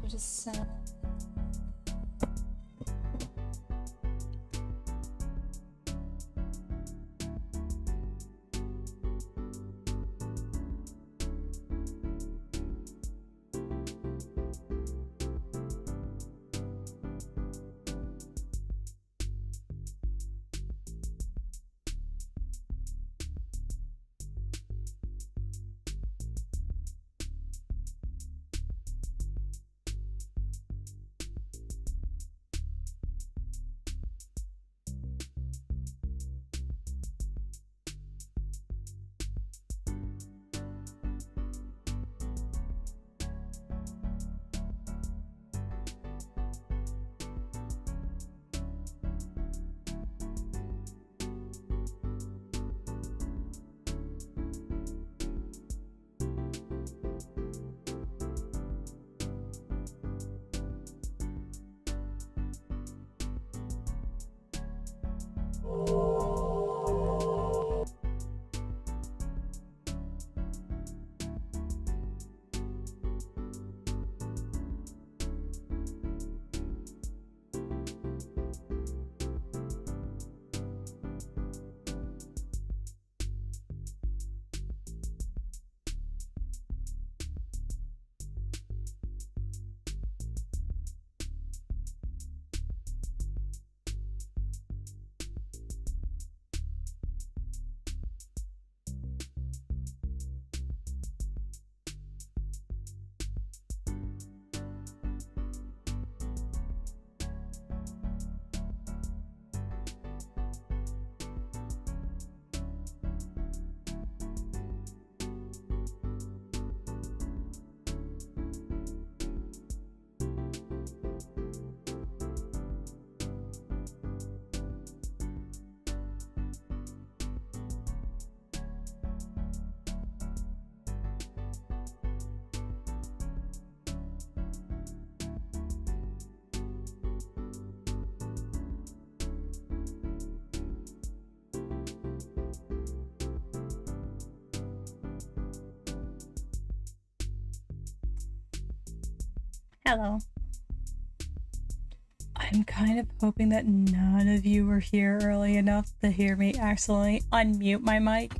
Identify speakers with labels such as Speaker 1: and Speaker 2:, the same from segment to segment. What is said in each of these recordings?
Speaker 1: Just hello. I'm kind of hoping that none of you were here early enough to hear me accidentally unmute my mic.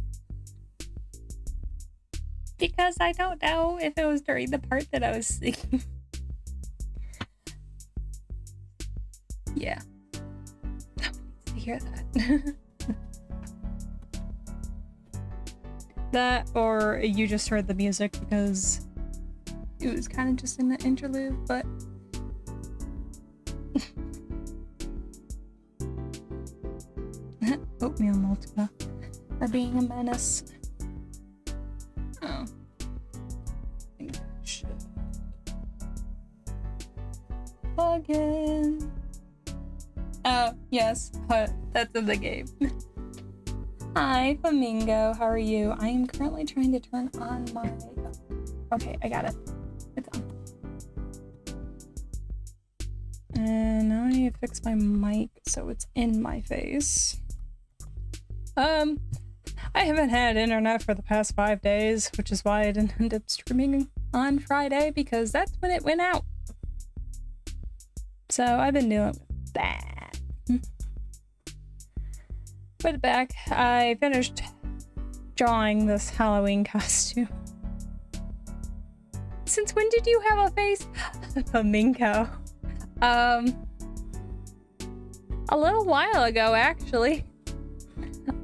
Speaker 1: Because I don't know if it was during the part that I was singing. Yeah. No one needs to hear that. That, or you just heard the music because it was kind of just in the interlude, but oatmeal Maltica are being a menace. Oh. I think I should plug in. Oh, yes, that's in the game. Hi, Flamingo. How are you? I am currently trying to turn on my... Okay, I got it. It's on. And now I need to fix my mic so it's in my face. I haven't had internet for the past 5 days, which is why I didn't end up streaming on Friday, because that's when it went out. So I've been doing that. Put it back. I finished drawing this Halloween costume. Since when did you have a face? Flamingo. A little while ago, actually.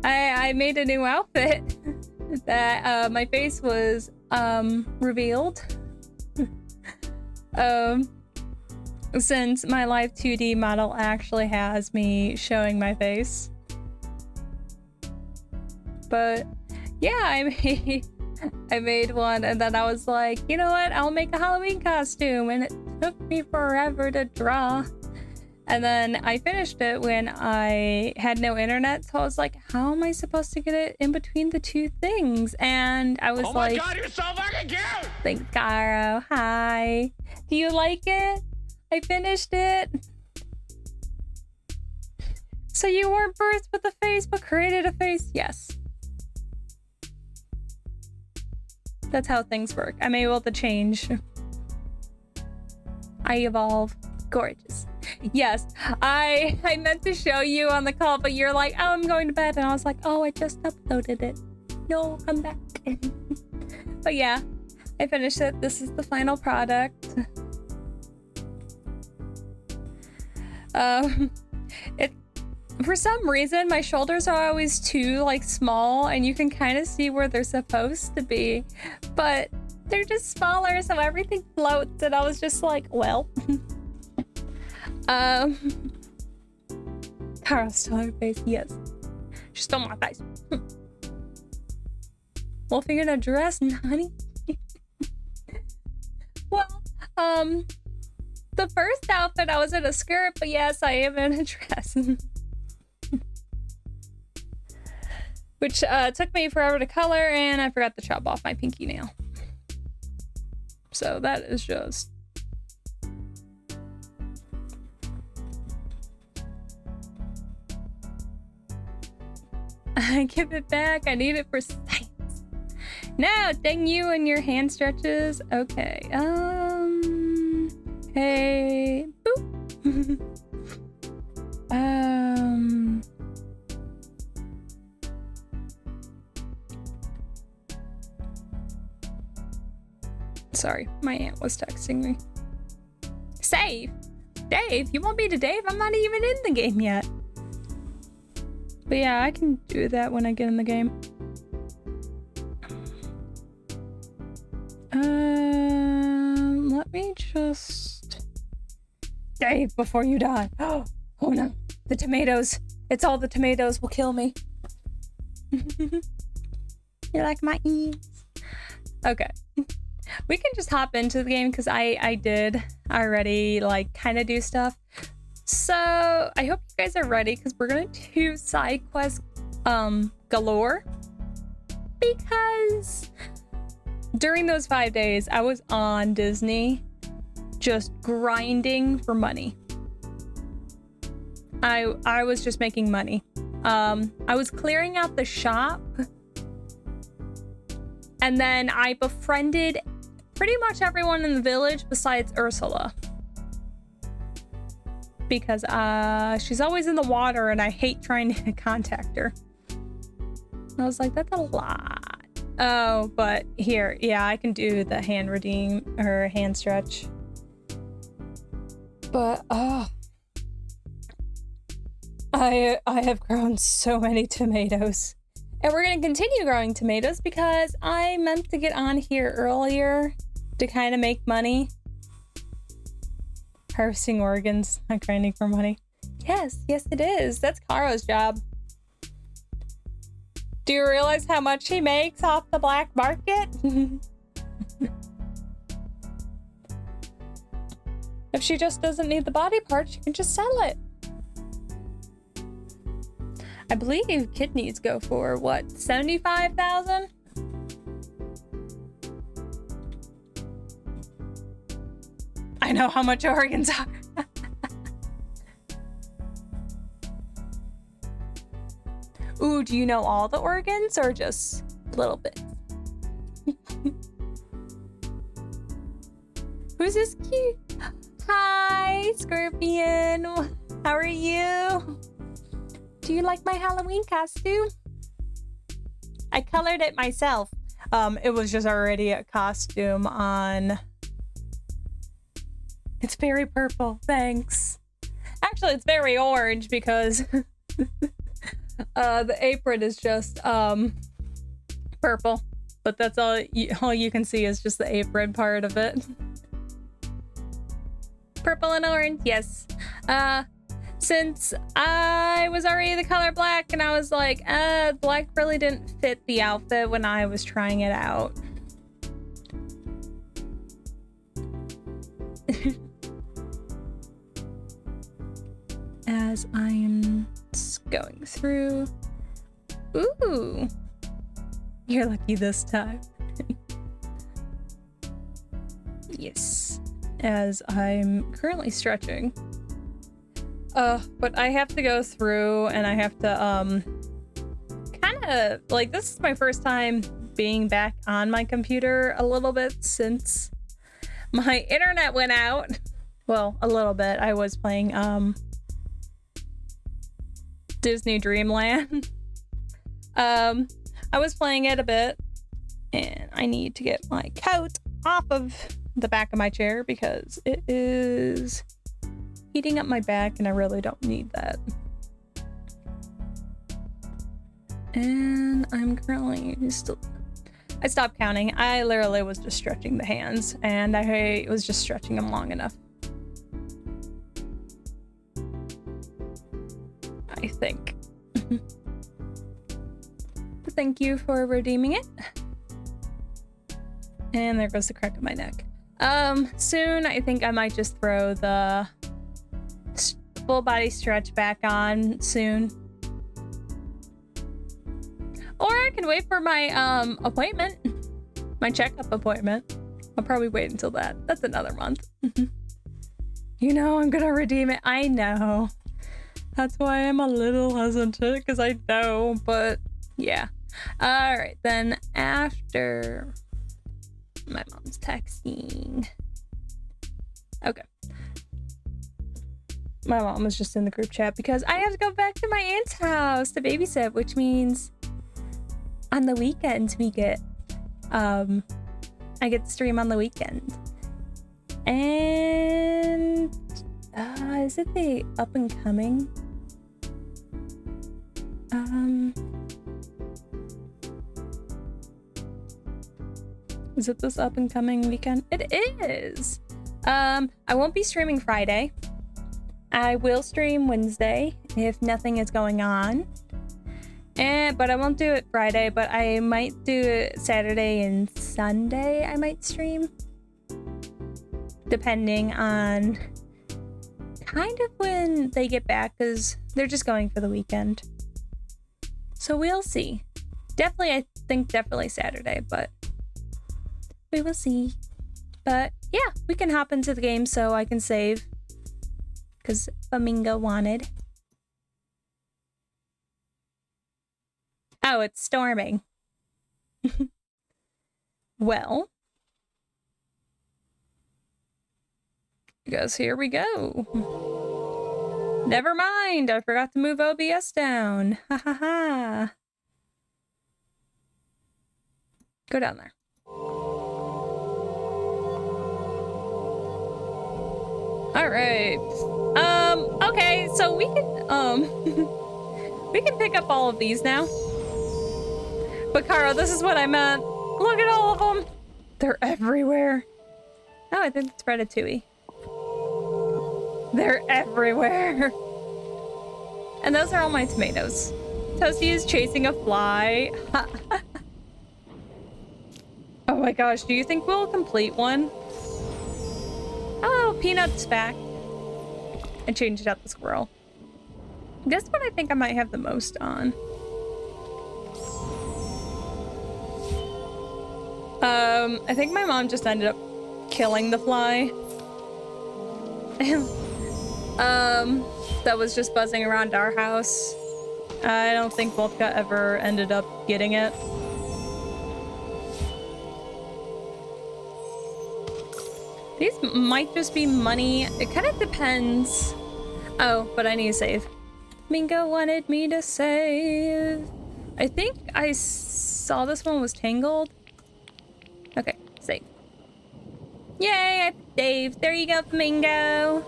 Speaker 1: I made a new outfit that my face was revealed. Since my live 2D model actually has me showing my face. But yeah, I made one, and then I was like, you know what, I'll make a Halloween costume, and it took me forever to draw. And then I finished it when I had no internet, so I was like, how am I supposed to get it in between the two things? And I was like, oh my god, you're so fucking cute! Thanks, Caro. Hi. Do you like it? I finished it. So you weren't birthed with a face, but created a face? Yes. That's how things work. I'm able to change. I evolve. Gorgeous. Yes, I meant to show you on the call, but you're like, oh, I'm going to bed. And I was like, oh, I just uploaded it. No, come back. But yeah, I finished it. This is the final product. It, for some reason, my shoulders are always too like small, and you can kind of see where they're supposed to be, but they're just smaller, so everything floats. And I was just like, well. Carl stole her face. Yes, she stole my face. Wolfie in a dress, honey. Well, the first outfit I was in a skirt, but yes, I am in a dress. Which took me forever to color, and I forgot to chop off my pinky nail. So that is just... I give it back. I need it for science. No, dang you and your hand stretches. Okay. Hey. Boop. Sorry, my aunt was texting me. Save? Dave? You want me to Dave? I'm not even in the game yet. But yeah, I can do that when I get in the game. Let me just... Dave, before you die. Oh no, the tomatoes. It's all the tomatoes will kill me. You like my ears? Okay. We can just hop into the game because I did already like kind of do stuff. So I hope you guys are ready because we're gonna do side quest galore, because during those 5 days I was on Disney just grinding for money. I was just making money. I was clearing out the shop, and then I befriended pretty much everyone in the village besides Ursula. Because she's always in the water and I hate trying to contact her. I was like, that's a lot. Oh, but here, yeah, I can do the hand redeem or hand stretch. But I have grown so many tomatoes. And we're gonna continue growing tomatoes because I meant to get on here earlier to kind of make money. Harvesting organs, not grinding for money. Yes, it is. That's Caro's job. Do you realize how much he makes off the black market? If she just doesn't need the body part, she can just sell it. I believe kidneys go for, what, 75,000? I know how much organs are. Ooh, do you know all the organs or just a little bit? Who's this cute? Hi, Scorpion. How are you? Do you like my Halloween costume? I colored it myself. It was just already a costume on... It's very purple, thanks. Actually, it's very orange because the apron is just purple. But that's all you can see is just the apron part of it. Purple and orange, yes. Since I was already the color black and I was like, black really didn't fit the outfit when I was trying it out. As I am going through. Ooh, you're lucky this time. Yes, as I'm currently stretching. But I have to go through and I have to, kind of, like, this is my first time being back on my computer a little bit since my internet went out. Well, a little bit. I was playing Disney Dreamland. I was playing it a bit, and I need to get my coat off of the back of my chair because it is heating up my back and I really don't need that. And I'm currently still... I stopped counting. I literally was just stretching the hands, and I was just stretching them long enough. I think. But thank you for redeeming it. And there goes the crack of my neck. Soon I think I might just throw the full body stretch back on soon. Or I can wait for my appointment. My checkup appointment. I'll probably wait until that. That's another month. You know I'm gonna redeem it. I know. That's why I'm a little hesitant, because I know, but yeah. Alright, then after... My mom's texting. Okay. My mom was just in the group chat because I have to go back to my aunt's house to babysit, which means on the weekends we get I get to stream on the weekend. And is it the up and coming? Is it this up and coming weekend? It is. I won't be streaming Friday. I will stream Wednesday if nothing is going on. But I won't do it Friday, but I might do it Saturday and Sunday. I might stream. Depending on kind of when they get back, because they're just going for the weekend. So we'll see. I think definitely Saturday, but we will see. But yeah, we can hop into the game so I can save. Because Flamingo wanted. Oh, it's storming. Well. I guess here we go. Never mind, I forgot to move OBS down. Ha ha ha. Go down there. Alright. Okay, so we can, we can pick up all of these now. But Kara, this is what I meant. Look at all of them. They're everywhere. Oh, I think it's Ratatouille. They're everywhere. And those are all my tomatoes. Toasty is chasing a fly. Oh my gosh, do you think we'll complete one? Oh, Peanut's back. I changed out the squirrel. Guess what I think I might have the most on? I think my mom just ended up killing the fly. That was just buzzing around our house. I don't think Voltka ever ended up getting it. These might just be money. It kind of depends. Oh, but I need to save. Mingo wanted me to save. I think I saw this one was tangled. Okay, save. Yay, I saved. There you go, Flamingo.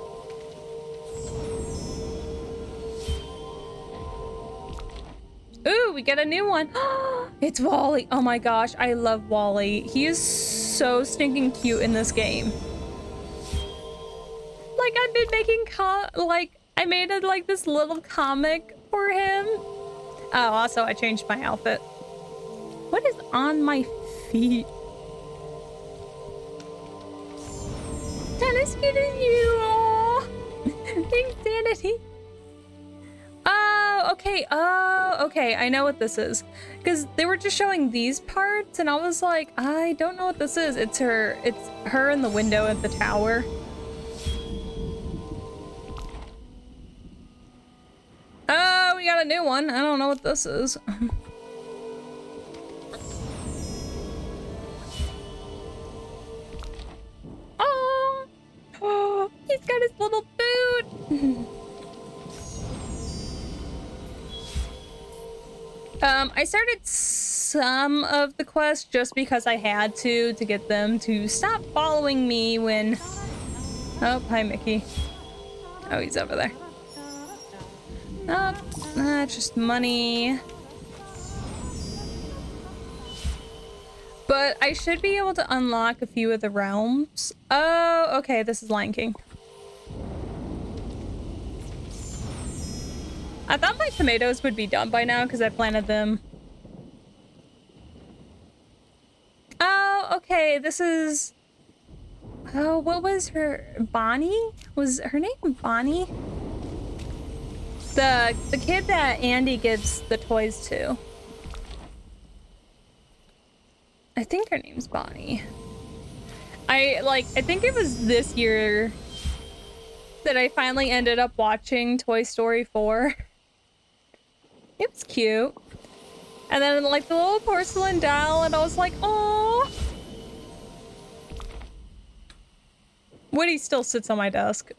Speaker 1: Ooh, we got a new one. It's Wally. Oh my gosh, I love Wally. He is so stinking cute in this game. Like, I've been making I made like this little comic for him. Oh, also I changed my outfit. What is on my feet? Not as cute as you. Aww. Thanks, Sanity. Oh, okay. Oh, okay. I know what this is. Because they were just showing these parts, and I was like, I don't know what this is. It's her in the window at the tower. Oh, we got a new one. I don't know what this is. Oh, he's got I started some of the quests just because I had to get them to stop following me when... Oh, hi, Mickey. Oh, he's over there. Oh, just money. But I should be able to unlock a few of the realms. Oh, okay, this is Lion King. I thought my tomatoes would be done by now because I planted them. Oh, okay, this is... Oh, what was her... Bonnie? Was her name Bonnie? The kid that Andy gives the toys to. I think her name's Bonnie. I think it was this year that I finally ended up watching Toy Story 4. It was cute. And then like the little porcelain doll, and I was like, oh. Woody still sits on my desk.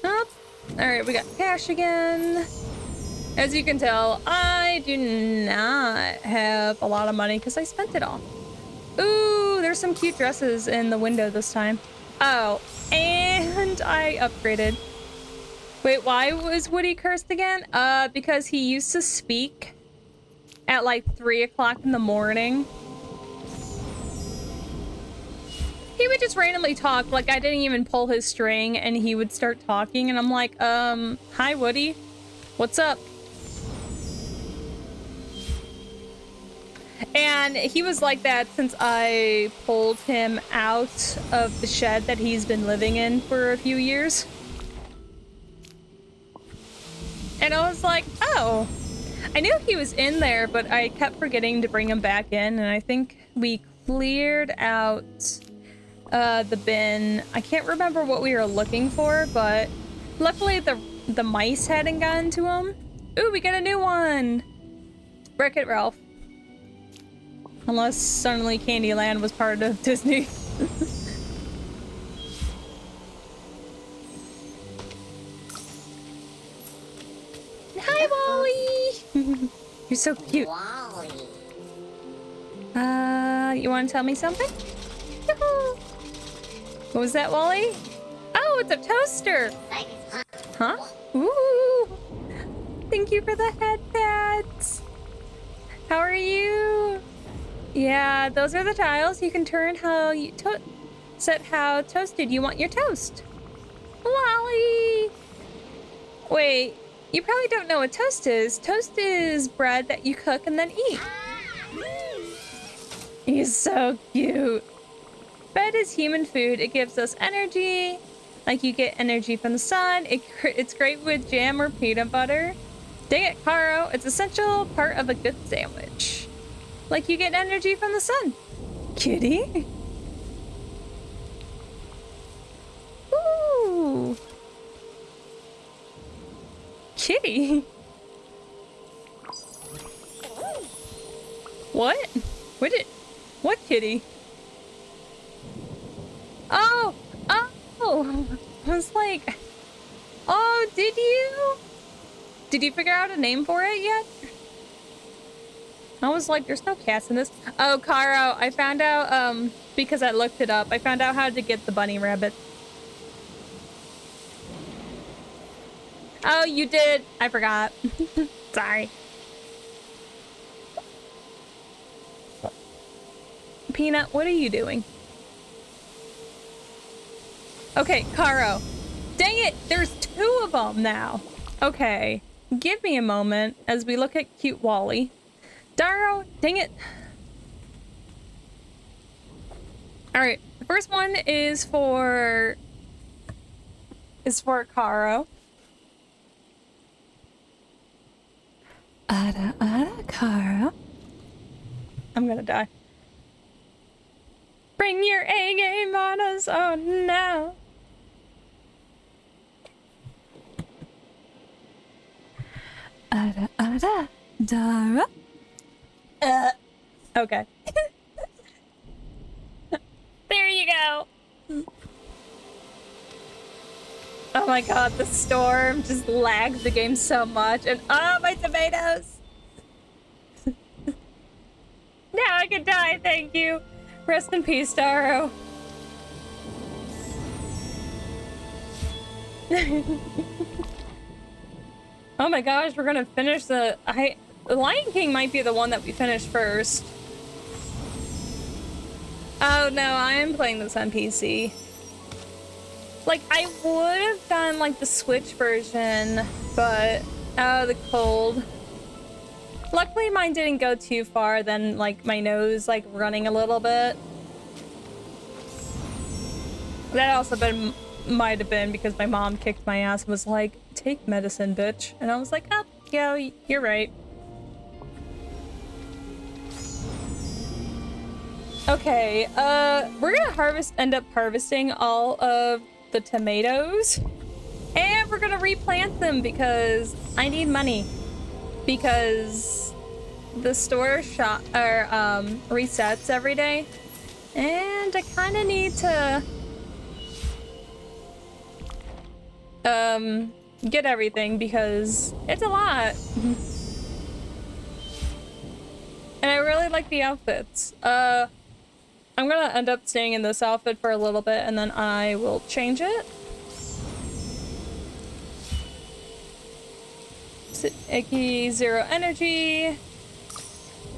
Speaker 1: Oh, alright, we got cash again. As you can tell, I do not have a lot of money because I spent it all. Ooh, there's some cute dresses in the window this time. Oh, and I upgraded. Wait, why was Woody cursed again? Because he used to speak at like 3 o'clock in the morning. He would just randomly talk, like I didn't even pull his string, and he would start talking, and I'm like, hi Woody, what's up? And he was like that since I pulled him out of the shed that he's been living in for a few years. And I was like, oh, I knew he was in there, but I kept forgetting to bring him back in, and I think we cleared out the bin. I can't remember what we were looking for, but luckily the mice hadn't gotten to him. Ooh, we got a new one! Wreck-It Ralph. Unless suddenly Candyland was part of Disney. Hi, Wally! You're so cute.
Speaker 2: Wally.
Speaker 1: You want to tell me something? Yoo-hoo. What was that, Wally? Oh, it's a toaster! Huh? Ooh! Thank you for the head pats! How are you? Yeah, those are the tiles. You can turn how you set how toasted you want your toast. Wally! Wait, you probably don't know what toast is. Toast is bread that you cook and then eat. He's so cute. Bread is human food. It gives us energy. Like you get energy from the sun. It's great with jam or peanut butter. Dang it, Caro. It's an essential part of a good sandwich. Like you get energy from the sun. Kitty? Ooh. Kitty? What? What kitty? Oh! Oh! I was like... Oh, did you? Did you figure out a name for it yet? I was like, there's no cats in this. Oh, Caro, I found out, because I looked it up, I found out how to get the bunny rabbit. Oh, you did? I forgot. Sorry. Peanut, what are you doing? Okay, Caro. Dang it, there's 2 of them now. Okay, give me a moment as we look at cute Wally. Darrow, dang it. Alright, the first one is for Caro. Caro. I'm gonna die. Bring your A game on us, oh no. Dara. Okay. There you go. Oh my god, the storm just lags the game so much. And oh, my tomatoes! Now I can die, thank you. Rest in peace, Taro. Oh my gosh, we're gonna finish the Lion King might be the one that we finish first. Oh no, I am playing this on PC. Like, I would have done like the Switch version, but oh, the cold. Luckily mine didn't go too far, then like my nose like running a little bit. That also might have been because my mom kicked my ass and was like, take medicine, bitch. And I was like, oh, yeah, you're right. Okay, we're gonna end up harvesting all of the tomatoes. And we're gonna replant them because I need money. Because the store resets every day. And I kinda need to get everything because it's a lot. And I really like the outfits. I'm gonna end up staying in this outfit for a little bit and then I will change it. Icky, 0 energy.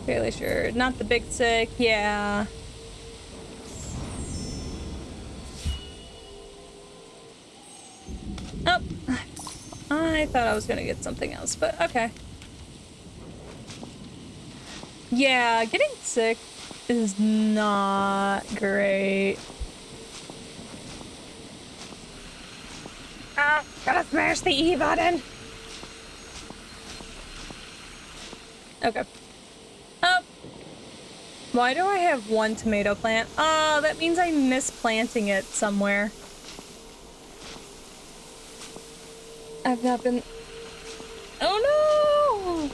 Speaker 1: Fairly sure. Not the big sick, yeah. Oh, I thought I was gonna get something else, but okay. Yeah, getting sick is not great. Ah, gotta smash the E button. Okay. Oh. Why do I have 1 tomato plant? Oh, that means I'm misplanting it somewhere. I've not been... Oh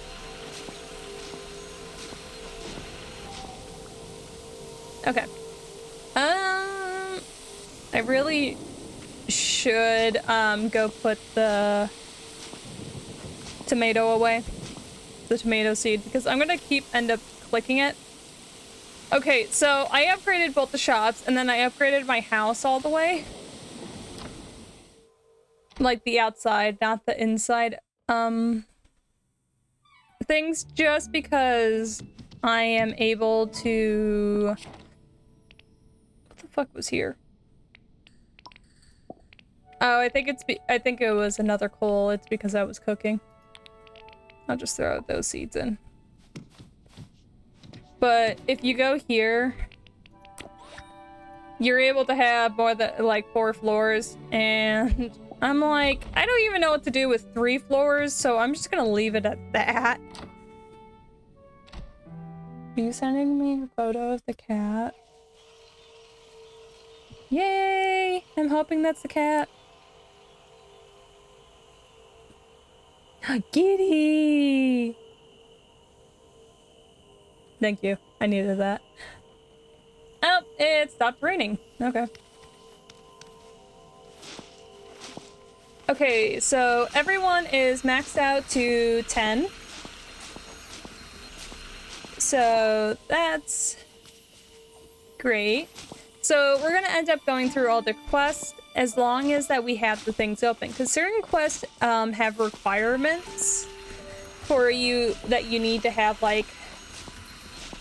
Speaker 1: no! Okay. I really should go put the tomato away. The tomato seed, because I'm gonna end up clicking it. Okay, so I upgraded both the shops and then I upgraded my house all the way. Like the outside, not the inside things, just because I am able to... What the fuck was here? Oh, I think it was another coal. It's because I was cooking. I'll just throw those seeds in. But if you go here, you're able to have more than like 4 floors, and I'm like, I don't even know what to do with 3 floors, so I'm just gonna leave it at that. Are you sending me a photo of the cat? Yay! I'm hoping that's the cat. Giddy! Thank you. I needed that. Oh, it stopped raining. Okay. Okay, so everyone is maxed out to 10. So that's great. So we're gonna end up going through all the quests as long as that we have the things open, because certain quests have requirements for you that you need to have like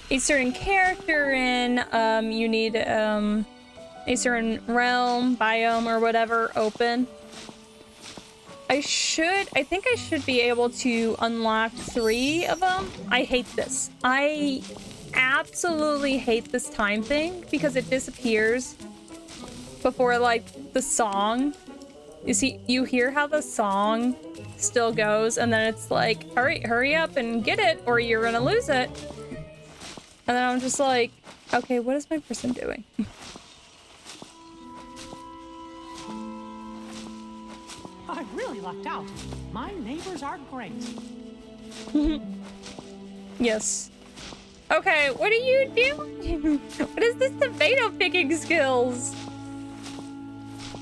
Speaker 1: a certain character in, you need a certain realm, biome, or whatever open. I think I should be able to unlock 3 of them. I hate this. I absolutely hate this time thing because it disappears before like the song. You see, you hear how the song still goes and then it's like, all right, hurry up and get it or you're gonna lose it. And then I'm just like, okay, what is my person doing?
Speaker 2: I really lucked out. My neighbors are great.
Speaker 1: Yes. Okay, what are you doing? What is this tomato picking skills?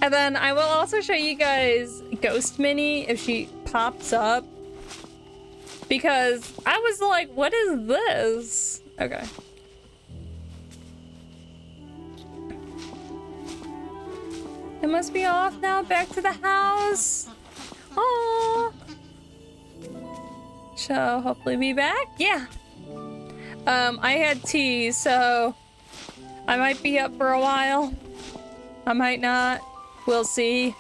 Speaker 1: And then I will also show you guys Ghost Minnie if she pops up. Because I was like, what is this? Okay. It must be off now. Back to the house. Oh. She'll hopefully be back. Yeah. I had tea, so I might be up for a while. I might not. We'll see.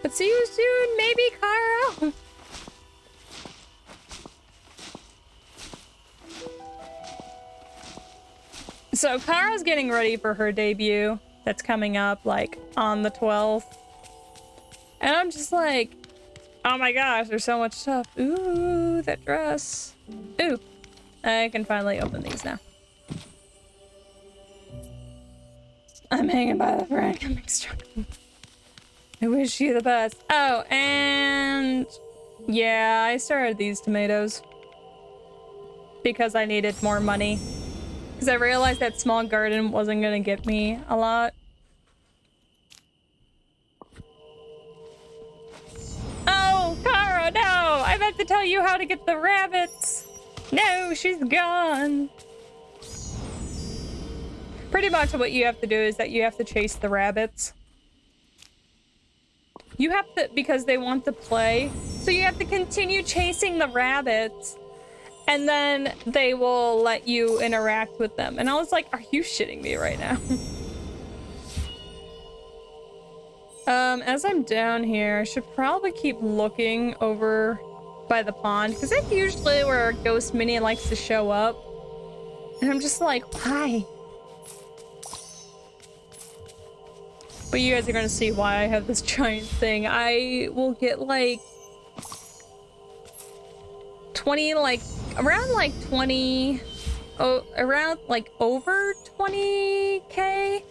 Speaker 1: But see you soon, maybe, Kara. So Kara's getting ready for her debut that's coming up like on the 12th. And I'm just like, oh my gosh, there's so much stuff. Ooh, that dress. Ooh, I can finally open these now. I'm hanging by the thread, coming strong. I wish you the best. Oh, and yeah, I started these tomatoes because I needed more money. Because I realized that small garden wasn't gonna get me a lot. Oh, Kara, no! I meant to tell you how to get the rabbits. No, she's gone. Pretty much what you have to do is that you have to chase the rabbits. You have to, because they want to play, so you have to continue chasing the rabbits, and then they will let you interact with them. And I was like, are you shitting me right now? As I'm down here, I should probably keep looking over by the pond, because that's usually where Ghost Minnie likes to show up. And I'm just like, why? But you guys are gonna see why I have this giant thing. I will get like 20, like around like 20, oh, around like over 20k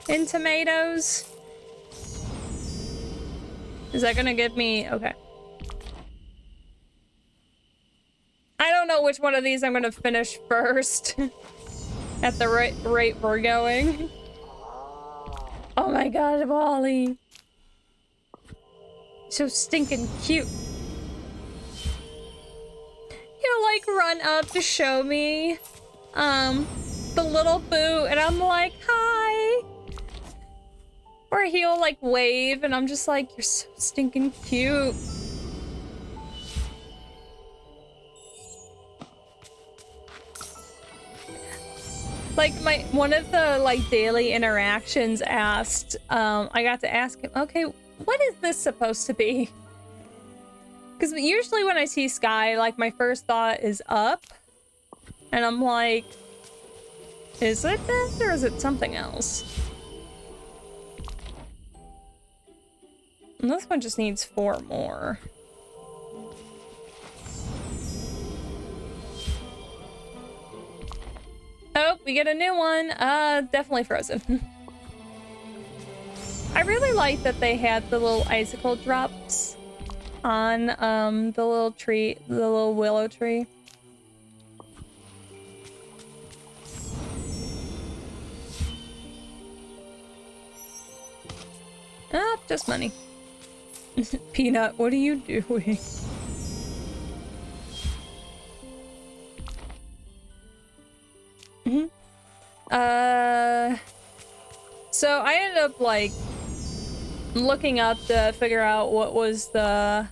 Speaker 1: in tomatoes. Is that gonna give me, okay. I don't know which one of these I'm gonna finish first at the rate we're going. Oh my god, Wally. So stinking cute. He'll like run up to show me the little boo, and I'm like, hi. Or he'll like wave, and I'm just like, you're so stinking cute. Like one of the like daily interactions asked, I got to ask him, okay, what is this supposed to be? Because usually when I see sky, like my first thought is up, and I'm like, is it this or is it something else? And this one just needs 4 more. Oh, we get a new one. Definitely frozen. I really like that they had the little icicle drops on the little tree, the little willow tree. Ah, just money. Peanut, what are you doing? So I ended up like looking up to figure out what was the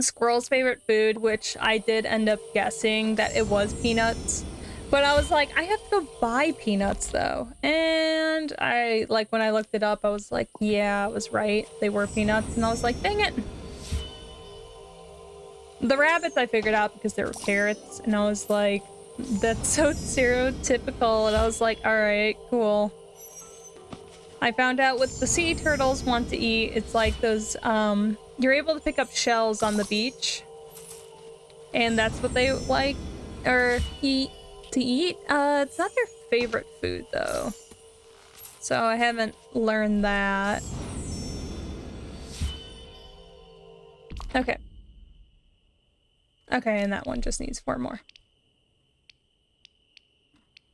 Speaker 1: squirrel's favorite food, which I did end up guessing that it was peanuts. But I was like, I have to go buy peanuts though. And I, like, when I looked it up, I was like, yeah, I was right. They were peanuts. And I was like, dang it. The rabbits I figured out because they were carrots. And I was like, that's so stereotypical. And I was like, all right, cool. I found out what the sea turtles want to eat. It's like those, you're able to pick up shells on the beach. And that's what they like, or eat. To eat? It's not their favorite food though. So I haven't learned that. Okay. Okay, and that one just needs 4 more.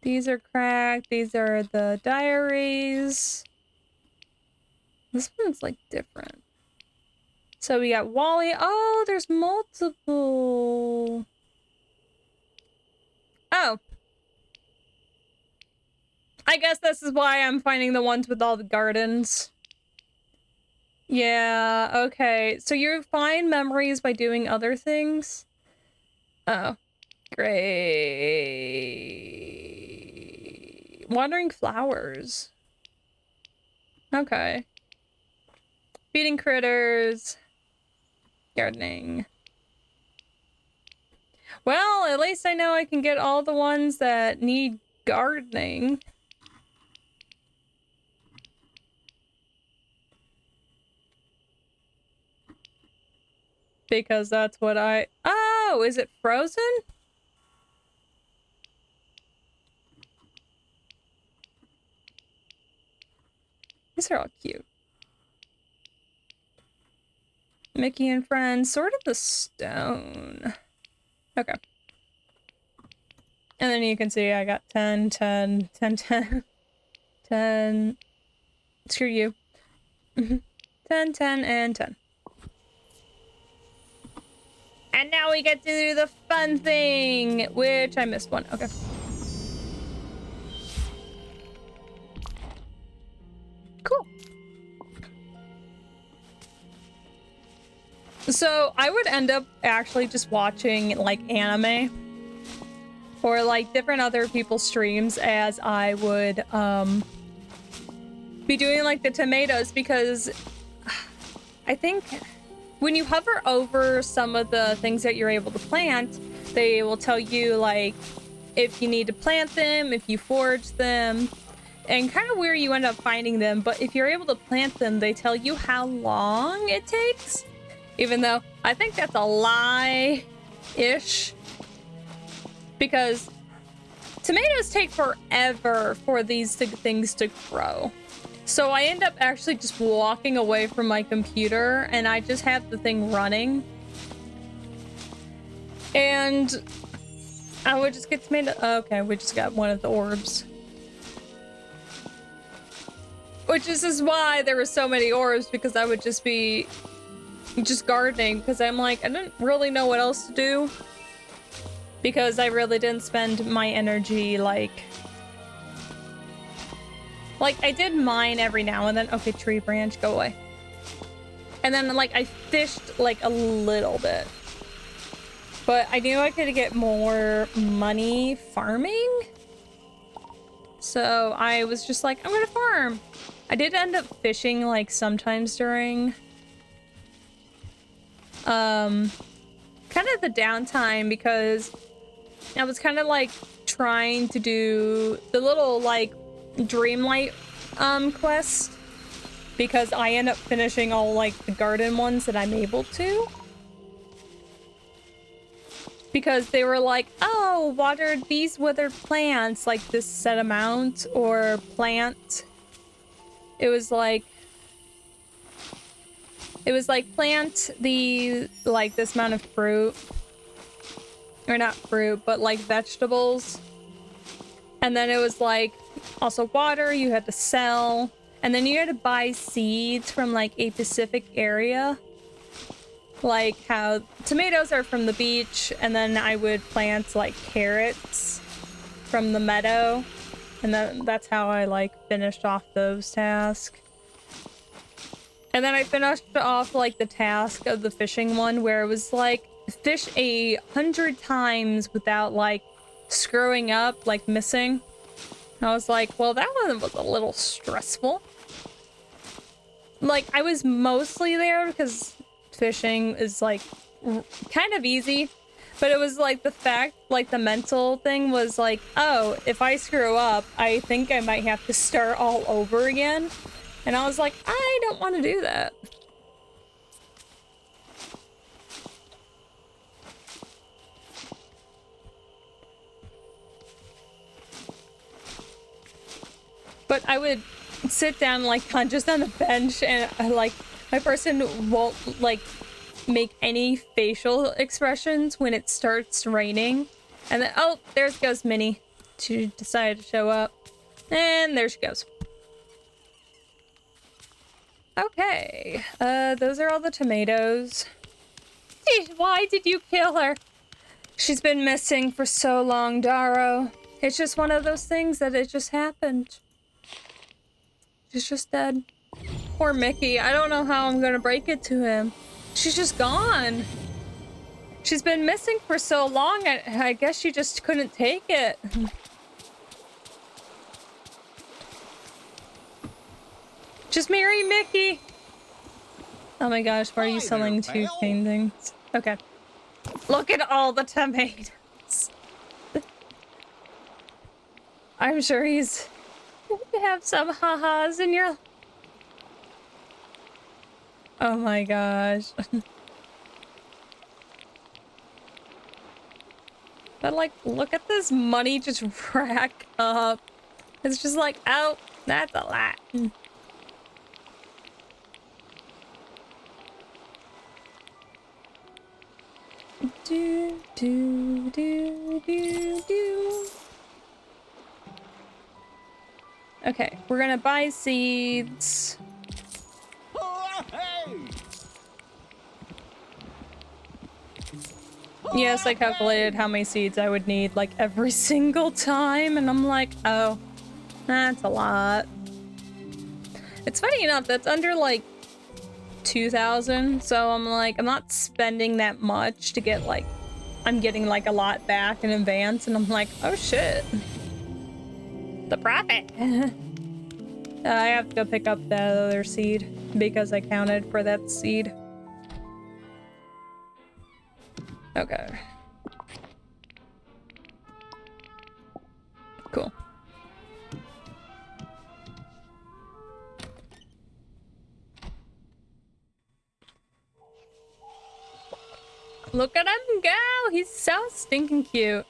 Speaker 1: These are cracked. These are the diaries. This one's like different. So we got Wally. Oh, there's multiple. Oh. I guess this is why I'm finding the ones with all the gardens. Yeah, okay. So you find memories by doing other things? Oh, great. Wandering flowers. Okay. Feeding critters. Gardening. Well, at least I know I can get all the ones that need gardening. Because that's what I... Oh, is it frozen? These are all cute. Mickey and Friends, Sword of the Stone. Okay. And then you can see I got 10, 10, 10, 10, 10. Screw you. 10, 10, and 10. And now we get to do the fun thing, which I missed one. Okay. Cool. So I would end up actually just watching like anime or like different other people's streams as I would be doing like the tomatoes, because I think when you hover over some of the things that you're able to plant, they will tell you like if you need to plant them, if you forage them, and kind of where you end up finding them. But if you're able to plant them, they tell you how long it takes, even though I think that's a lie-ish, because tomatoes take forever for these things to grow. So I end up actually just walking away from my computer and I just have the thing running. And I would just get tomato. Okay, we just got one of the orbs. Which is why there were so many orbs, because I would just be gardening, because I'm like, I didn't really know what else to do. Because I really didn't spend my energy like I did mine every now and then. Okay, tree branch, go away. And then like I fished like a little bit. But I knew I could get more money farming. So I was just like, I'm gonna farm. I did end up fishing like sometimes during kind of the downtime, because I was kind of like trying to do the little like Dreamlight quest, because I end up finishing all like the garden ones that I'm able to, because they were like, oh, water these withered plants like this set amount, or plant, it was like plant the like this amount of fruit, or not fruit but like vegetables, and then it was like also water you had to sell, and then you had to buy seeds from like a specific area, like how tomatoes are from the beach, and then I would plant like carrots from the meadow, and then that's how I like finished off those tasks. And then I finished off like the task of the fishing one, where it was like fish 100 times without like screwing up, like missing. I was like, well, that one was a little stressful. Like, I was mostly there because fishing is, like, kind of easy. But it was, like, the fact, like, the mental thing was, like, oh, if I screw up, I think I might have to start all over again. And I was like, I don't want to do that. But I would sit down like just on the bench, and like my person won't like make any facial expressions when it starts raining. And then, oh, there goes Minnie. she decided to show up. And there she goes. Okay, those are all the tomatoes. Why did you kill her? She's been missing for so long, Darrow. It's just one of those things that it just happened. She's just dead. Poor Mickey. I don't know how I'm gonna break it to him. She's just gone. She's been missing for so long, I guess she just couldn't take it. Just marry Mickey. Oh my gosh, why are you selling two paintings? Okay. Look at all the tomatoes. I'm sure he's... You have some ha-has in your... Oh my gosh. But like, look at this money just rack up. It's just like, oh, that's a lot. Do, do, do, do, do. Okay, we're gonna buy seeds. Yes, I calculated how many seeds I would need like every single time, and I'm like, oh, that's a lot. It's funny enough, that's under like 2,000, so I'm like, I'm not spending that much to get like, I'm getting like a lot back in advance, and I'm like, oh shit. The profit. I have to go pick up that other seed because I counted for that seed. Okay. Cool. Look at him go! He's so stinking cute.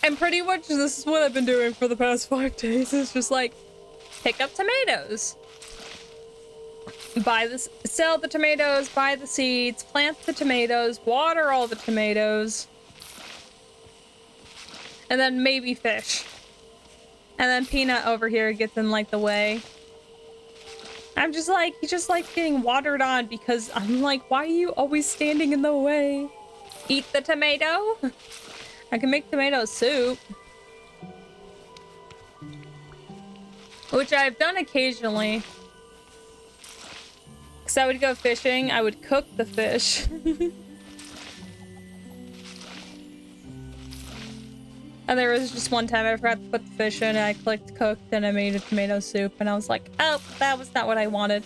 Speaker 1: And pretty much this is what I've been doing for the past 5 days. It's just like, pick up tomatoes. Buy this, sell the tomatoes, buy the seeds, plant the tomatoes, water all the tomatoes. And then maybe fish. And then Peanut over here gets in like the way. I'm just like, he just likes getting watered on because I'm like, why are you always standing in the way? Eat the tomato? I can make tomato soup. Which I've done occasionally. Because I would go fishing, I would cook the fish. And there was just one time I forgot to put the fish in and I clicked cooked and I made a tomato soup and I was like, oh, that was not what I wanted.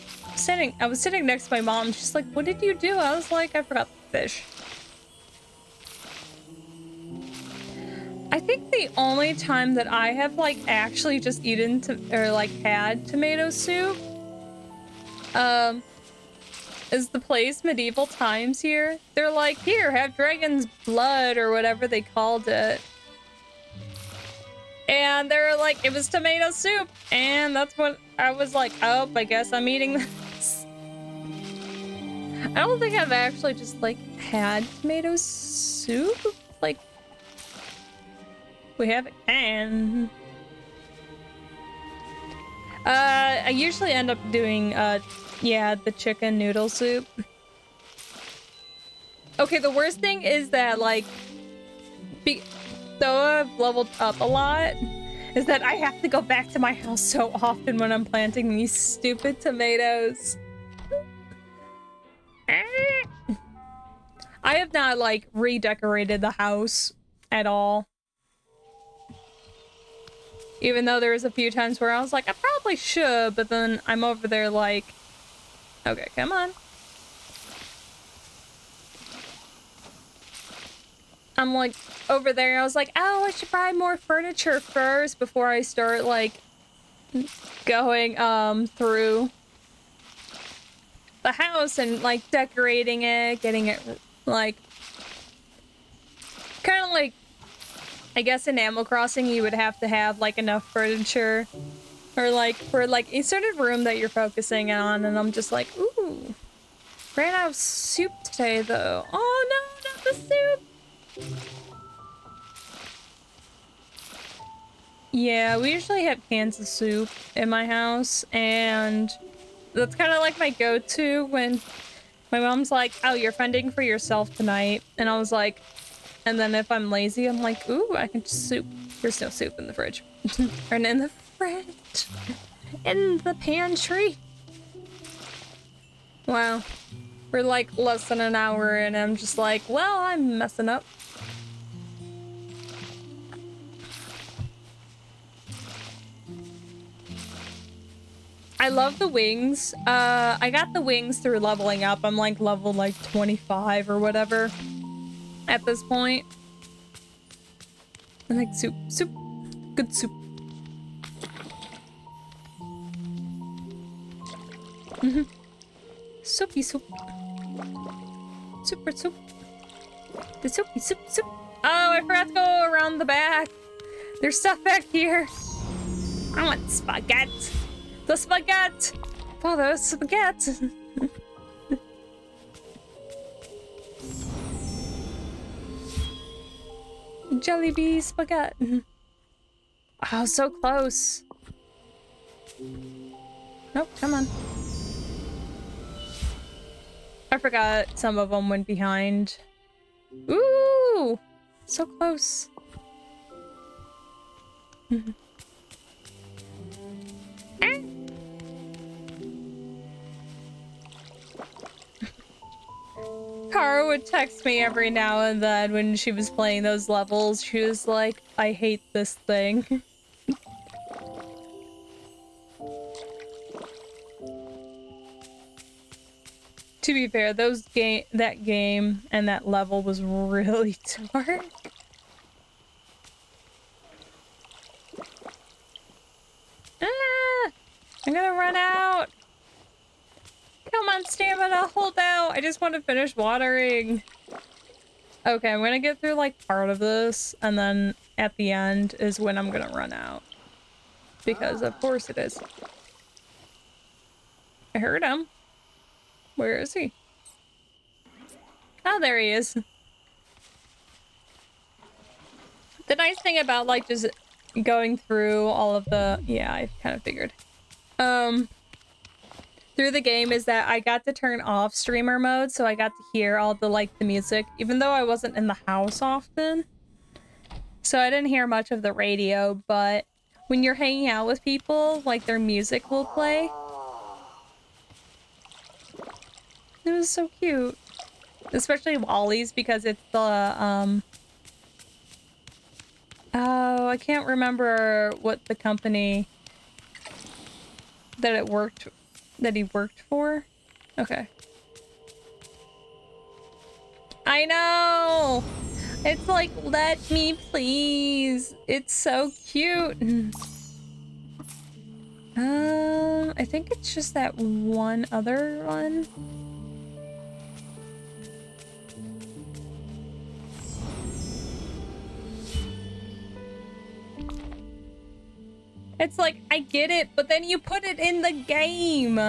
Speaker 1: I was sitting next to my mom. She's like, what did you do? I was like, I forgot the fish. I think the only time that I have like actually just eaten or like had tomato soup is the place Medieval Times here. They're like, here, have dragon's blood or whatever they called it. And they're like, it was tomato soup. And that's what I was like, oh, I guess I'm eating this. I don't think I've actually just like had tomato soup. Like, we have it canned. I usually end up doing, yeah, the chicken noodle soup. Okay, the worst thing is that, like, though I've leveled up a lot, is that I have to go back to my house so often when I'm planting these stupid tomatoes. I have not, like, redecorated the house at all. Even though there was a few times where I was like, I probably should, but then I'm over there like, okay, come on. I'm like, over there, I was like, oh, I should buy more furniture first before I start, like, going, through the house and, like, decorating it, getting it, like, kind of like, I guess in Animal Crossing you would have to have like enough furniture or like for like a certain room that you're focusing on, and I'm just like, ooh, ran out of soup today though. Oh no, not the soup. Yeah, we usually have cans of soup in my house, and that's kind of like my go-to when my mom's like, oh, you're fending for yourself tonight. And I was like, and then if I'm lazy, I'm like, ooh, I can just soup. There's no soup in the fridge. Or in the fridge. In the pantry. Wow. We're like less than an hour and I'm just like, well, I'm messing up. I love the wings. I got the wings through leveling up. I'm like level like 25 or whatever at this point. I like soup. Soup. Good soup. Soupy soup. Super soup. The soupy soup soup. Oh, I forgot to go around the back. There's stuff back here. I want spaghetti. The spaghetti. Father, spaghetti. Jollibee spaghetti. Oh, so close. Nope, come on. I forgot some of them went behind. Ooh! So close. Kara would text me every now and then when she was playing those levels. She was like, I hate this thing. To be fair, that game and that level was really dark. Ah! I'm gonna run out. Come on, stamina, hold out. I just want to finish watering. Okay, I'm gonna get through like part of this, and then at the end is when I'm gonna run out. Because of course it is. I heard him. Where is he? Oh, there he is. The nice thing about like just going through all of the, yeah, I kind of figured. Through the game is that I got to turn off streamer mode, so I got to hear all the like the music, even though I wasn't in the house often. So I didn't hear much of the radio, but when you're hanging out with people, like their music will play. It was so cute. Especially Wally's because it's the, oh, I can't remember what the company that he worked for. Okay. I know! It's like, let me please. It's so cute. I think it's just that one other one. It's like, I get it, but then you put it in the game.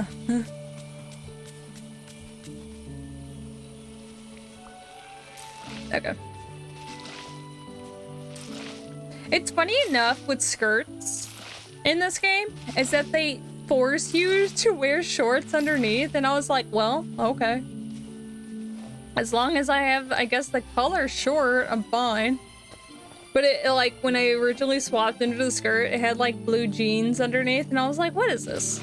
Speaker 1: Okay. It's funny enough with skirts in this game is that they force you to wear shorts underneath, and I was like, well, okay. As long as I have, I guess, the color short, I'm fine. But it, like, when I originally swapped into the skirt, it had, like, blue jeans underneath, and I was like, what is this?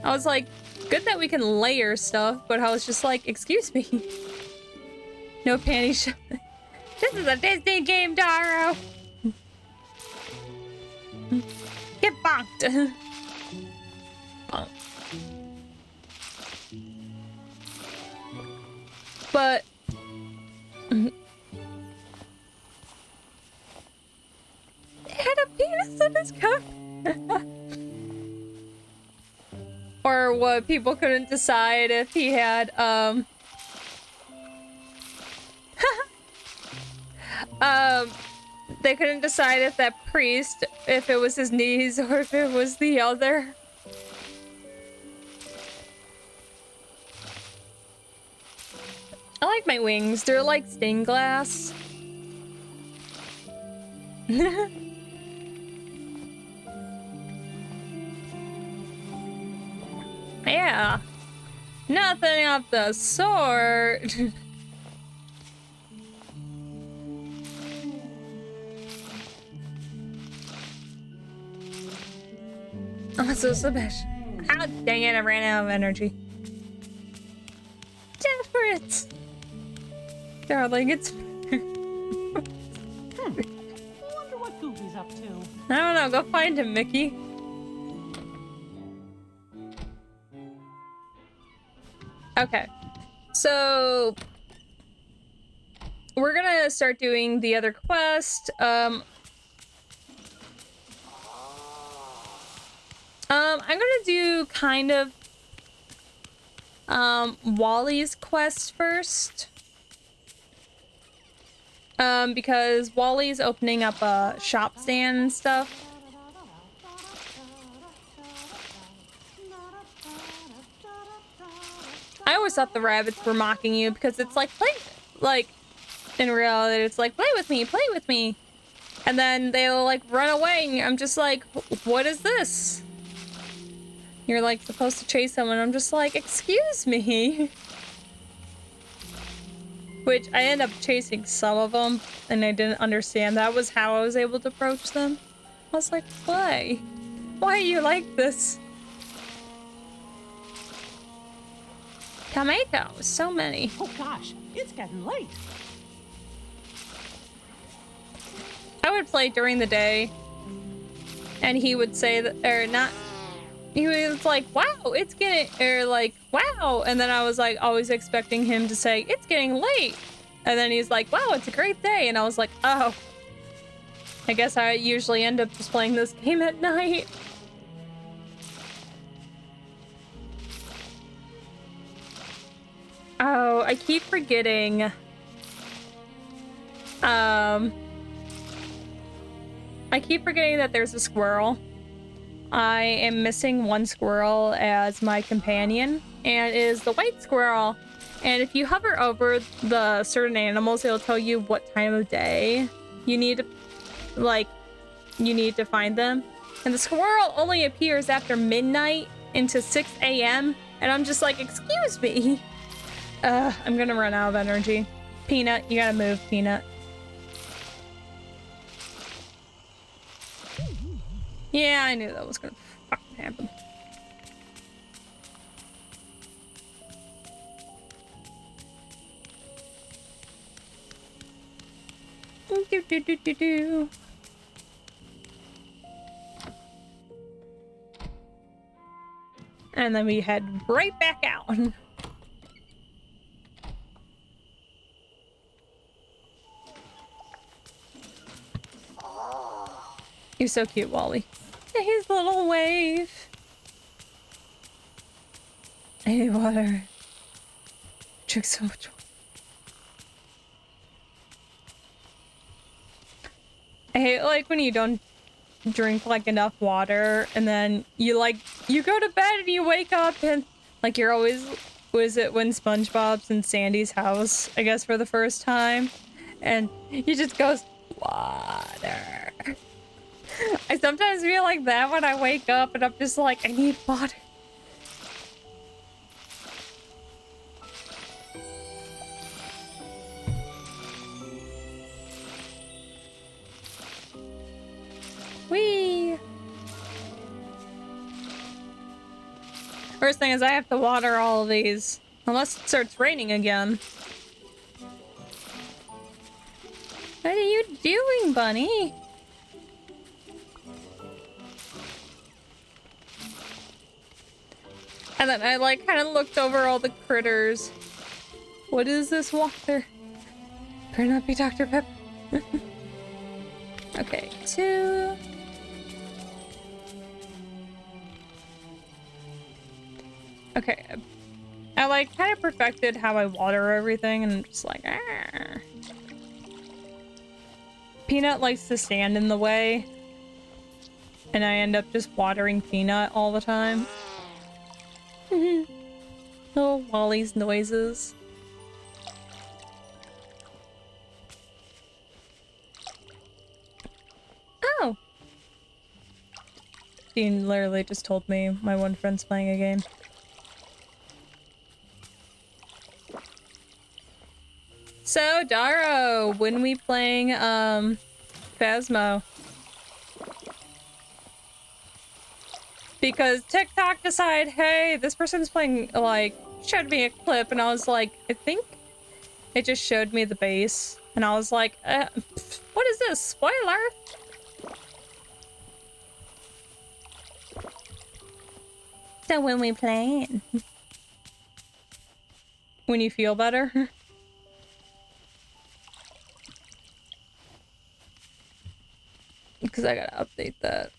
Speaker 1: I was like, good that we can layer stuff, but I was just like, excuse me. No panties. This is a Disney game, Daro! Get bonked! Bonk. But... had a penis in his coat. Or what, people couldn't decide if he had they couldn't decide if that priest, if it was his knees or if it was the other. I like my wings. They're like stained glass. Yeah. Nothing of the sort. I'm so sluggish. Ah, dang it, I ran out of energy. Desperate! Darling, it's...
Speaker 2: I wonder what Goofy's up to.
Speaker 1: I don't know, go find him, Mickey. Okay. So... we're gonna start doing the other quest. I'm gonna do kind of Wally's quest first. Because Wally's opening up a shop stand and stuff. I always thought the rabbits were mocking you because it's like, play, like, in reality, it's like, play with me, play with me. And then they'll like run away and I'm just like, what is this? You're like supposed to chase them and I'm just like, excuse me. Which I end up chasing some of them and I didn't understand that was how I was able to approach them. I was like, why? Why are you like this? Tomatoes, so many.
Speaker 2: Oh gosh, it's getting late.
Speaker 1: I would play during the day and he would say that, or not, he was like, wow, it's getting, or like, wow. And then I was like, always expecting him to say, it's getting late. And then he's like, wow, it's a great day. And I was like, oh, I guess I usually end up just playing this game at night. Oh, I keep forgetting. I keep forgetting that there's a squirrel. I am missing one squirrel as my companion, and it is the white squirrel. And if you hover over the certain animals, it'll tell you what time of day you need to, like, you need to find them. And the squirrel only appears after midnight into 6 a.m. And I'm just like, excuse me. I'm gonna run out of energy. Peanut, you gotta move, Peanut. Yeah, I knew that was gonna fucking happen. Do, do, do, do, do. And then we head right back out. You're so cute, Wally. His little wave. I need water. Drink so much water. I hate like when you don't drink like enough water and then you go to bed and you wake up and like you're always, was it when SpongeBob's in Sandy's house, I guess for the first time, and he just goes, water. I sometimes feel like that when I wake up and I'm just like, I need water. Whee! First thing is I have to water all of these. Unless it starts raining again. What are you doing, bunny? And then I like kind of looked over all the critters. What is this water? Better not be Dr. Pepper. Okay, 2. Okay. I like kind of perfected how I water everything and I'm just like, ah. Peanut likes to stand in the way. And I end up just watering Peanut all the time. Little Wally's noises. Dean literally just told me my one friend's playing a game. So, Daro, when we playing, Phasmo? Because TikTok decided, hey, this person's playing, like, showed me a clip, and I was like, I think it just showed me the base, and I was like, what is this? Spoiler? So when we playing? When you feel better? Because I gotta update that.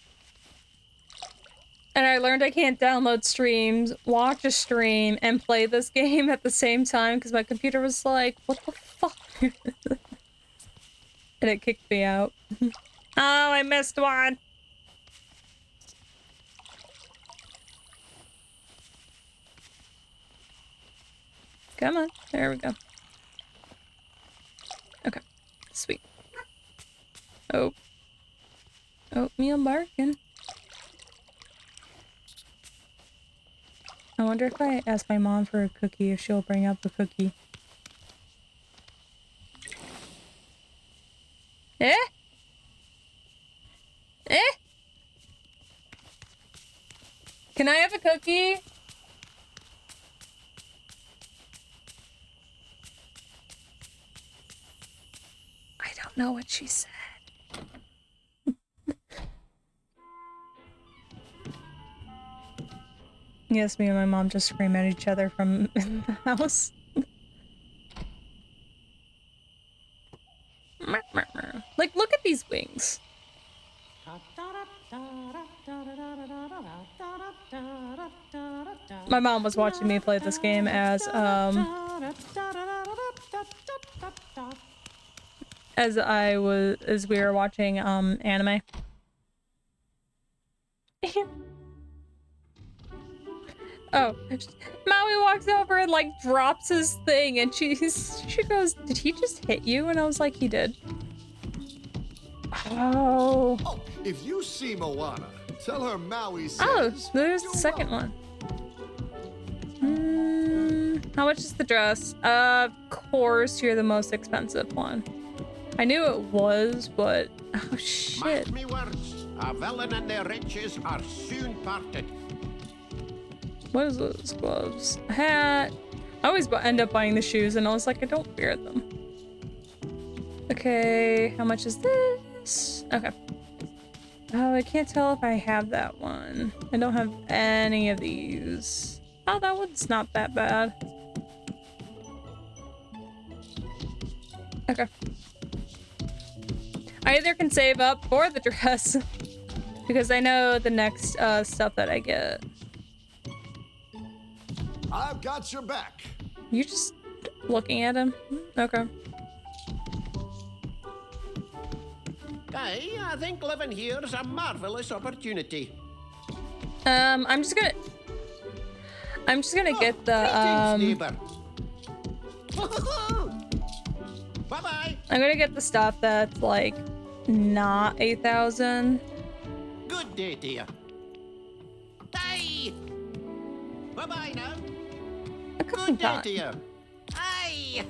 Speaker 1: And I learned I can't download streams, watch a stream, and play this game at the same time because my computer was like, what the fuck? And it kicked me out. Oh, I missed one! Come on, there we go. Okay, sweet. Oh. Oatmeal barking. I wonder if I ask my mom for a cookie, if she'll bring up a cookie. Eh? Eh? Can I have a cookie? I don't know what she said. Yes, me and my mom just scream at each other from in the house. Like, look at these wings. My mom was watching me play this game as we were watching anime. Oh, Maui walks over and like drops his thing, and she goes, "Did he just hit you?" And I was like, "He did." Oh.
Speaker 3: Oh, if you see Moana, tell her Maui says.
Speaker 1: Oh, there's the second one. How much is the dress? Of course, you're the most expensive one. I knew it was, but oh shit.
Speaker 4: Mark me words, a villain and their riches are soon parted.
Speaker 1: What is those gloves? A hat. I always end up buying the shoes, and I was like, I don't wear them. Okay, how much is this? Okay. Oh, I can't tell if I have that one. I don't have any of these. Oh, that one's not that bad. Okay. I either can save up for the dress, because I know the next stuff that I get.
Speaker 3: I've got your back.
Speaker 1: You just looking at him? Okay.
Speaker 4: Aye, I think living here is a marvelous opportunity.
Speaker 1: I'm just gonna get the
Speaker 4: neighbor. Bye-bye.
Speaker 1: I'm gonna get the stuff that's like not 8,000.
Speaker 4: Good day to you. Aye. Bye-bye now. Good day to you. Aye.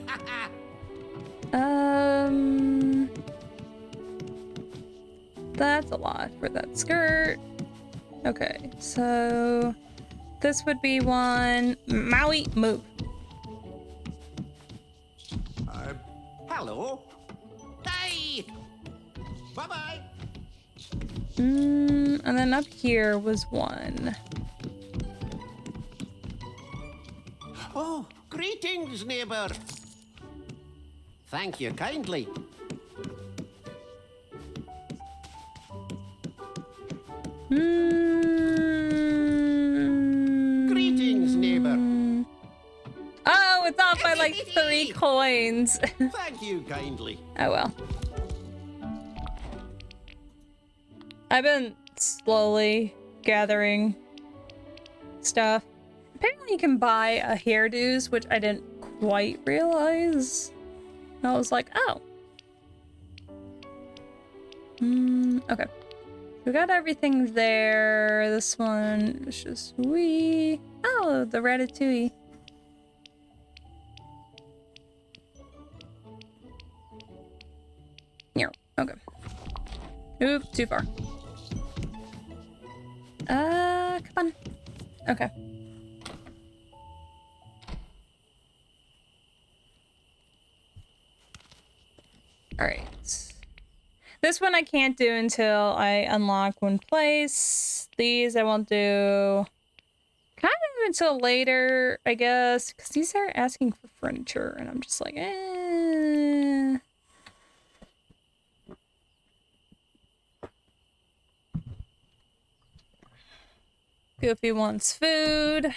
Speaker 1: That's a lot for that skirt. Okay, so this would be one. Maui, move.
Speaker 4: Hello. Aye. Bye-bye.
Speaker 1: And then up here was one.
Speaker 4: Oh, greetings, neighbor. Thank you kindly. Greetings, neighbor.
Speaker 1: Oh, it's off by like 3 coins.
Speaker 4: Thank you kindly.
Speaker 1: Oh well. I've been slowly gathering stuff. Apparently you can buy hairdos, which I didn't quite realize. I was like, oh. Okay. We got everything there. This one is just wee. Oh, the ratatouille. Yeah. Okay. Oop, too far. Come on. Okay. Alright. This one I can't do until I unlock one place. These I won't do kind of until later, I guess. Because these are asking for furniture, and I'm just like, eh. Goofy wants food.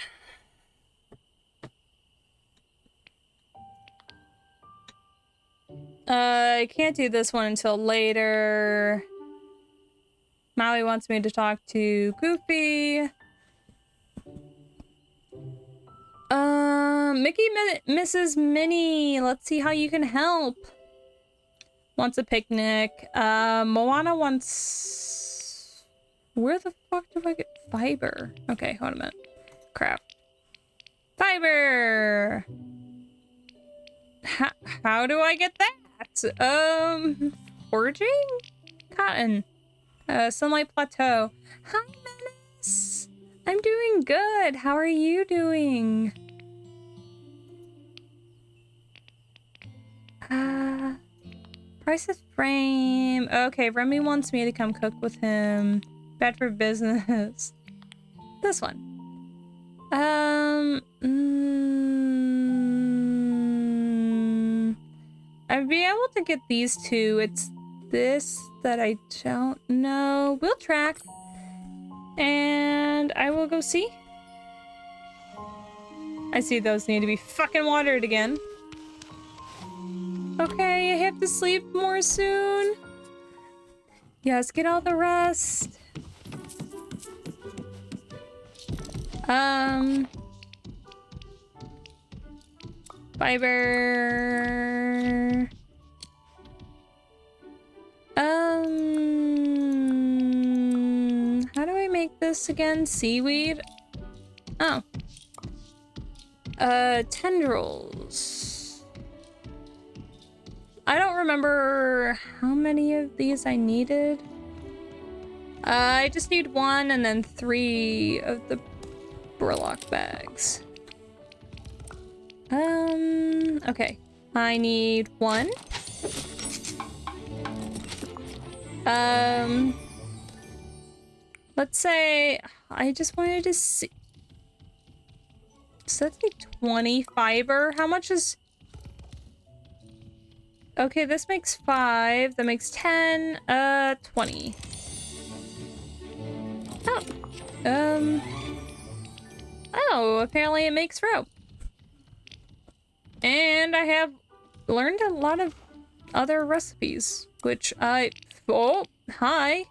Speaker 1: I can't do this one until later. Maui wants me to talk to Goofy. Mickey misses Minnie. Let's see how you can help. Wants a picnic. Moana wants... Where the fuck do I get fiber? Okay, hold a minute. Crap. Fiber! How do I get that? Foraging? Cotton. Sunlight Plateau. Hi, Menace! I'm doing good. How are you doing? Price of frame. Okay, Remy wants me to come cook with him. Bad for business. This one. I'd be able to get these two. It's this that I don't know. We'll track. And I will go see. I see those need to be fucking watered again. Okay, I have to sleep more soon. Yes, get all the rest. Fiber. How do I make this again? Seaweed? Oh. Tendrils. I don't remember how many of these I needed. I just need one and then 3 of the burlap bags. Okay. I need 1. Let's say I just wanted to see. So that's like 20 fiber. How much is... Okay, this makes 5. That makes 10. 20. Oh. Oh, apparently it makes rope. And I have learned a lot of other recipes, which I... Oh, hi.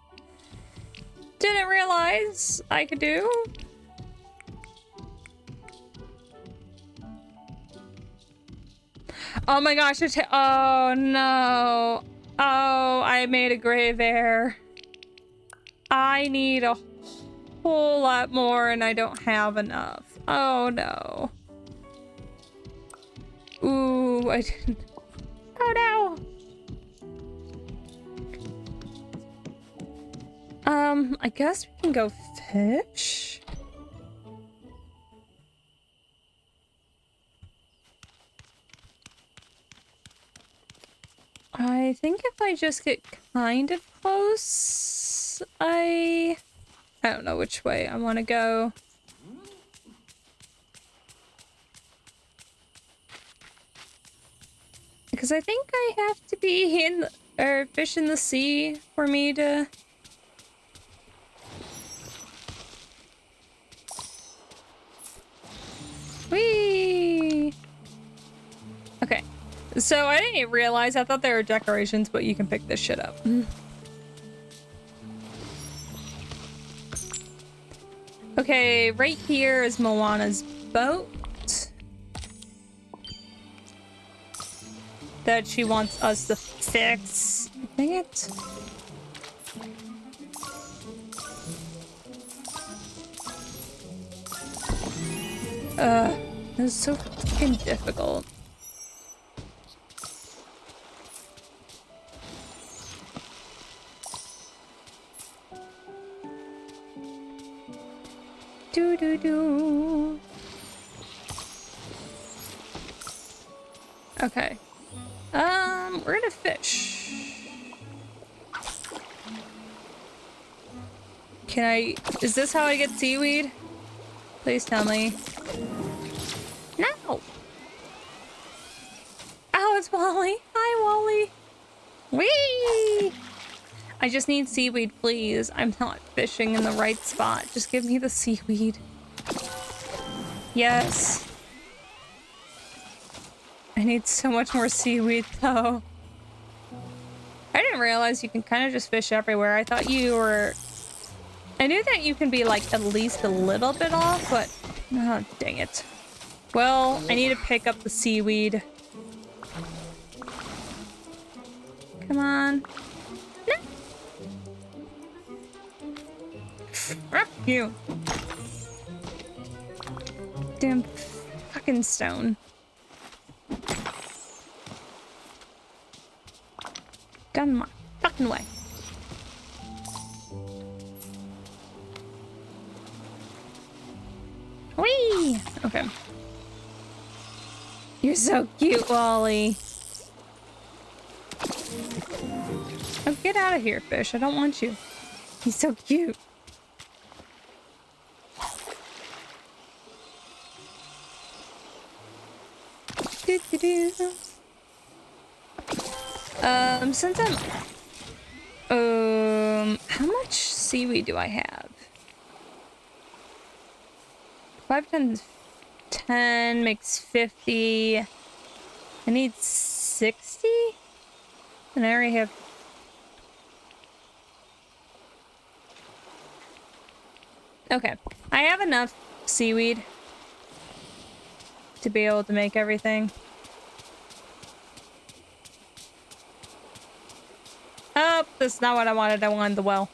Speaker 1: Didn't realize I could do. Oh my gosh, oh no. Oh, I made a grave error. I need a whole lot more and I don't have enough. Oh no. Ooh, I didn't. Oh no. I guess we can go fish. I think if I just get kind of close, I don't know which way I want to go. Because I think I have to be in or fish in the sea for me to... Whee! Okay. So I didn't realize, I thought there were decorations, but you can pick this shit up. Okay, right here is Moana's boat. That she wants us to fix. Dang it. This is so fucking difficult. Do do do. Okay. We're gonna fish. Can I? Is this how I get seaweed? Please tell me. No. Oh, it's Wally. Hi, Wally. Whee! I just need seaweed, please. I'm not fishing in the right spot. Just give me the seaweed. Yes. I need so much more seaweed, though. I didn't realize you can kind of just fish everywhere. I thought you were... I knew that you can be, like, at least a little bit off, but... Oh, dang it. Well, I need to pick up the seaweed. Come on. No. Fuck you. Damn fucking stone. Done my fucking way. Whee! Okay. You're so cute, Wally. Oh, get out of here, fish. I don't want you. He's so cute. Do-do-do. Since I'm... how much seaweed do I have? 5 times 10 makes 50. I need 60? And I already have... Okay. I have enough seaweed to be able to make everything. Oh, that's not what I wanted. I wanted the well.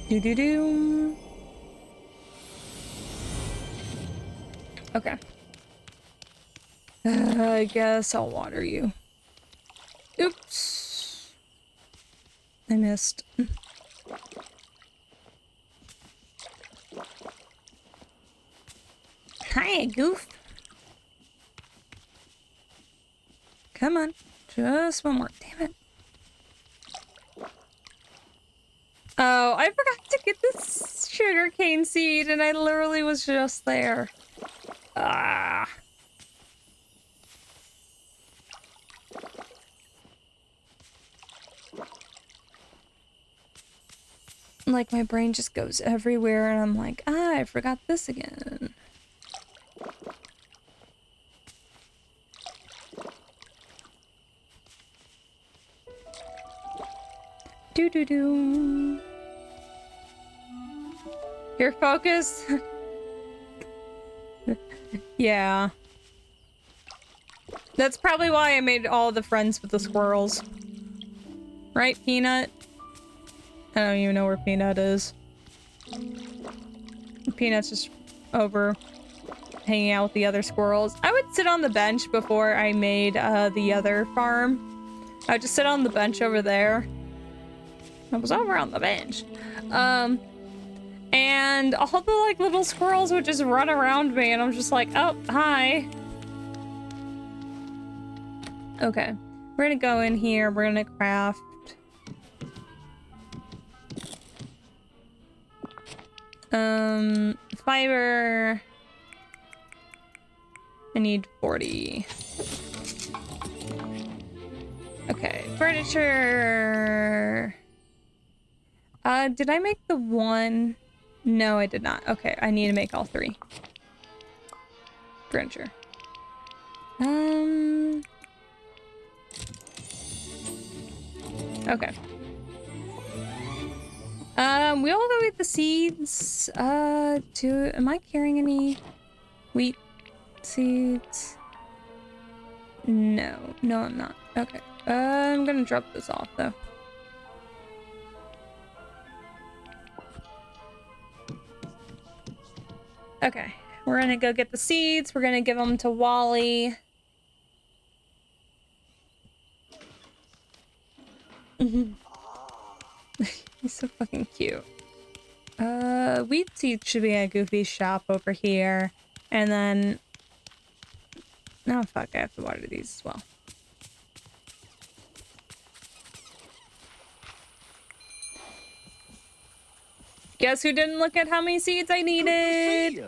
Speaker 1: Do-do-do. Okay. I guess I'll water you. Oops. I missed. Hi, goof. Come on. Just one more. Damn it. Oh, I forgot to get this sugarcane seed, and I literally was just there. Ah. Like, my brain just goes everywhere, and I'm like, I forgot this again. Do-do-do. Your focus? Yeah. That's probably why I made all the friends with the squirrels. Right, Peanut? I don't even know where Peanut is. Peanut's just over hanging out with the other squirrels. I would sit on the bench before I made the other farm. I would just sit on the bench over there. I was over on the bench. And all the like little squirrels would just run around me and I'm just like, oh, hi. Okay. We're gonna go in here, we're gonna craft. Fiber. I need 40. Okay, furniture. Did I make the one? No, I did not. Okay, I need to make all 3. Furniture. Okay. We'll go get the seeds. Am I carrying any wheat seeds? No, I'm not. Okay. I'm gonna drop this off though. Okay, we're gonna go get the seeds. We're gonna give them to Wally. He's so fucking cute. Wheat seeds should be at Goofy's shop over here. And then... Oh, fuck, I have to water these as well. Guess who didn't look at how many seeds I needed?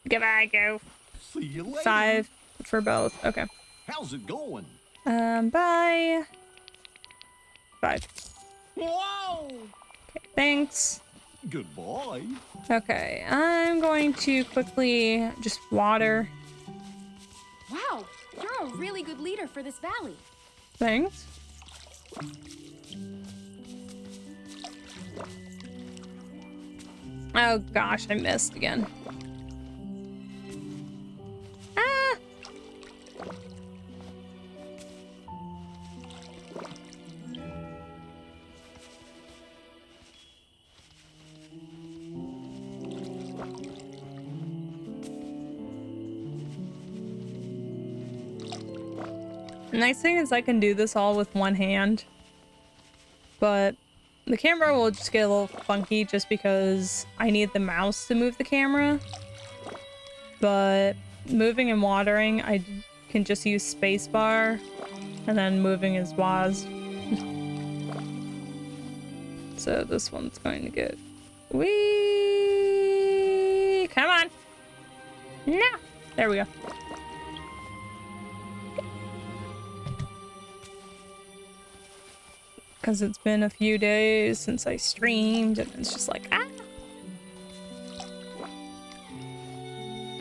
Speaker 1: Goodbye, Goof.
Speaker 3: See you later.
Speaker 1: 5 for both. Okay.
Speaker 3: How's it going?
Speaker 1: Bye. 5.
Speaker 3: Whoa!
Speaker 1: Okay, thanks.
Speaker 3: Goodbye.
Speaker 1: Okay, I'm going to quickly just water.
Speaker 5: Wow, you're a really good leader for this valley.
Speaker 1: Thanks. Oh gosh, I missed again. Ah! The nice thing is I can do this all with one hand, but the camera will just get a little funky just because I need the mouse to move the camera. But moving and watering, I can just use spacebar, and then moving is WAS. So this one's going to get... Whee! Come on! No! There we go. Because it's been a few days since I streamed, and it's just like, ah!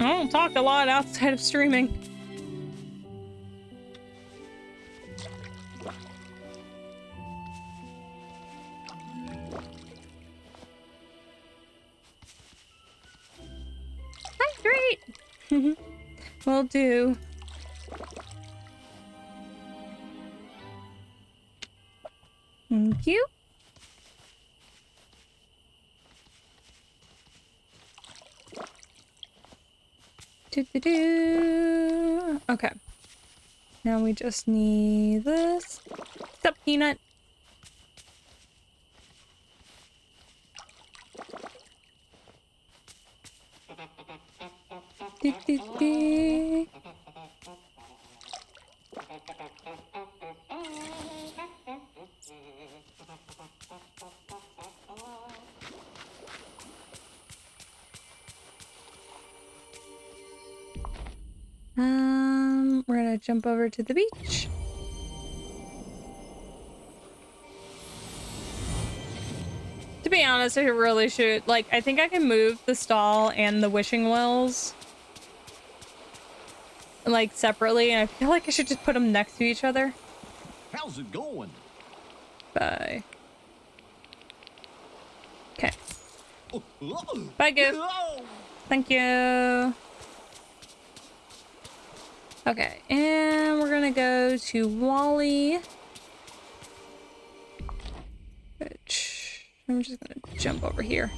Speaker 1: I don't talk a lot outside of streaming. Hydrate! Will do. Thank you. Do. Okay. Now we just need this. What's up, Peanut? Do. We're gonna jump over to the beach. To be honest, I really should, like, I think I can move the stall and the wishing wells, like, separately, and I feel like I should just put them next to each other.
Speaker 3: How's it going?
Speaker 1: Bye. Okay. Bye, Goof. Thank you. Okay, and we're gonna go to Wally. Which I'm just gonna jump over here.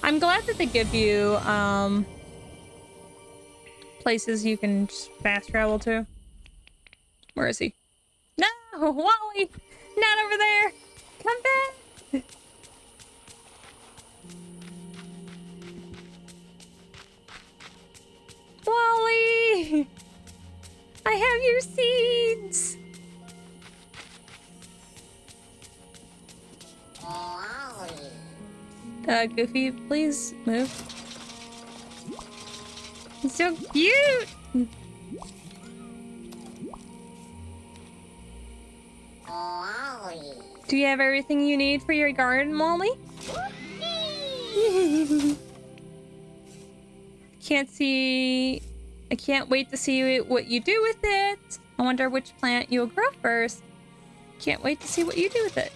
Speaker 1: I'm glad that they give you places you can just fast travel to. Where is he? No, Wally! Not over there! Come back! Wally! I have your seeds! Goofy, please move. He's so cute! Do you have everything you need for your garden, Molly? I can't wait to see what you do with it. I wonder which plant you'll grow first. Can't wait to see what you do with it.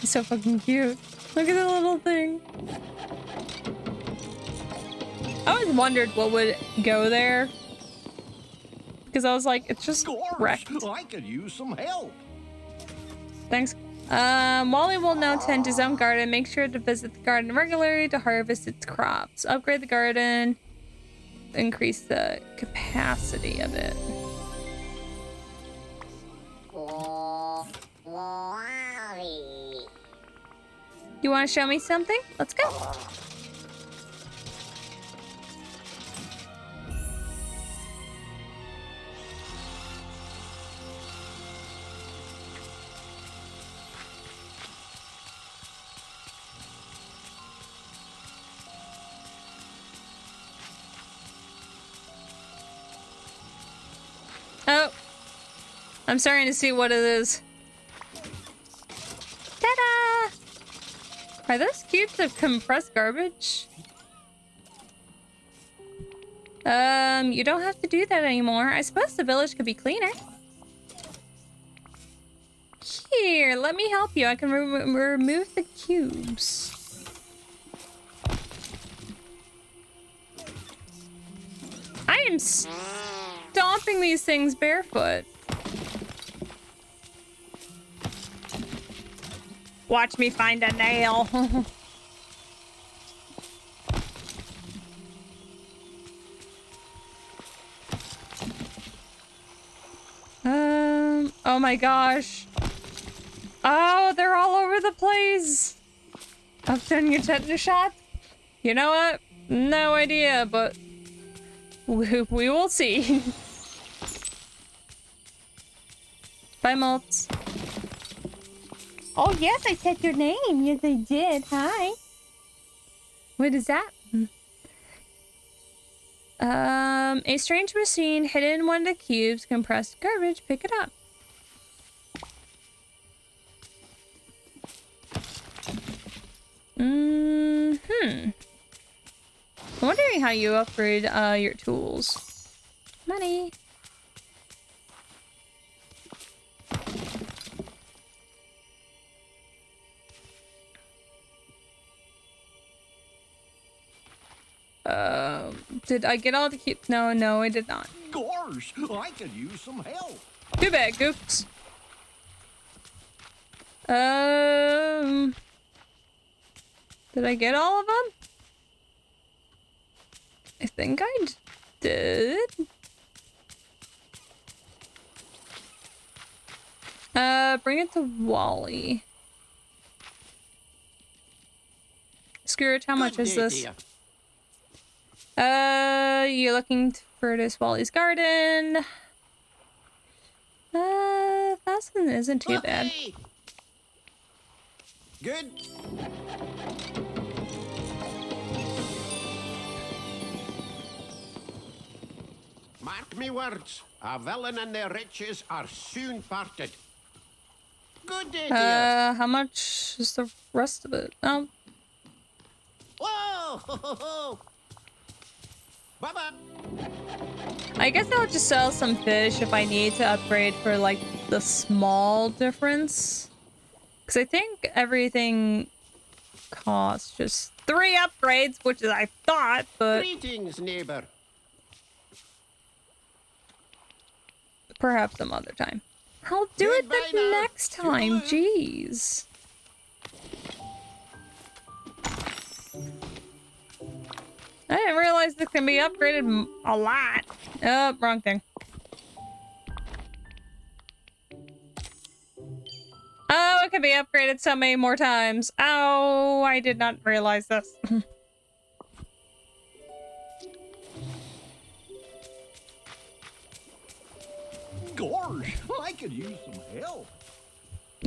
Speaker 1: He's so fucking cute. Look at the little thing. I always wondered what would go there. Because I was like, it's just wrecked.
Speaker 3: I could use some help.
Speaker 1: Thanks, Wally will now tend his own garden. Make sure to visit the garden regularly to harvest its crops. Upgrade the garden. Increase the capacity of it. You want to show me something? Let's go. Oh, I'm starting to see what it is. Ta-da! Are those cubes of compressed garbage? You don't have to do that anymore. I suppose the village could be cleaner. Here, let me help you. I can remove the cubes. I am stomping these things barefoot. Watch me find a nail. Oh my gosh. Oh, they're all over the place. I've done your tetanus shot. You know what? No idea, but we will see. Bye, Maltz. Oh, yes, I said your name. Yes, I did. Hi. What is that? A strange machine hidden in one of the cubes. Compressed garbage. Pick it up. I'm wondering how you upgrade your tools. Money. Did I get all the cubes? No, I did not.
Speaker 3: Gosh, I could use some help.
Speaker 1: Too bad, Goops. Did I get all of them? I think I did. Bring it to Wally. Screw how much is this? You're looking for this Wally's garden. That one isn't too bad.
Speaker 4: Good. Mark me words, a villain and their riches are soon parted. Good day, dear.
Speaker 1: How much is the rest of it? Oh.
Speaker 4: Whoa! Bye-bye.
Speaker 1: I guess I'll just sell some fish if I need to upgrade for, like, the small difference. Because I think everything costs just 3 upgrades, which is I thought, but
Speaker 4: Greetings, neighbor.
Speaker 1: perhaps some other time. I'll do it
Speaker 4: Goodbye
Speaker 1: the
Speaker 4: now.
Speaker 1: next time, jeez. I didn't realize this can be upgraded a lot. Oh, wrong thing. Oh, it can be upgraded so many more times. Oh, I did not realize this.
Speaker 3: Gosh, I could use some help.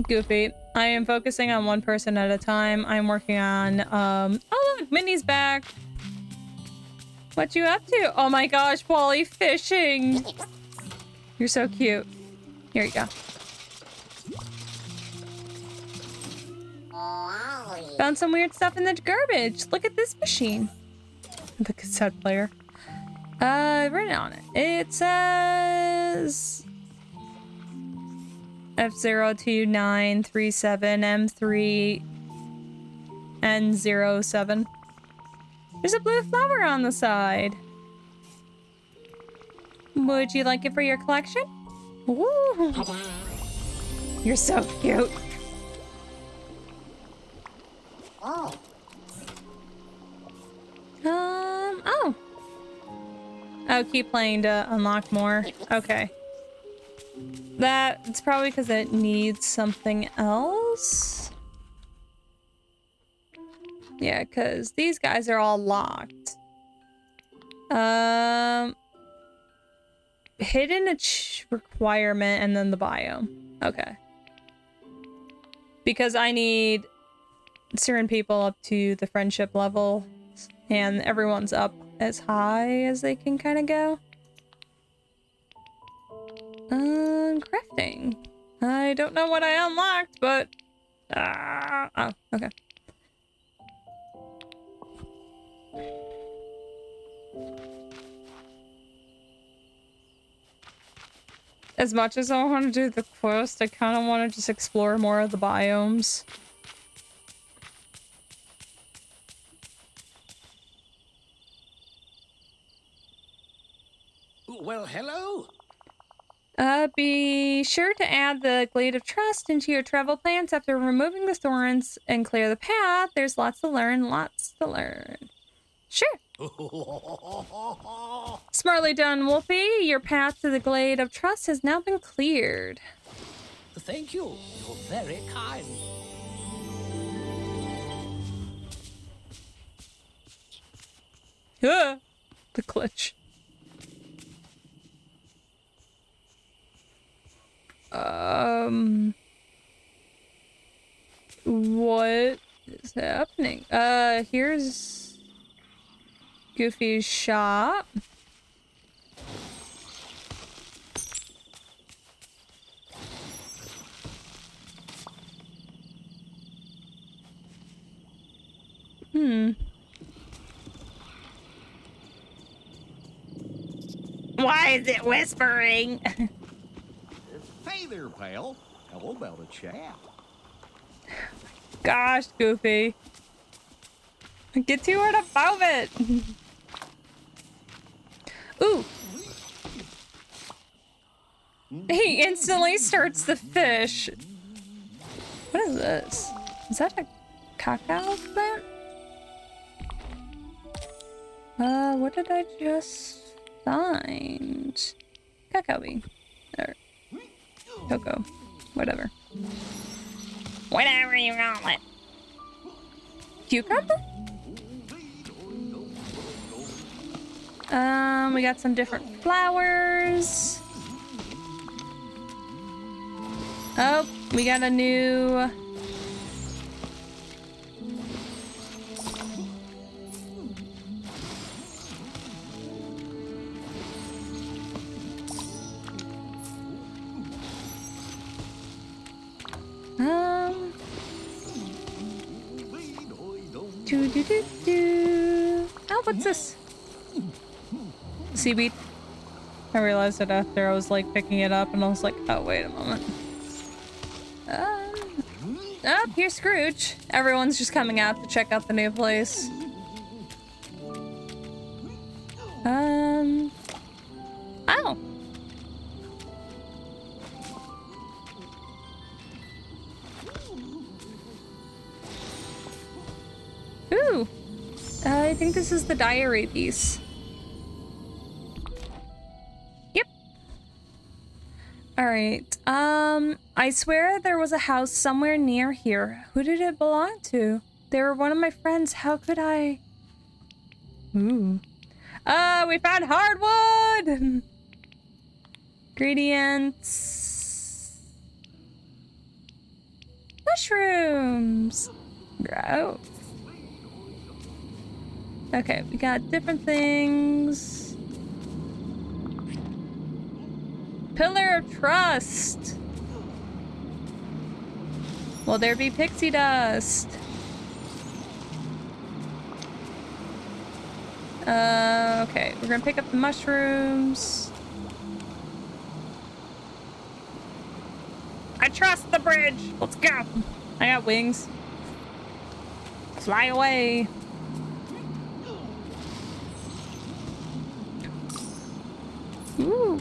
Speaker 1: Goofy. I am focusing on one person at a time. I'm working on, oh look, Minnie's back. What you up to? Oh my gosh, Wally fishing. You're so cute. Here you go. Found some weird stuff in the garbage. Look at this machine. The cassette player. Written on it. It says F02937M3N07. There's a blue flower on the side. Would you like it for your collection? Ooh. You're so cute. Oh, keep playing to unlock more. Okay. It's probably because it needs something else. Yeah, because these guys are all locked. Hidden requirement and then the biome. Okay. Because I need certain people up to the friendship level, and everyone's up as high as they can kind of go. Crafting. I don't know what I unlocked, but... oh, okay. As much as I want to do the quest, I kind of want to just explore more of the biomes.
Speaker 6: Well, hello.
Speaker 1: Be sure to add the Glade of Trust into your travel plans after removing the thorns and clear the path. There's lots to learn, Sure. Smartly done, Wolfie. Your path to the Glade of Trust has now been cleared.
Speaker 6: Thank you. You're very kind.
Speaker 1: The glitch. What is happening? Here's Goofy's shop. Why is it whispering?
Speaker 7: Hey there, pal. How about a chat?
Speaker 1: Gosh, Goofy. Get to it about it. Ooh. He instantly starts the fish. What is this? Is that a cacao plant? What did I just find? Cacao bean. Or cocoa. Whatever. Whatever you call it. Cucumber? We got some different flowers. Oh, we got a new... Oh, what's this? Seaweed. I realized it after I was like picking it up and I was like, oh, wait a moment. Oh, here's Scrooge. Everyone's just coming out to check out the new place. Oh. Ooh. I think this is the diary piece. Yep. Alright. I swear there was a house somewhere near here. Who did it belong to? They were one of my friends. How could I? Ooh. We found hardwood! Ingredients. Mushrooms. Gross. Okay, we got different things. Pillar of Trust. Will there be pixie dust? Okay, we're gonna pick up the mushrooms. I trust the bridge. Let's go. I got wings. Fly away. Ooh.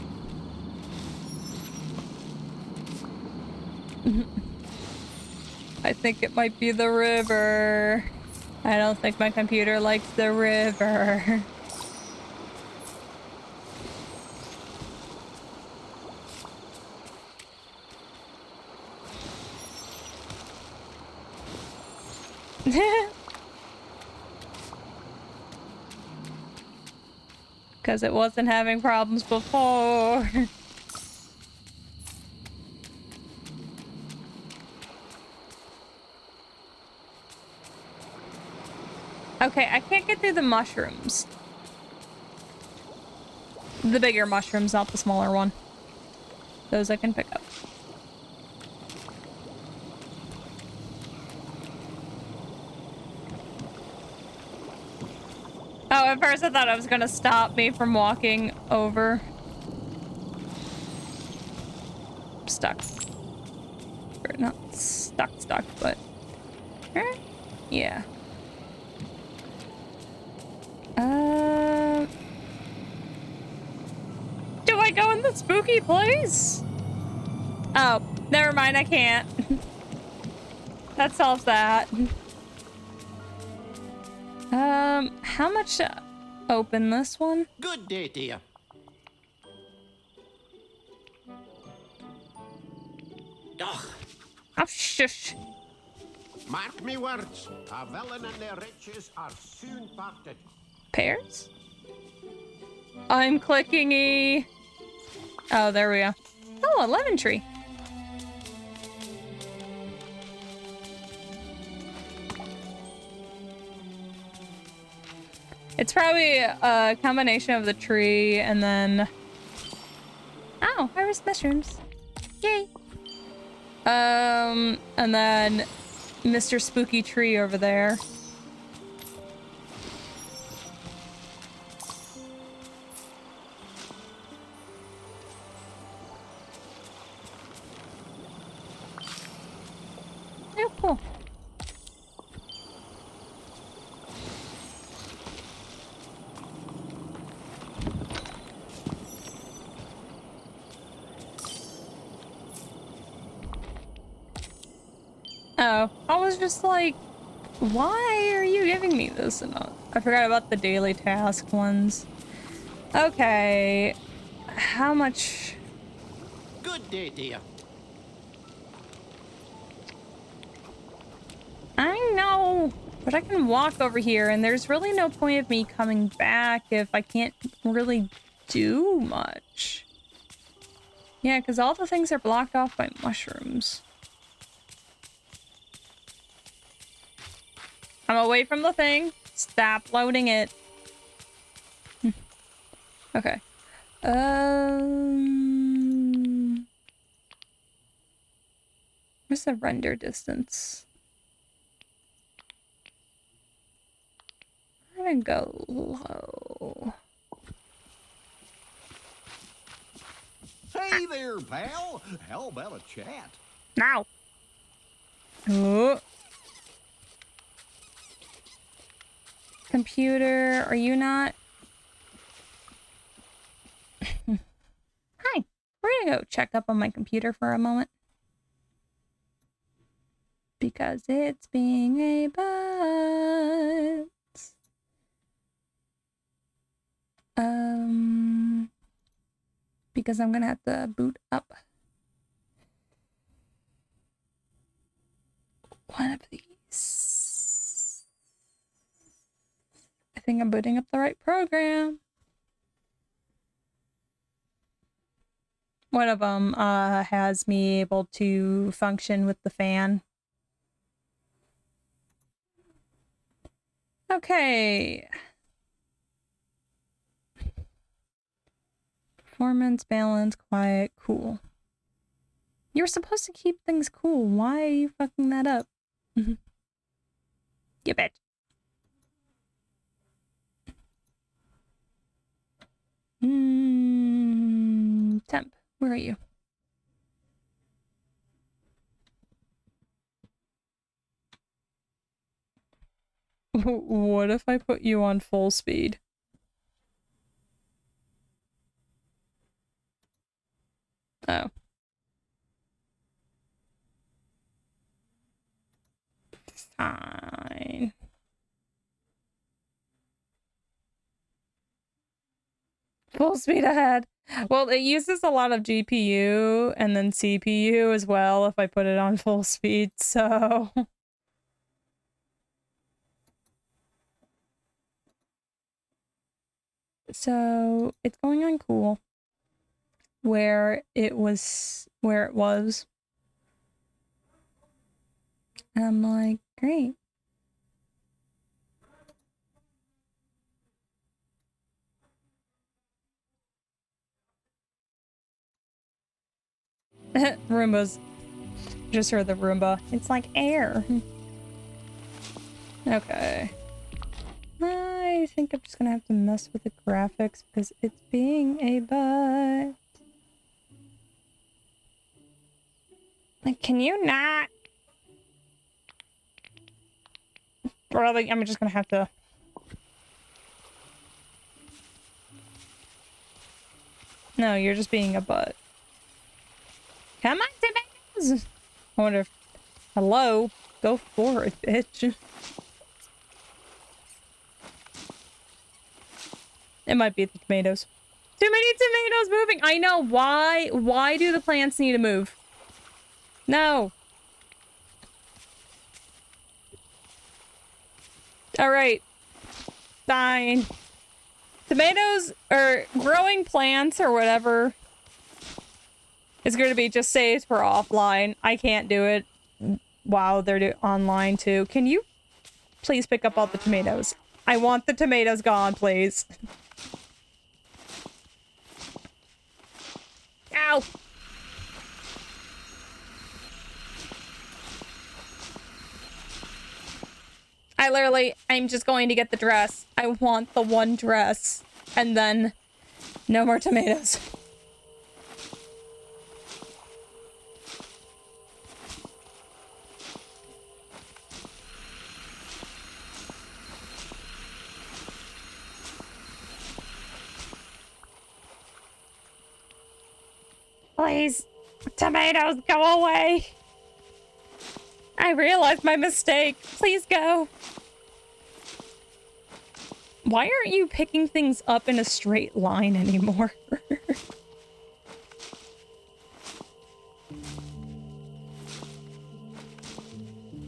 Speaker 1: I think it might be the river. I don't think my computer likes the river. Because it wasn't having problems before. Okay, I can't get through the mushrooms. The bigger mushrooms, not the smaller one. Those I can pick up. Oh, at first I thought it was gonna stop me from walking over. Stuck. Or not stuck, but... yeah. Do I go in the spooky place? Oh, never mind, I can't. That solves that. How much to open this one?
Speaker 4: Good day, dear. Ugh.
Speaker 1: Oh, shush.
Speaker 4: Mark me words, a villain and their riches are soon parted.
Speaker 1: Pears? I'm clicking E. Oh, there we go. Oh, a lemon tree. It's probably a combination of the tree and then... oh, harvest mushrooms. Yay. And then Mr. Spooky Tree over there. Oh, cool. Oh, I was just like, why are you giving me this? And I forgot about the daily task ones. Okay, how much?
Speaker 4: Good day, dear.
Speaker 1: I know, but I can walk over here and there's really no point of me coming back if I can't really do much. Yeah, because all the things are blocked off by mushrooms. I'm away from the thing. Stop loading it. Okay. Where's the render distance? I'm gonna go low.
Speaker 7: Hey there, pal. How about a chat?
Speaker 1: Now. Oh. Computer, are you not? Hi. We're gonna go check up on my computer for a moment. Because it's being a butt. Because I'm gonna have to boot up one of these. I think I'm booting up the right program. One of them has me able to function with the fan. Okay. Performance, balance, quiet, cool. You were supposed to keep things cool. Why are you fucking that up? You bitch. Temp, where are you? What if I put you on full speed? Oh. Fine. Full speed ahead. Well, it uses a lot of GPU and then CPU as well if I put it on full speed, so... So it's going on cool. Where it was. And I'm like, great. Roombas. Just heard the Roomba. It's like air. Okay. I think I'm just gonna have to mess with the graphics because it's being a butt. Like, can you not? Really, I'm just gonna have to. No, you're just being a butt. Come on, tomatoes! I wonder if... Hello? Go for it, bitch. It might be the tomatoes. Too many tomatoes moving! I know, why? Why do the plants need to move? No! Alright. Fine. Tomatoes, or growing plants, or whatever... It's going to be just saved for offline. I can't do it while they're online too. Can you please pick up all the tomatoes? I want the tomatoes gone, please. Ow! I'm just going to get the dress. I want the one dress. And then no more tomatoes. Please, tomatoes, go away. I realized my mistake. Please go. Why aren't you picking things up in a straight line anymore?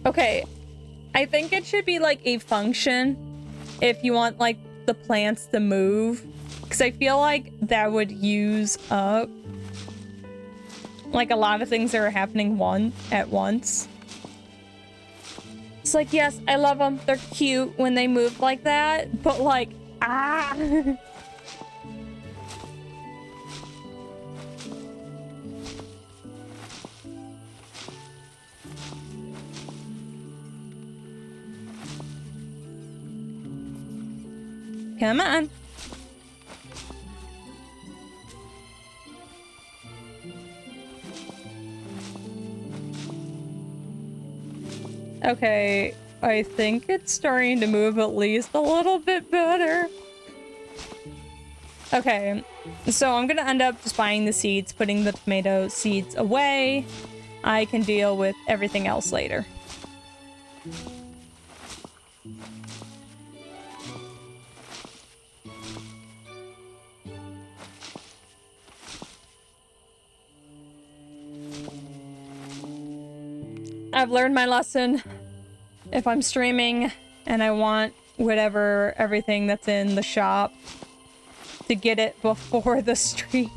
Speaker 1: Okay, I think it should be like a function if you want like the plants to move. Because I feel like that would use up like a lot of things that are happening at once. It's like, yes, I love them. They're cute when they move like that, but like, ah. Come on. Okay, I think it's starting to move at least a little bit better. Okay, so I'm gonna end up just buying the seeds, putting the tomato seeds away. I can deal with everything else later. I've learned my lesson. If I'm streaming and I want everything that's in the shop to get it before the stream.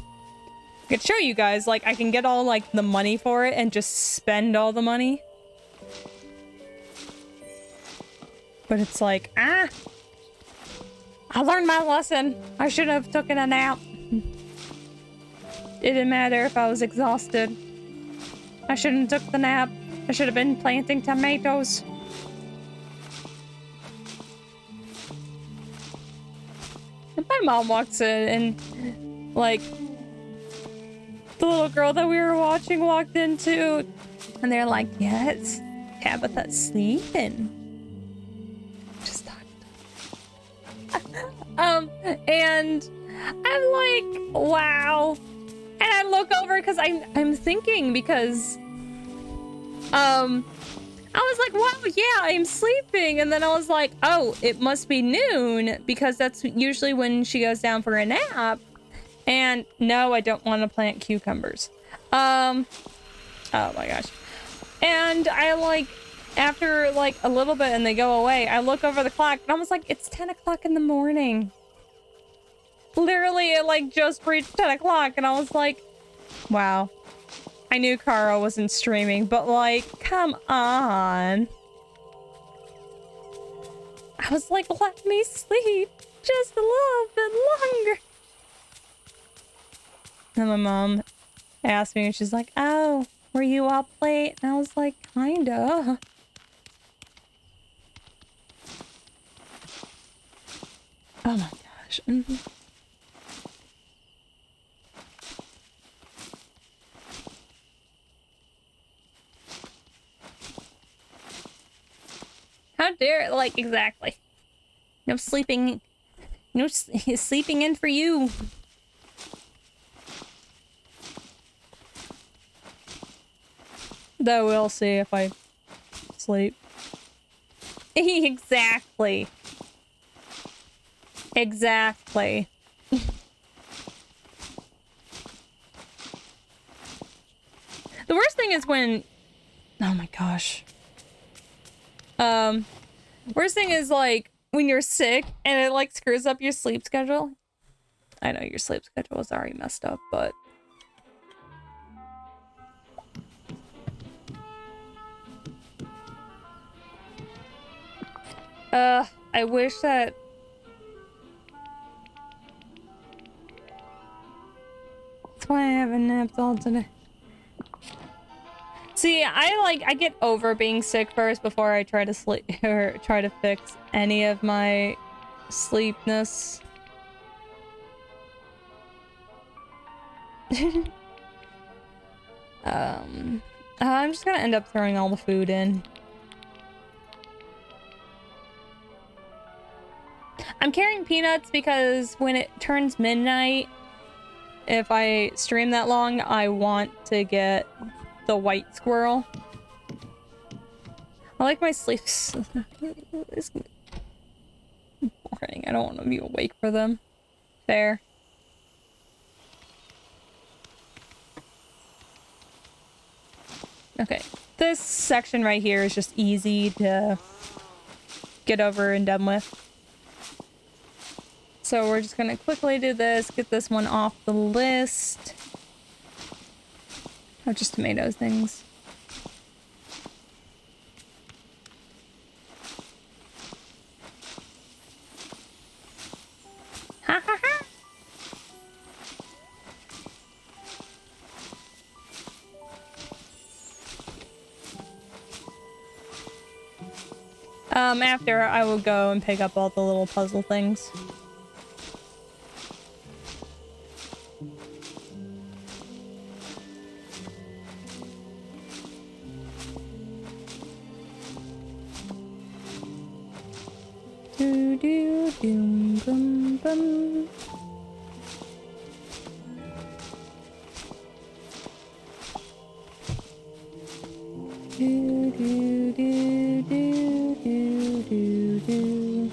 Speaker 1: I could show you guys, like, I can get all, like, the money for it and just spend all the money. But it's like, I learned my lesson. I should have taken a nap. It didn't matter if I was exhausted. I shouldn't have took the nap. I should have been planting tomatoes. And my mom walks in and, like, the little girl that we were watching walked in too. And they're like, yes, Tabitha's sleeping. Just thought. And I'm like, wow. And I look over because I'm thinking because I was like, wow, yeah, I'm sleeping. And then I was like, oh, it must be noon because that's usually when she goes down for a nap. And no, I don't want to plant cucumbers. Oh my gosh. And I like, after like a little bit and they go away, I look over the clock and I was like, it's 10 o'clock in the morning. literally it like just reached 10 o'clock and I was like, wow. I knew Kara wasn't streaming, but like, come on. I was like, let me sleep just a little bit longer. And my mom asked me and she's like, oh, were you up late? And I was like, kinda. Oh my gosh. How dare, like, exactly. No sleeping, no sleeping in for you. Though we'll see if I sleep. Exactly. Exactly. The worst thing is when... Oh my gosh. Worst thing is like when you're sick and it like screws up your sleep schedule. I know your sleep schedule is already messed up, but... I wish that... That's why I haven't napped all today. See, I get over being sick first before I try to sleep or try to fix any of my sleepness. I'm just gonna end up throwing all the food in. I'm carrying peanuts because when it turns midnight, if I stream that long, I want to get the white squirrel. I like my sleeps. It's boring. I don't want to be awake for them. Fair. Okay. This section right here is just easy to get over and done with. So we're just gonna quickly do this, get this one off the list. Oh, just tomato things. Ha ha ha! After I will go and pick up all the little puzzle things. Do do doom bum bum. Do do do do do do do.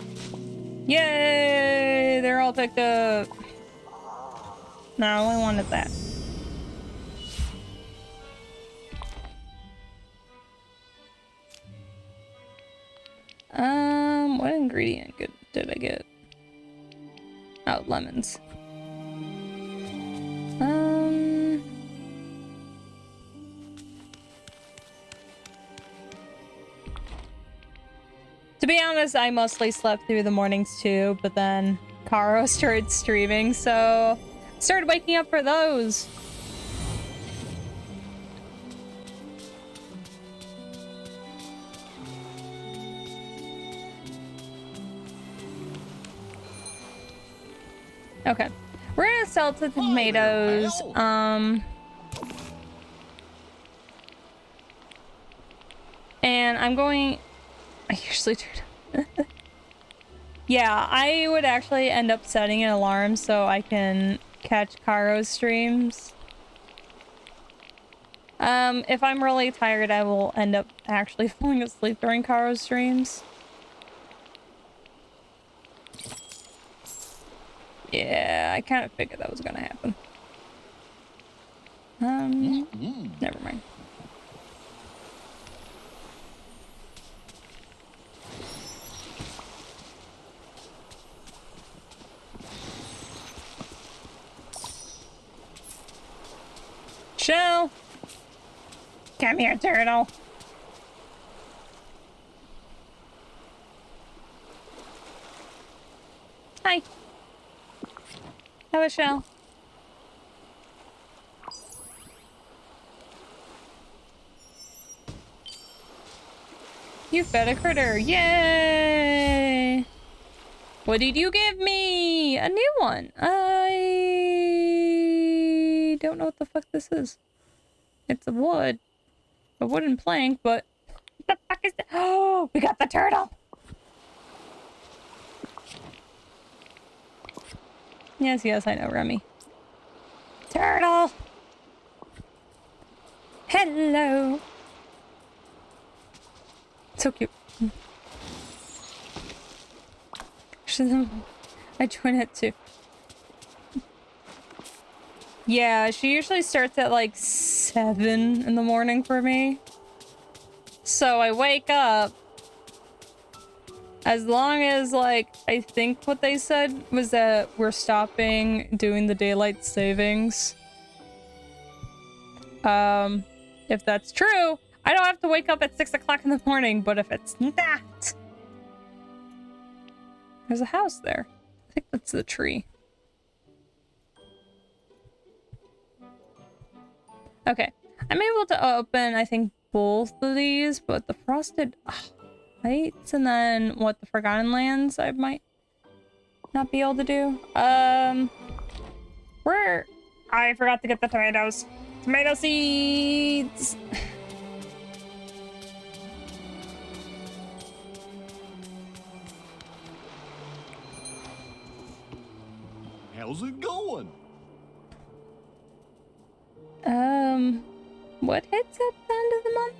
Speaker 1: Yay! They're all picked up. No, I wanted that. What ingredient did I get? Oh, lemons. To be honest, I mostly slept through the mornings too, but then Caro started streaming, so started waking up for those. Okay. We're gonna sell the tomatoes. And I'm going... I usually do. Yeah, I would actually end up setting an alarm so I can catch Caro's streams. If I'm really tired, I will end up actually falling asleep during Caro's streams. Yeah, I kind of figured that was gonna happen. Never mind. Shell! Come here, turtle. Hi. Have a shell. You fed a critter. Yay! What did you give me? A new one. I don't know what the fuck this is. It's a wooden plank, but what the fuck is that? Oh, we got the turtle. Yes, yes, I know, Remy. Turtle. Hello. So cute. I join it too. Yeah, she usually starts at like 7 in the morning for me. So I wake up. As long as, like, I think what they said was that we're stopping doing the daylight savings. If that's true, I don't have to wake up at 6 o'clock in the morning, but if it's not... There's a house there. I think that's the tree. Okay. I'm able to open, I think, both of these, but the frosted heights and then what, the Forgotten Lands I might not be able to do. Where? I forgot to get the tomatoes. Tomato seeds!
Speaker 7: How's it going?
Speaker 1: What hits at the end of the month?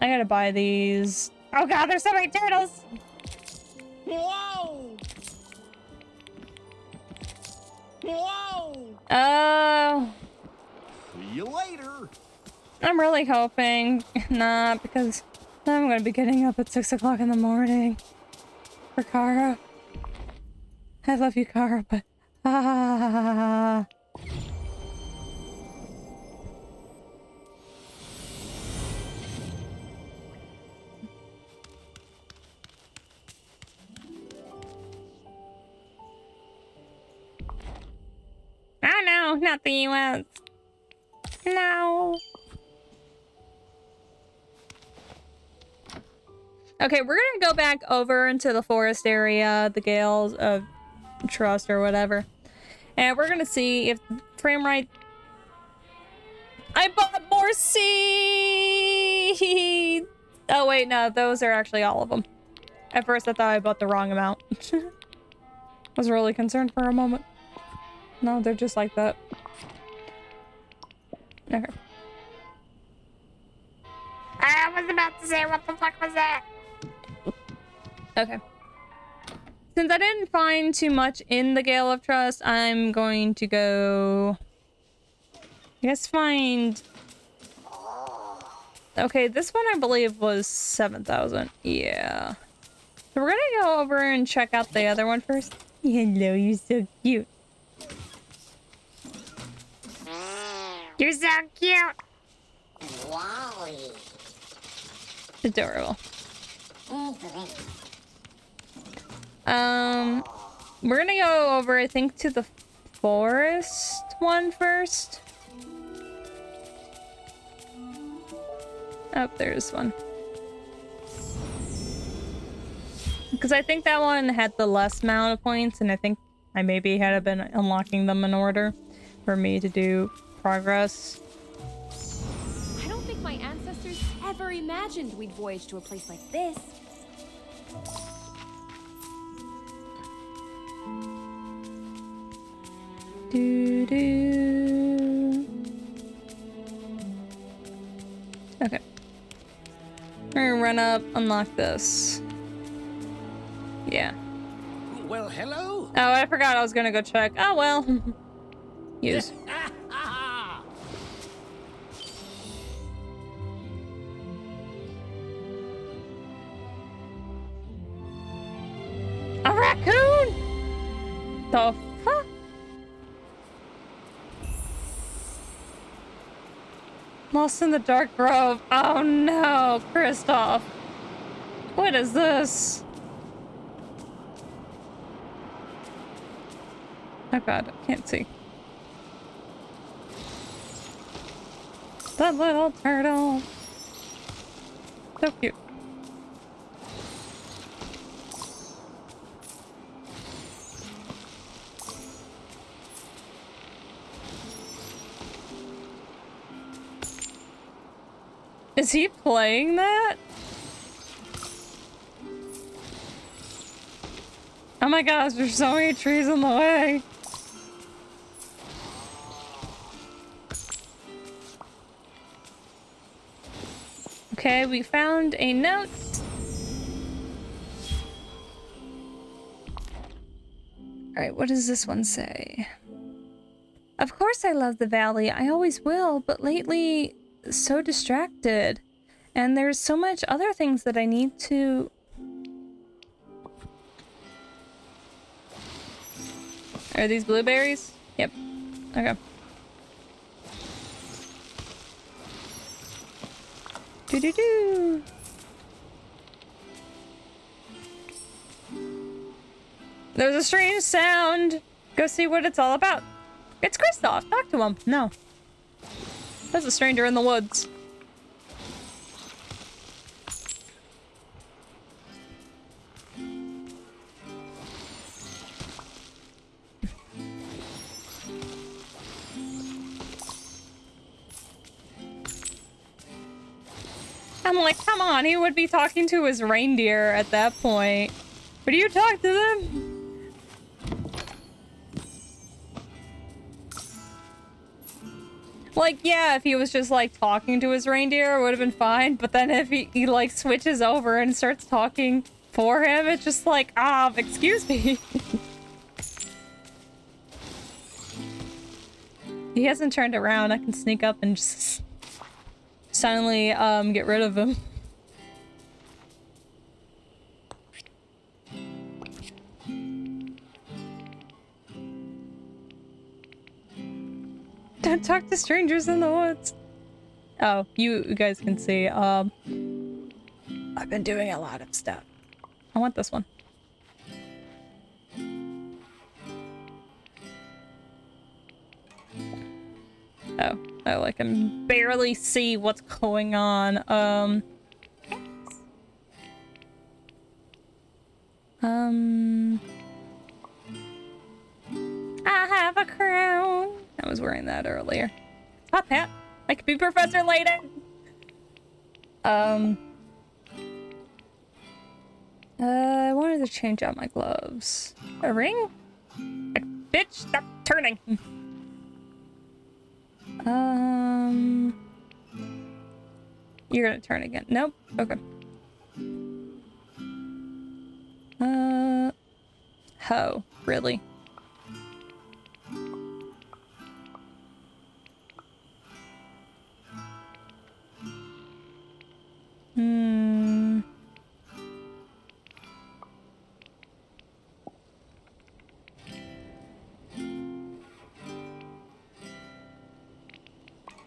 Speaker 1: I gotta buy these. Oh god, there's so many turtles!
Speaker 7: Whoa! Whoa!
Speaker 1: Oh.
Speaker 7: See you later.
Speaker 1: I'm really hoping not, because I'm gonna be getting up at 6 o'clock in the morning for Kara. I love you, Kara, but ah. Oh no, not the US. No. Okay, we're gonna go back over into the forest area, the Gales of Trust or whatever. And we're gonna see if frame rate... I bought more seeds! Oh wait, no, those are actually all of them. At first I thought I bought the wrong amount. I was really concerned for a moment. No, they're just like that. Okay. I was about to say, what the fuck was that? Okay. Since I didn't find too much in the Gale of Trust, I'm going to go... I guess find... Okay, this one I believe was 7,000. Yeah. So we're gonna go over and check out the other one first. Hello, you're so cute. You're so cute! Adorable. We're gonna go over, I think, to the forest one first. Oh, there's one. Because I think that one had the less amount of points, and I think I maybe had been unlocking them in order for me to do progress.
Speaker 5: I don't think my ancestors ever imagined we'd voyage to a place like this.
Speaker 1: Okay. We're gonna run up, unlock this. Yeah.
Speaker 6: Well, hello.
Speaker 1: Oh, I forgot I was gonna go check. Oh well. Use. A raccoon! The fuck? Lost in the Dark Grove. Oh no, Kristoff. What is this? Oh god, I can't see. That little turtle. So cute. Is he playing that? Oh my gosh, there's so many trees in the way. Okay, we found a note. Alright, what does this one say? Of course I love the valley, I always will, but lately so distracted. And there's so much other things that I need to... Are these blueberries? Yep. Okay. Do-do-do! There's a strange sound! Go see what it's all about. It's Kristoff! Talk to him! No. There's a stranger in the woods. I'm like, come on, he would be talking to his reindeer at that point. Would you talk to them? Like, yeah, if he was just, like, talking to his reindeer, it would have been fine. But then if he like, switches over and starts talking for him, it's just like, excuse me. He hasn't turned around. I can sneak up and just silently, get rid of him. Don't talk to strangers in the woods. Oh, you guys can see, I've been doing a lot of stuff. I want this one. Oh, I can barely see what's going on. I have a crown. I was wearing that earlier. Top hat. I could be Professor Layton. I wanted to change out my gloves. A ring? Bitch, stop turning. You're gonna turn again. Nope. Okay. Ho. Really?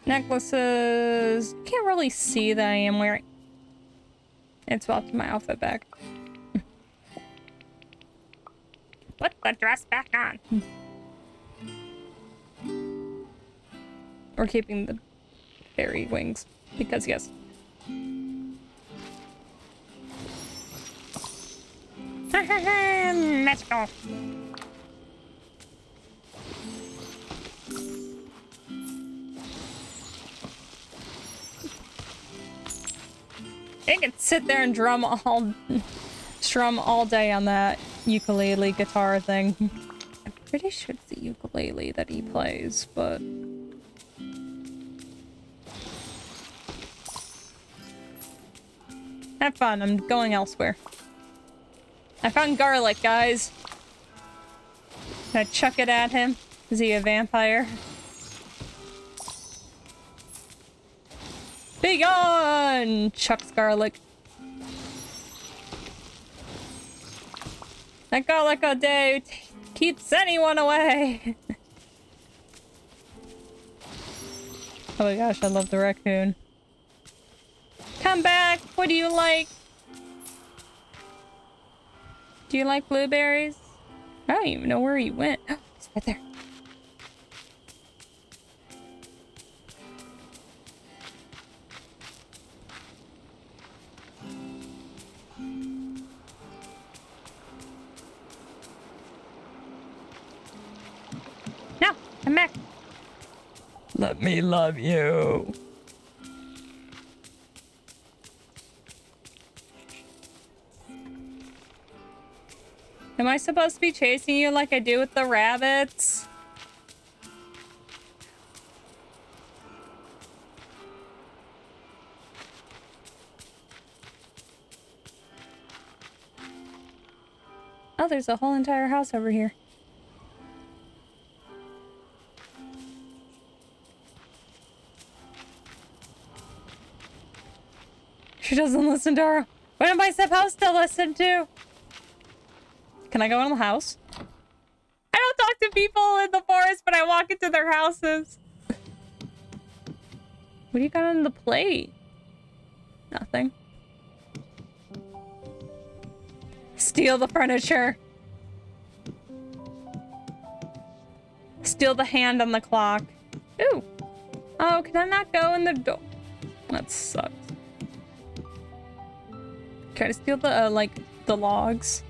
Speaker 1: Necklaces. Can't really see that I am wearing. It's swapped my outfit back. Put the dress back on. We're keeping the fairy wings because yes. Magical. I could sit there and strum all day on that ukulele guitar thing. I'm pretty sure it's the ukulele that he plays, but... Have fun, I'm going elsewhere. I found garlic, guys. Can I chuck it at him? Is he a vampire? Be gone! Chucks garlic. That garlic all day keeps anyone away. Oh my gosh, I love the raccoon. Come back! What do you like? Do you like blueberries? I don't even know where he went. Oh, he's right there. No, come back. Let me love you. Am I supposed to be chasing you like I do with the rabbits? Oh, there's a whole entire house over here. She doesn't listen to her. What am I supposed to listen to? Can I go in the house? I don't talk to people in the forest, but I walk into their houses. What do you got on the plate? Nothing. Steal the furniture. Steal the hand on the clock. Ooh. Oh, can I not go in the door? That sucks. Try to steal the, like, the logs.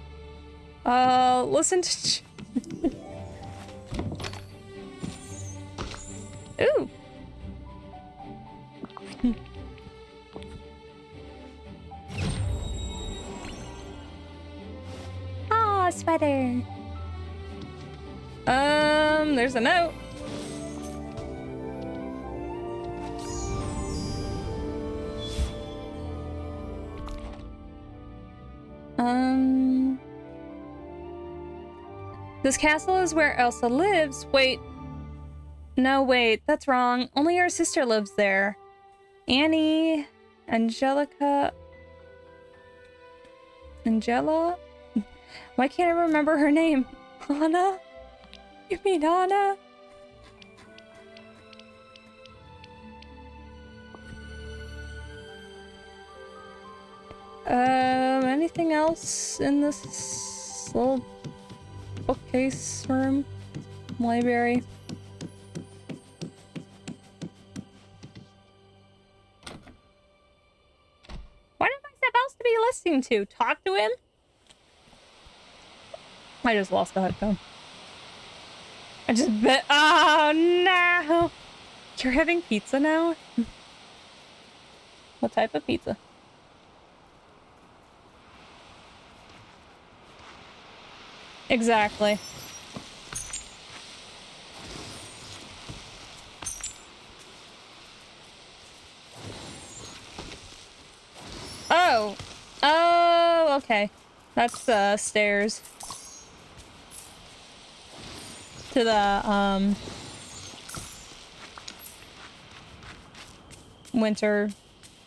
Speaker 1: Listen to... Ooh. Aw, sweater. There's a note. This castle is where Elsa lives. Wait. No, wait. That's wrong. Only her sister lives there. Annie. Angela? Why can't I remember her name? Anna? You mean Anna? Anything else in this little bookcase room? Library? What am I supposed to be listening to? Talk to him? I just lost the headphone. I just bet. Oh no! You're having pizza now? What type of pizza? Exactly. Oh. Oh, okay. That's stairs. To the winter,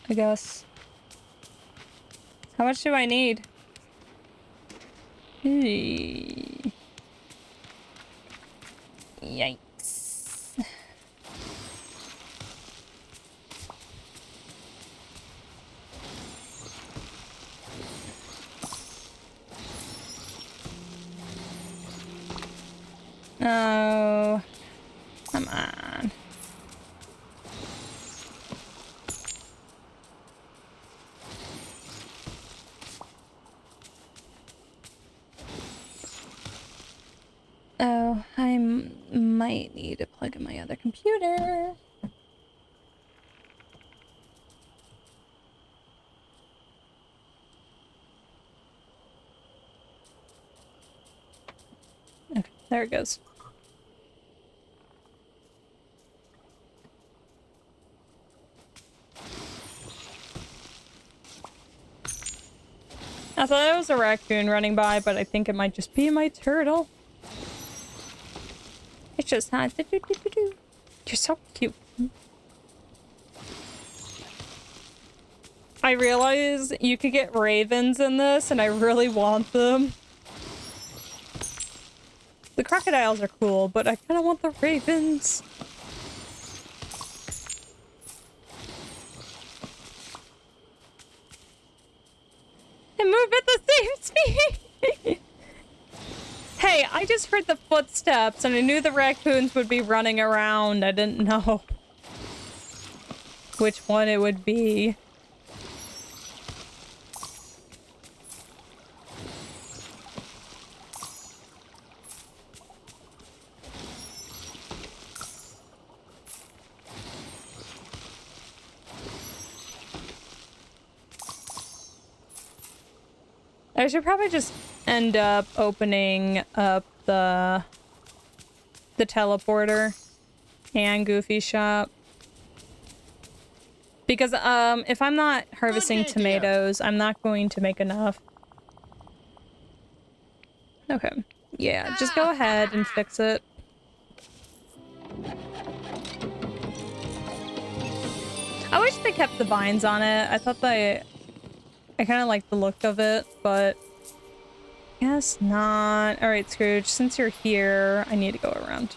Speaker 1: I guess. How much do I need? Yikes. Oh, come on. Oh, I might need to plug in my other computer. Okay, there it goes. I thought it was a raccoon running by, but I think it might just be my turtle. It's just not. You're so cute. I realize you could get ravens in this, and I really want them. The crocodiles are cool, but I kind of want the ravens. just heard the footsteps, and I knew the raccoons would be running around. I didn't know which one it would be. I should probably just end up opening up the teleporter and Goofy shop. Because if I'm not harvesting tomatoes, I'm not going to make enough. Okay. Yeah, just go ahead and fix it. I wish they kept the vines on it. I thought I kind of like the look of it, but guess not. Alright, Scrooge, since you're here, I need to go around.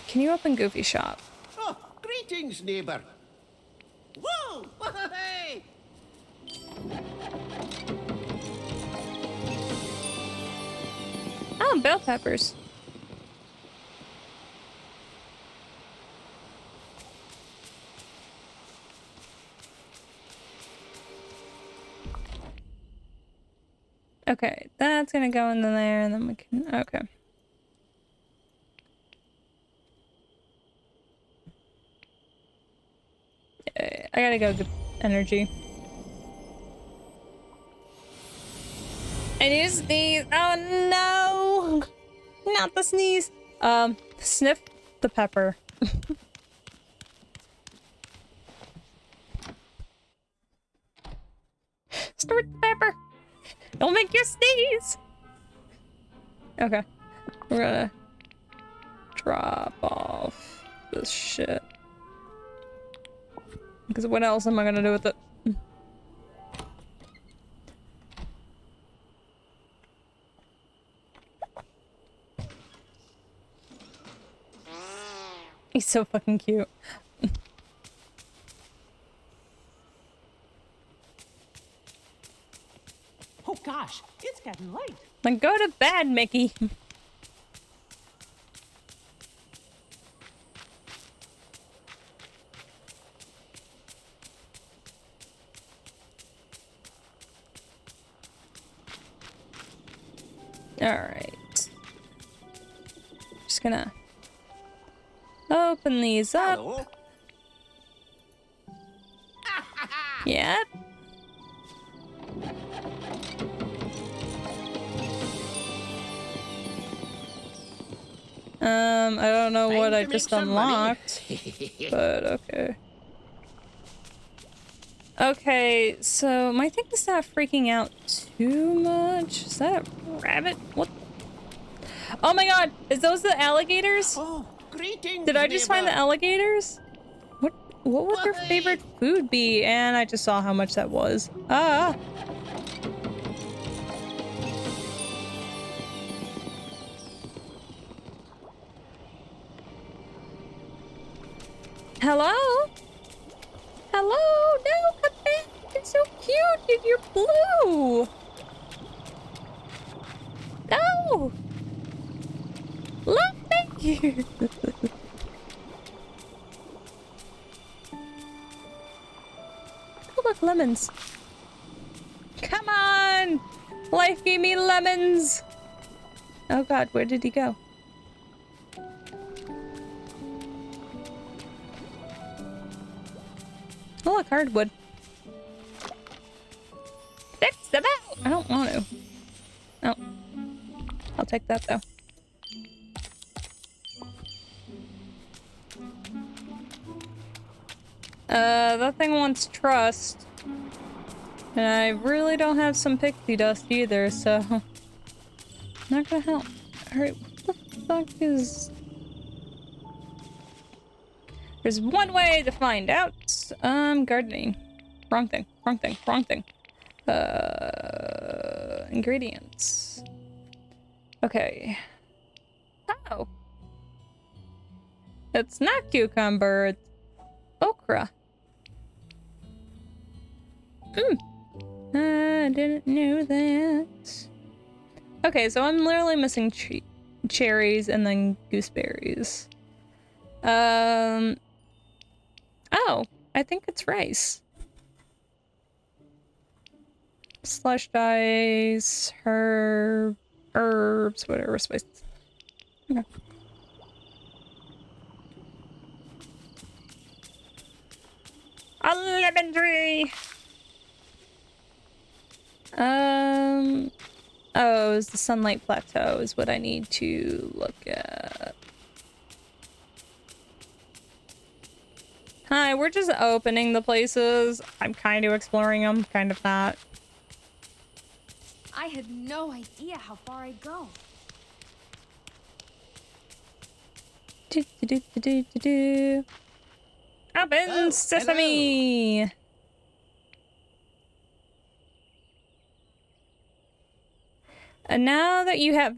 Speaker 1: Can you open Goofy shop?
Speaker 4: Oh, greetings, neighbor. Whoa! Hey!
Speaker 1: Oh, bell peppers. Okay, that's gonna go in there, and then we can... Okay. I gotta go get energy. I need to sneeze! Oh no! Not the sneeze! Sniff the pepper. Snort the pepper! Don't make you sneeze! Okay. We're gonna drop off this shit. Because what else am I gonna do with it? He's so fucking cute.
Speaker 2: Oh gosh, it's getting late.
Speaker 1: Then go to bed, Mickey. Alright. Just gonna open these up.
Speaker 4: Hello.
Speaker 1: Yep. I don't know what I just unlocked, but okay. Okay, so my thing is not freaking out too much. Is that a rabbit? What? Oh my god, is those the alligators?
Speaker 4: Oh, greetings,
Speaker 1: Did I just find the alligators? What would their favorite food be? And I just saw how much that was. Ah! Hello? Hello? No, come back. It's so cute. You're blue. No. Look, thank you. Oh, look, lemons. Come on. Life gave me lemons. Oh god, where did he go? Oh, look, hardwood. Fix them out! I don't want to. Oh. I'll take that, though. That thing wants trust. And I really don't have some pixie dust either, so... Not gonna help. Alright, what the fuck is... There's one way to find out. Gardening. Wrong thing. Wrong thing. Wrong thing. Ingredients. Okay. Oh. It's not cucumber, it's okra. I didn't know that. Okay, so I'm literally missing cherries and then gooseberries. Oh, I think it's rice. Slushed ice, herbs, whatever spices. Okay. A lemon tree! Oh, it's the Sunlight Plateau is what I need to look at. Hi, we're just opening the places. I'm kind of exploring them, kind of not.
Speaker 5: I had no idea how far I'd go.
Speaker 1: Open
Speaker 6: Oh,
Speaker 1: sesame! And now that you have...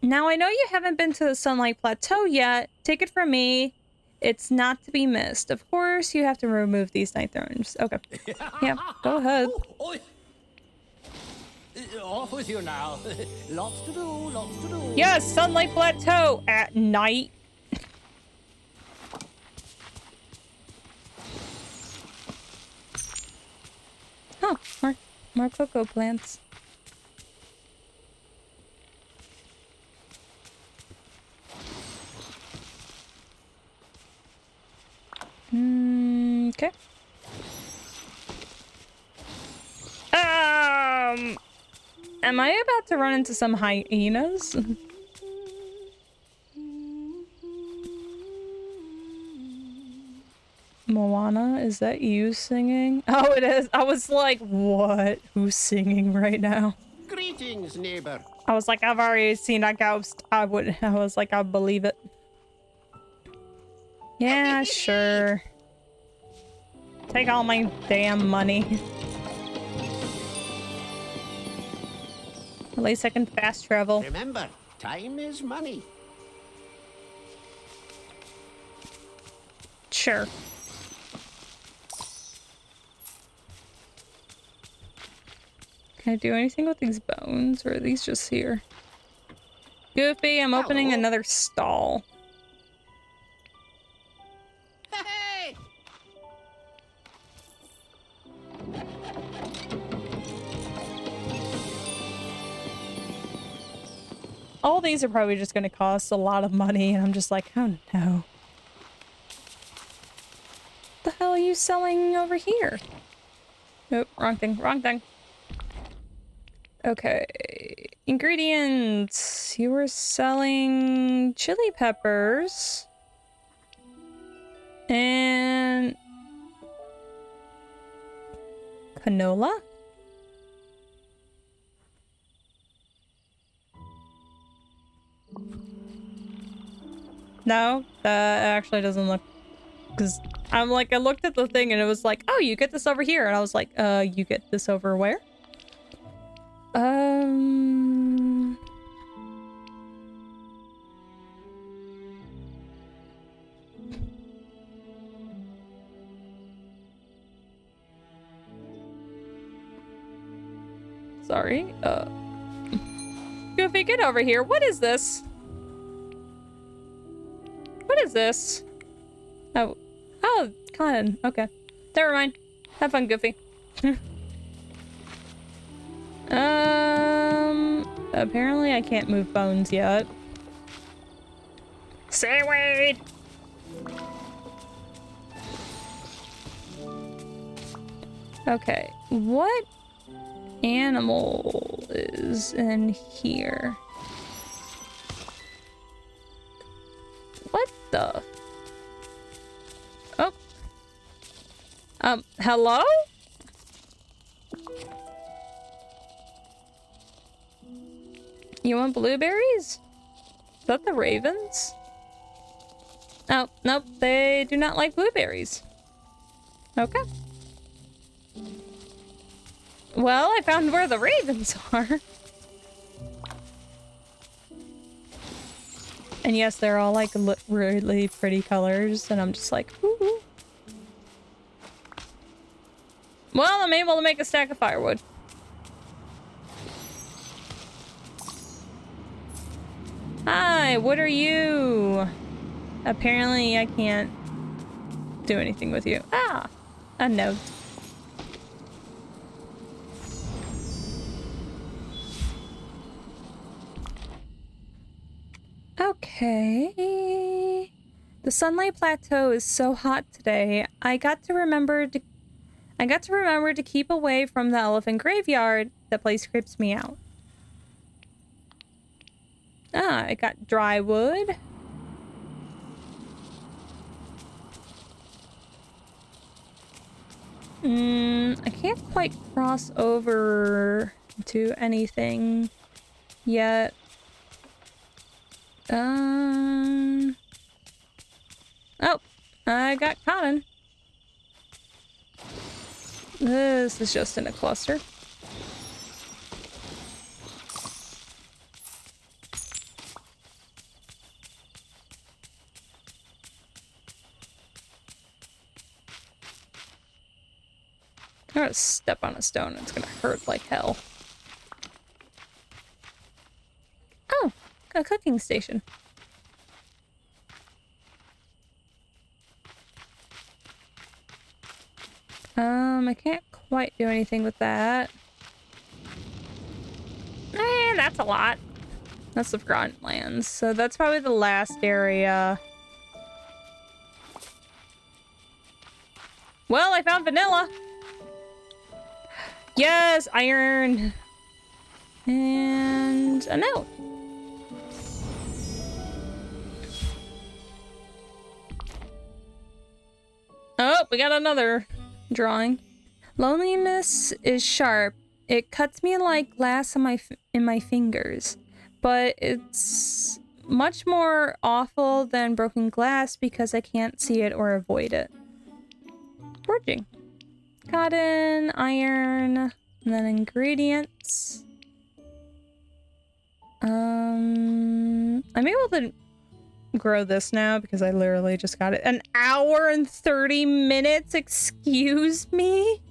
Speaker 1: Now I know you haven't been to the Sunlight Plateau yet. Take it from me. It's not to be missed. Of course, you have to remove these night thrones. Okay. Yeah, go ahead.
Speaker 6: Off with you now. Lots to do, lots to do.
Speaker 1: Yes, Sunlight Plateau at night. Oh, more cocoa plants. Okay. Am I about to run into some hyenas? Moana, is that you singing? Oh, it is. I was like, what? Who's singing right now?
Speaker 4: Greetings, neighbor.
Speaker 1: I was like, I've already seen a ghost. I was like, I believe it. Yeah, sure. Take all my damn money. At least I can fast travel.
Speaker 4: Remember, time is money.
Speaker 1: Sure. Can I do anything with these bones, or are these just here? Goofy, I'm opening another stall.
Speaker 4: Hey!
Speaker 1: All these are probably just going to cost a lot of money, and I'm just like, oh no. What the hell are you selling over here? Nope, wrong thing, wrong thing. Okay, ingredients. You were selling chili peppers and canola. No, that actually doesn't look, because I'm like, I looked at the thing and it was like, oh, you get this over here, and I was like, you get this over where? Sorry, Goofy, get over here. What is this? What is this? Oh, cotton. Okay. Never mind. Have fun, Goofy. Apparently I can't move bones yet. Seaweed! Okay, what animal is in here? What the? Oh. Hello? You want blueberries? Is that the ravens? Oh, nope, they do not like blueberries. Okay. Well, I found where the ravens are. And yes, they're all like really pretty colors, and I'm just like, ooh. Well, I'm able to make a stack of firewood. Hi, what are you? Apparently I can't do anything with you. Ah, a note. Okay. The Sunlight Plateau is so hot today. I got to remember to keep away from the elephant graveyard. That place creeps me out. Ah, I got dry wood. I can't quite cross over to anything yet. Oh, I got cotton. This is just in a cluster. I'm gonna step on a stone. It's gonna hurt like hell. Oh, a cooking station. I can't quite do anything with that. That's a lot. That's the Forgotten Lands. So that's probably the last area. Well, I found vanilla. Yes, iron. And a note. Oh, we got another drawing. Loneliness is sharp. It cuts me like glass in my fingers. But it's much more awful than broken glass because I can't see it or avoid it. Forging. Cotton, iron, and then ingredients. I'm able to grow this now because I literally just got it. An hour and 30 minutes, excuse me?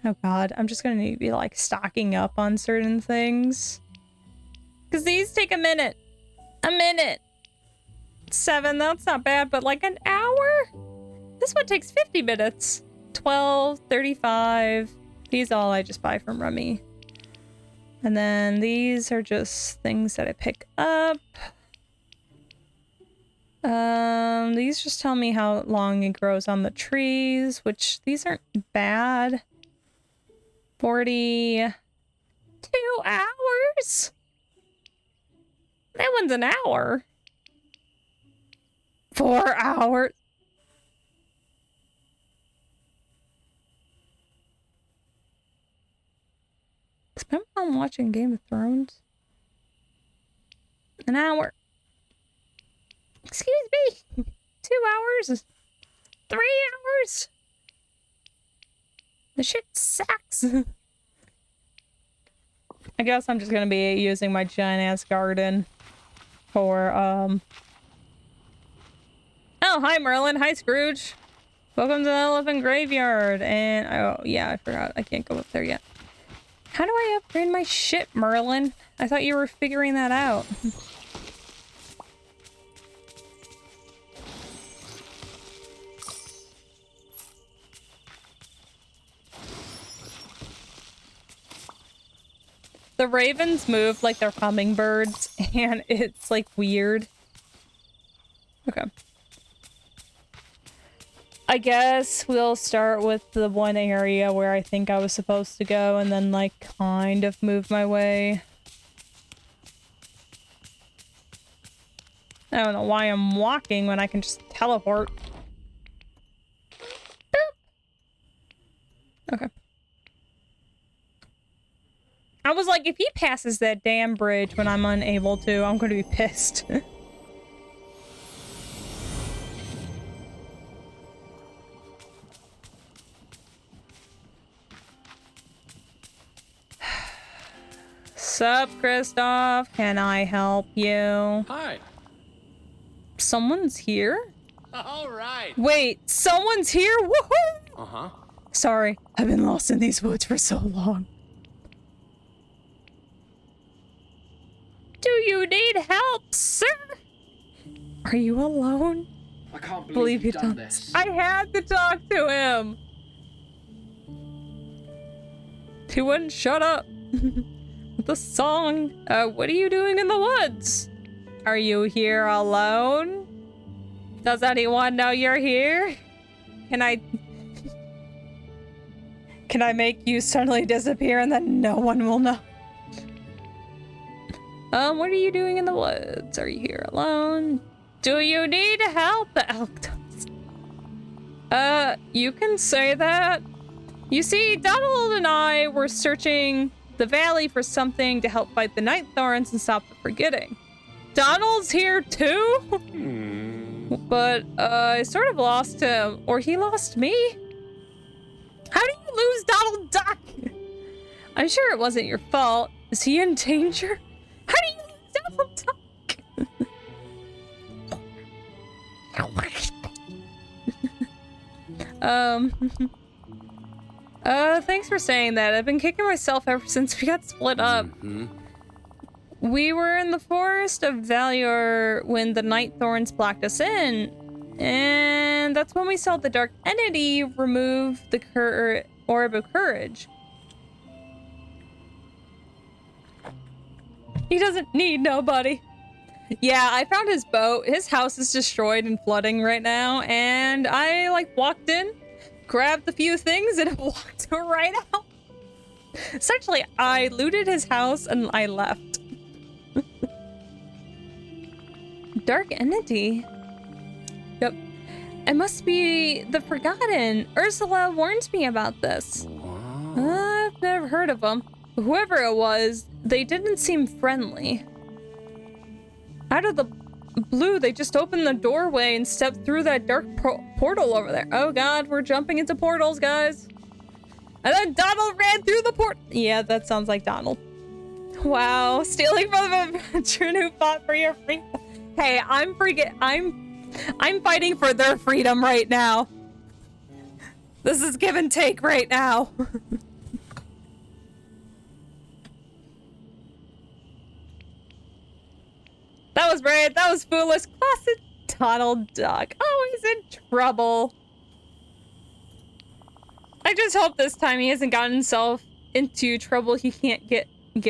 Speaker 1: Oh god, I'm just gonna need to be like stocking up on certain things. Because these take a minute. A minute. 7, that's not bad, but like an hour? This one takes 50 minutes. 12, 35. These all I just buy from Rummy. And then these are just things that I pick up. These just tell me how long it grows on the trees, which these aren't bad. 42 hours? That one's an hour. 4 hours. Is my mom watching Game of Thrones? An hour. Excuse me. 2 hours. 3 hours. The shit sucks. I guess I'm just gonna be using my giant ass garden for Oh, hi Merlin. Hi Scrooge. Welcome to the Elephant Graveyard. And oh yeah, I forgot. I can't go up there yet. How do I upgrade my ship, Merlin? I thought you were figuring that out. The ravens move like they're hummingbirds, and it's like weird. Okay. I guess we'll start with the one area where I think I was supposed to go and then like kind of move my way. I don't know why I'm walking when I can just teleport. Boop. Okay. I was like, if he passes that damn bridge when I'm unable to, I'm gonna be pissed. Sup, Kristoff? Can I help you?
Speaker 6: Hi.
Speaker 1: Someone's here?
Speaker 6: All right.
Speaker 1: Wait, someone's here? Woohoo!
Speaker 6: Uh-huh.
Speaker 1: Sorry, I've been lost in these woods for so long. Do you need help, sir? Are you alone?
Speaker 8: I can't
Speaker 1: Believe
Speaker 8: you've
Speaker 1: you
Speaker 8: done
Speaker 1: don't.
Speaker 8: this.
Speaker 1: I had to talk to him. He wouldn't shut up. The song. What are you doing in the woods? Are you here alone? Does anyone know you're here? Can I make you suddenly disappear and then no one will know? What are you doing in the woods? Are you here alone? Do you need help? The elk does. You can say that. You see, Donald and I were searching the valley for something to help fight the night thorns and stop the forgetting. Donald's here too? But, I sort of lost him. Or he lost me? How do you lose Donald Duck? I'm sure it wasn't your fault. Is he in danger? How do you lose Donald Duck? Thanks for saying that. I've been kicking myself ever since we got split up. We were in the forest of Valior when the night thorns blocked us in. And that's when we saw the dark entity remove the orb of courage. He doesn't need nobody. Yeah, I found his boat. His house is destroyed and flooding right now. And I, walked in, grabbed a few things, and walked right out. Essentially, I looted his house and I left. Dark entity? Yep. It must be the Forgotten. Ursula warned me about this. I've never heard of them. Whoever it was, they didn't seem friendly. Out of the blue, they just opened the doorway and stepped through that dark portal over there. Oh god, we're jumping into portals, guys. And then Donald ran through the port. Yeah, that sounds like Donald. Wow, stealing from the adventure who fought for your freedom. Hey, I'm fighting for their freedom right now. This is give and take right now. That was brave. That was foolish. Classic Donald Duck. Always in trouble. I just hope this time he hasn't gotten himself into trouble he can't get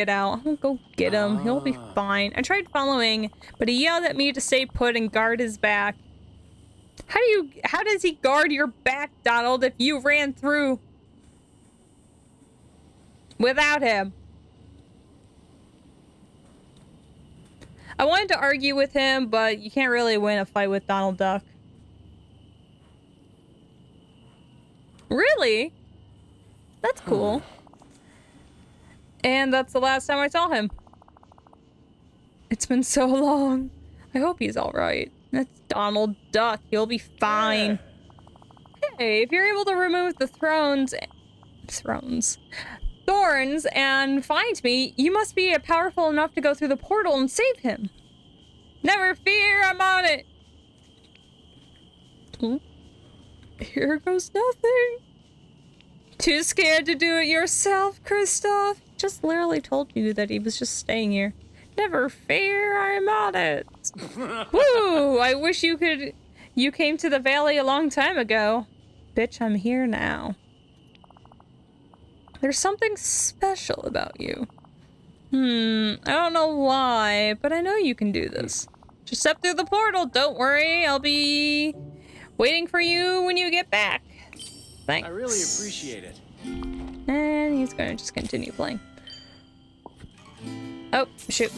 Speaker 1: out. I'll go get him. He'll be fine. I tried following, but he yelled at me to stay put and guard his back. How does he guard your back, Donald, if you ran through without him? I wanted to argue with him, but you can't really win a fight with Donald Duck. Really? That's cool. And that's the last time I saw him. It's been so long. I hope he's alright. That's Donald Duck. He'll be fine. Hey, if you're able to remove the thorns and find me, you must be powerful enough to go through the portal and save him. Never fear, I'm on it. Here goes nothing. Too scared to do it yourself, Kristoff? Just literally told you that he was just staying here. Never fear, I'm on it. Woo! I wish you came to the valley a long time ago. Bitch, I'm here now. There's something special about you. I don't know why, but I know you can do this. Just step through the portal, don't worry. I'll be waiting for you when you get back. Thanks.
Speaker 8: I really appreciate it.
Speaker 1: And he's gonna just continue playing. Oh, shoot.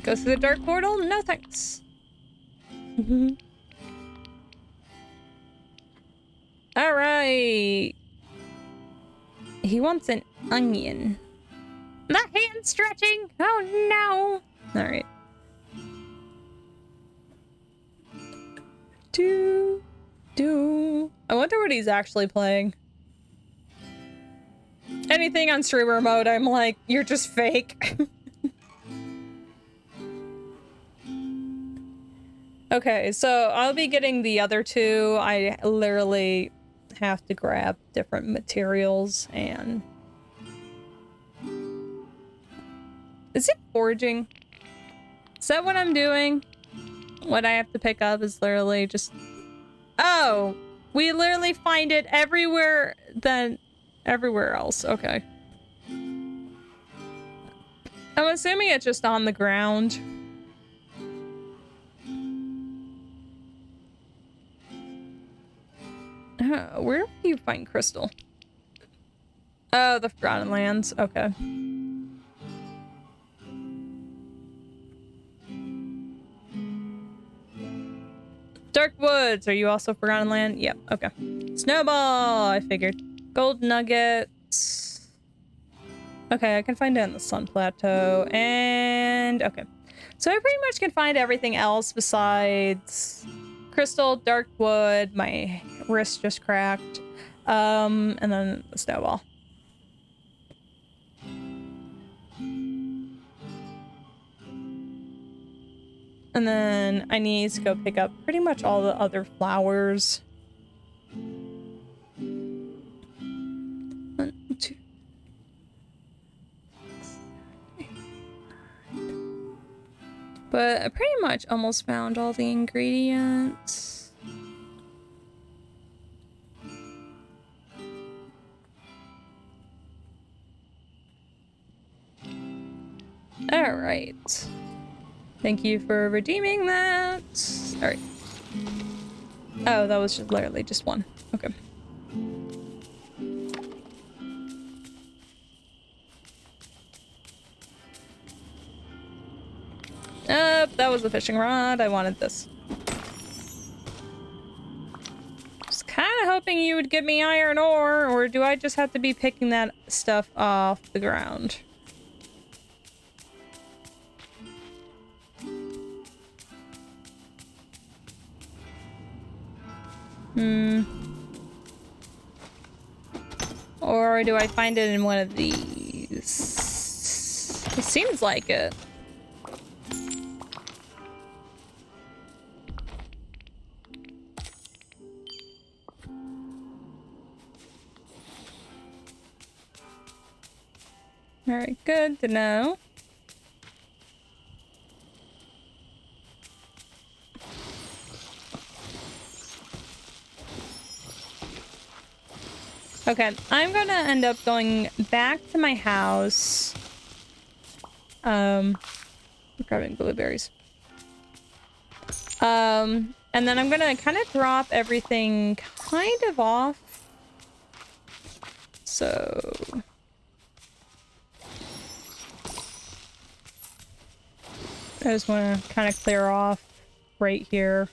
Speaker 1: Go through the dark portal? No thanks. Alright. He wants an onion. The hand stretching! Oh no! Alright. I wonder what he's actually playing. Anything on streamer mode, I'm like, you're just fake. Okay, so I'll be getting the other two. I literally have to grab different materials and... Is it foraging? So what I'm doing, what I have to pick up is literally just... Oh! We literally find it everywhere than everywhere else. Okay. I'm assuming it's just on the ground. Where do you find crystal? Oh, the Forgotten Lands. Okay. Dark Woods. Are you also Forgotten Land? Yep. Okay. Snowball. I figured. Gold nuggets. Okay, I can find it on the Sun Plateau. And okay. So I pretty much can find everything else besides crystal, dark wood. My wrist just cracked. And then the snowball. And then I need to go pick up pretty much all the other flowers. 1, 2. But I pretty much almost found all the ingredients. All right. Thank you for redeeming that. All right. Oh, that was just literally just one. Okay. That was the fishing rod. I wanted this. Just kind of hoping you would give me iron ore, or do I just have to be picking that stuff off the ground? Or do I find it in one of these? It seems like it. Alright, good to know. Okay, I'm gonna end up going back to my house. Grabbing blueberries. And then I'm gonna kind of drop everything kind of off. So... I just want to kind of clear off right here.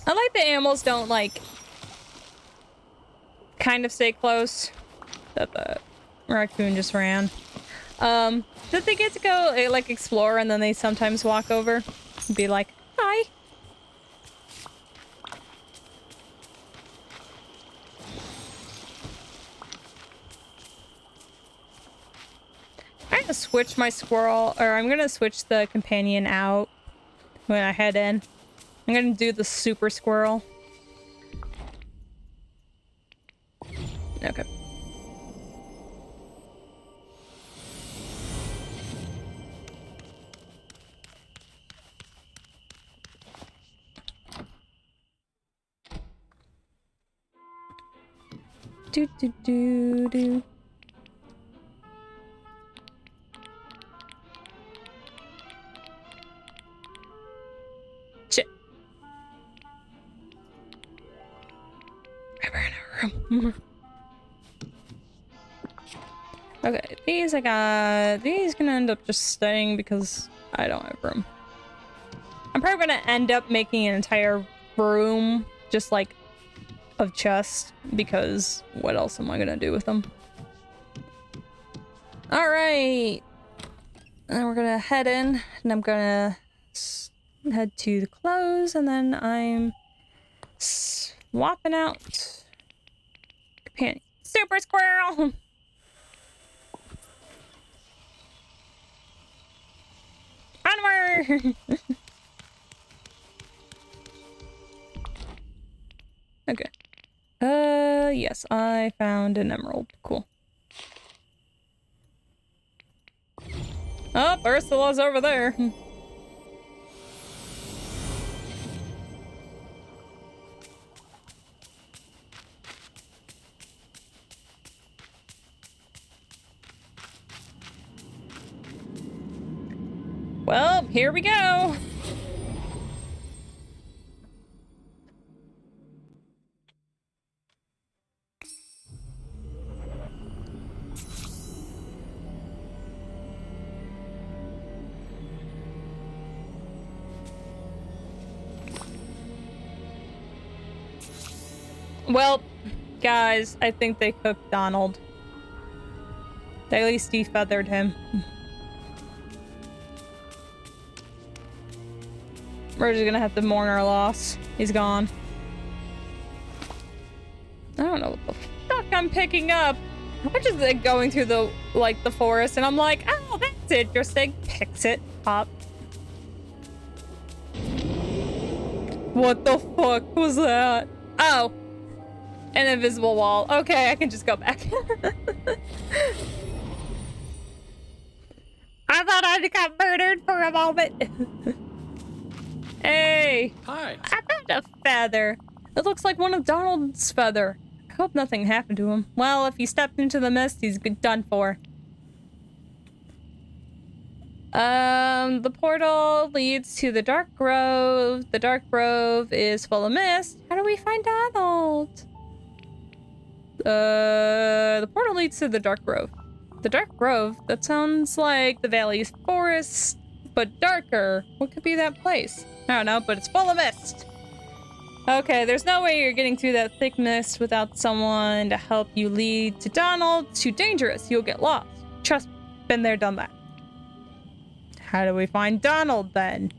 Speaker 1: I like the animals don't, like, kind of stay close. That the raccoon just ran. Did they get to go, like, explore and then they sometimes walk over? Be like, hi. I'm gonna switch my squirrel, or I'm gonna switch the companion out when I head in. I'm gonna do the super squirrel. Okay. Do do do do. Shit. I ran out of room. Okay, these I got. These gonna end up just staying because I don't have room. I'm probably gonna end up making an entire room just like of chests because what else am I gonna do with them? All right, and we're gonna head in, and I'm gonna head to the clothes, and then I'm swapping out companion super squirrel. Onward! Okay. yes, I found an emerald. Cool. Oh, Ursula's over there. Well, here we go. Well, guys, I think they cooked Donald. They at least defeathered him. We're just gonna have to mourn our loss. He's gone. I don't know what the fuck I'm picking up. I'm just like, going through the forest, and I'm like, oh, that's interesting. Picks it up. What the fuck was that? Oh. An invisible wall. Okay, I can just go back. I thought I got murdered for a moment. Hey.
Speaker 8: Hi.
Speaker 1: I found a feather. It looks like one of Donald's feather. I hope nothing happened to him. Well, if he stepped into the mist, he's done for. The portal leads to the Dark Grove. The Dark Grove is full of mist. How do we find Donald? The portal leads to the Dark Grove. The Dark Grove? That sounds like the valley's forest, but darker. What could be that place? I don't know, but it's full of mist. Okay, there's no way you're getting through that thick mist without someone to help you lead to Donald. Too dangerous. You'll get lost. Trust me. Been there, done that. How do we find Donald, then?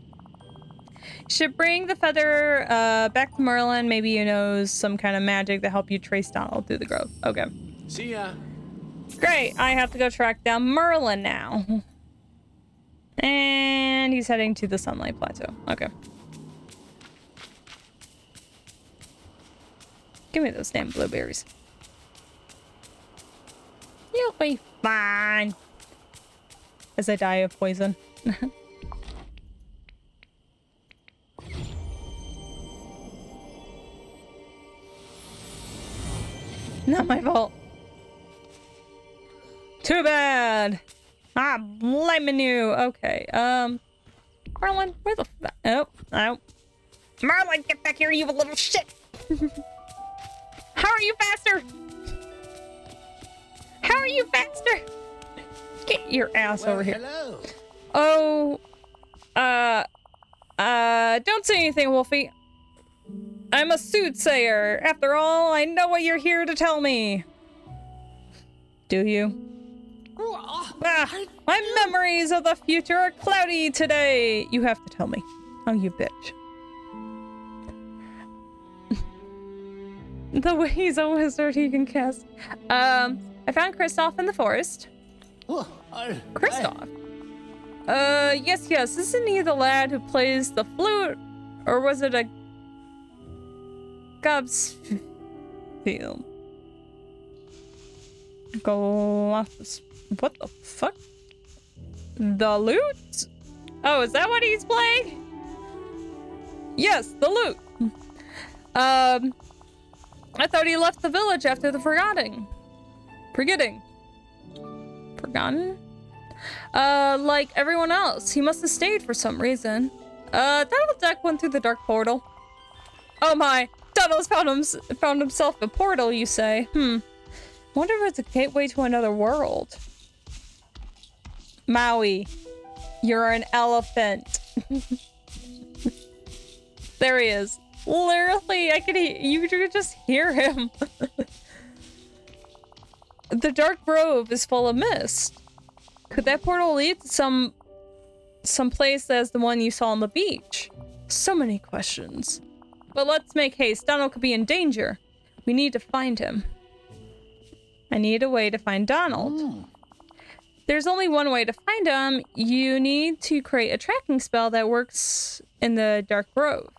Speaker 1: Should bring the feather back to Merlin. Maybe he knows some kind of magic to help you trace Donald through the grove. Okay.
Speaker 8: See ya.
Speaker 1: Great. I have to go track down Merlin now. And he's heading to the Sunlight Plateau. Okay. Give me those damn blueberries. You'll be fine. As I die of poison. Not my fault. Too bad. I'm blaming you. Okay. Merlin, where the oh. Merlin, get back here, you little shit. How are you faster? How are you faster? Get your ass over here.
Speaker 6: Hello.
Speaker 1: Oh. Don't say anything, Wolfie. I'm a soothsayer. After all, I know what you're here to tell me. Do you? My memories of the future are cloudy today. You have to tell me. Oh, you bitch. The way he's a wizard, he can cast. I found Kristoff in the forest. Kristoff? Yes. Isn't he the lad who plays the flute? Or was it a Gobsfield? Galactus. What the fuck? The lute? Oh, is that what he's playing? Yes, the lute. I thought he left the village after the forgetting. Forgotten? Like everyone else. He must have stayed for some reason. Donald Duck went through the dark portal. Oh my. Donald's found himself a portal, you say? Wonder if it's a gateway to another world. Maui, you're an elephant. There he is. Literally, you could just hear him. The Dark Grove is full of mist. Could that portal lead to some place as the one you saw on the beach? So many questions. But let's make haste. Donald could be in danger. We need to find him. I need a way to find Donald. There's only one way to find him. You need to create a tracking spell that works in the Dark Grove.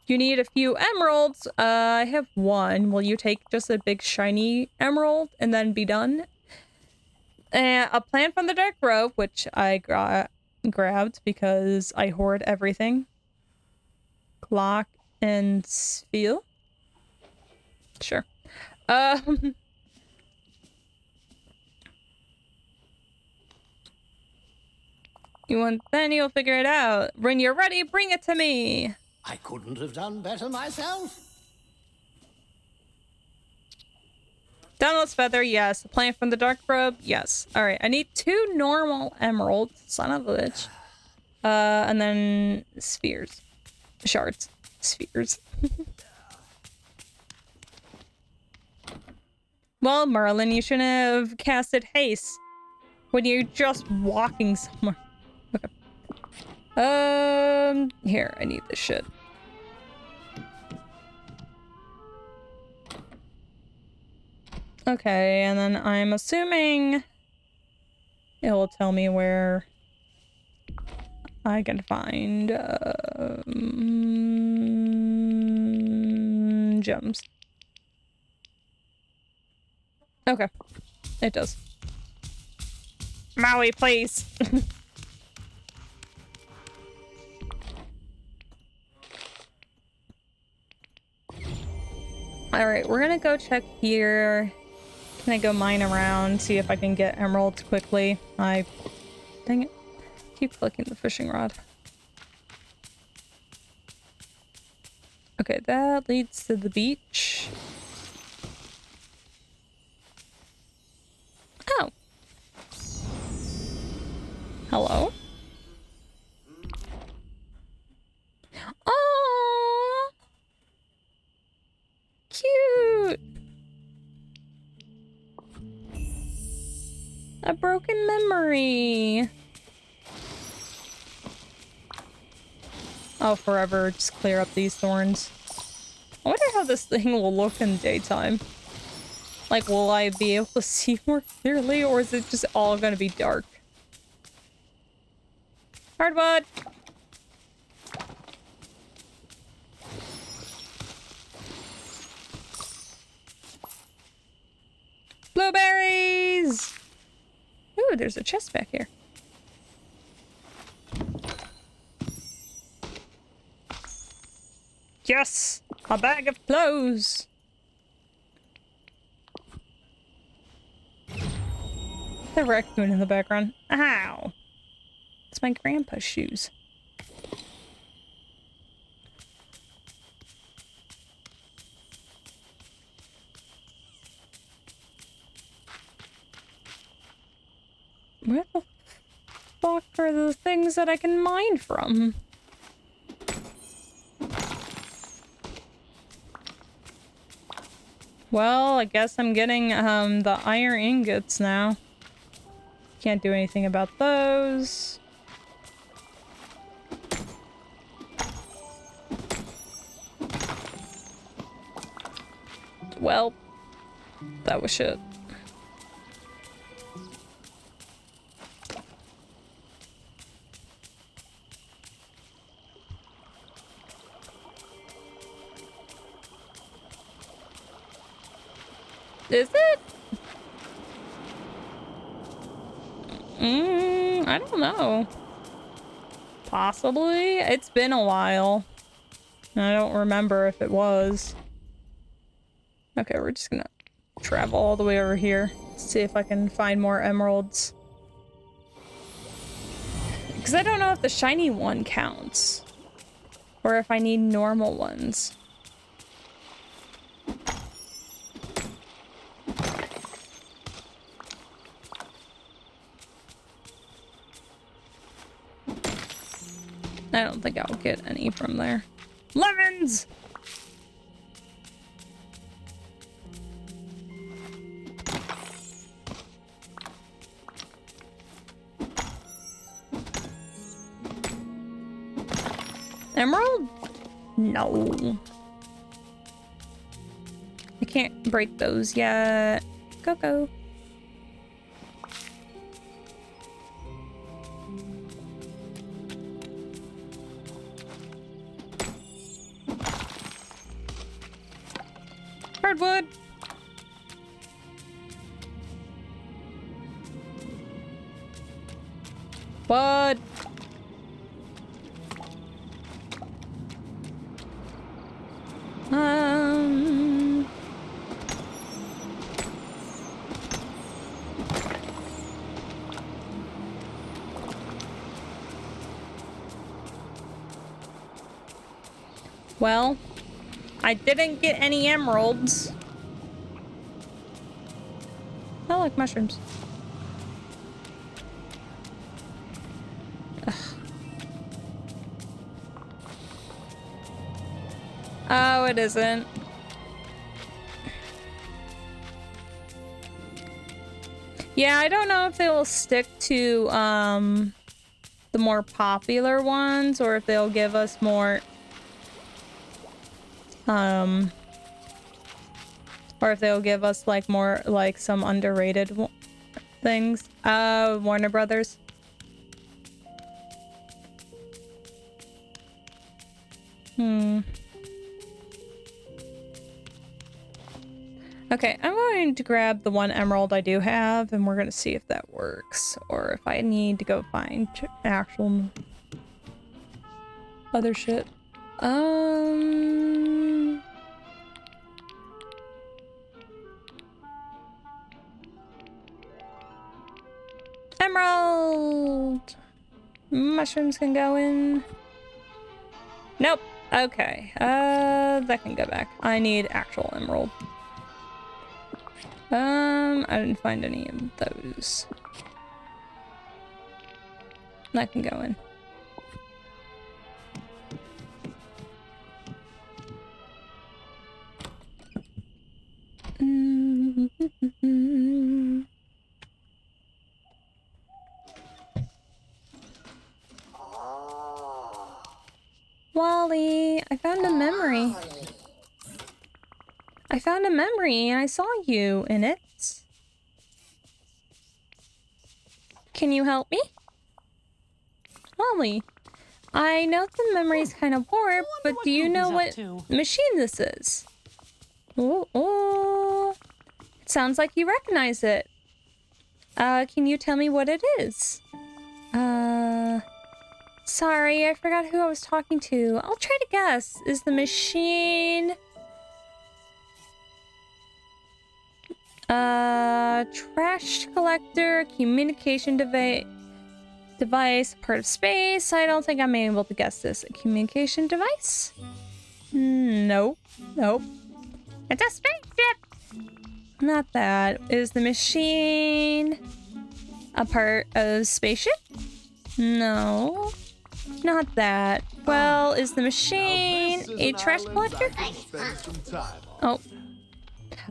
Speaker 1: You need a few emeralds. I have one. Will you take just a big shiny emerald and then be done? A plant from the dark grove, which I grabbed because I hoard everything. Clock and sphere. Sure. Then you'll figure it out. When you're ready, bring it to me.
Speaker 6: I couldn't have done better myself.
Speaker 1: Download's feather, yes. A plant from the dark robe, yes. All right, I need 2 normal emeralds, son of a bitch. And then spheres, shards, spheres. Well, Merlin, you shouldn't have casted haste when you're just walking somewhere. Okay. Here, I need this shit. Okay, and then I'm assuming it will tell me where I can find gems. Okay, it does. Maui, please. Alright, we're gonna go check here. Can I go mine around, see if I can get emeralds quickly? Dang it. Keep clicking the fishing rod. Okay, that leads to the beach. Oh. Hello? Oh, cute. A broken memory. I'll forever just clear up these thorns. I wonder how this thing will look in daytime. Like, will I be able to see more clearly, or is it just all gonna be dark? Hardwood! Blueberries! Ooh, there's a chest back here. Yes! A bag of clothes! The raccoon in the background. Ow! It's my grandpa's shoes. Where the fuck are the things that I can mine from? Well, I guess I'm getting the iron ingots now. Can't do anything about those. Well, that was shit. Is it? I don't know. Possibly. It's been a while. I don't remember if it was. Okay, we're just gonna travel all the way over here. See if I can find more emeralds. Because I don't know if the shiny one counts. Or if I need normal ones. I don't think I'll get any from there. Lemons! Emerald? No. I can't break those yet. Go. Hardwood. Wood. Well, I didn't get any emeralds. I like mushrooms. Ugh. Oh, it isn't. Yeah, I don't know if they will stick to the more popular ones or if they'll give us more or if they'll give us like more like some underrated things. Warner Brothers. Okay, I'm going to grab the one emerald I do have, and we're gonna see if that works, or if I need to go find actual other shit. Emerald! Mushrooms can go in. Nope. Okay. That can go back. I need actual emerald. I didn't find any of those. That can go in. Wally, I found a memory. I found a memory and I saw you in it. Can you help me? Wally, I know the memory's kind of warped, but do you know what machine this is? Oh, it sounds like you recognize it. Can you tell me what it is? Sorry, I forgot who I was talking to. I'll try to guess. Is the machine... trash collector, communication device, part of space. I don't think I'm able to guess this. A communication device? Nope. Nope. It's a spaceship! Not that. Is the machine a part of spaceship? No. Not that. Well, is the machine a trash collector? Oh.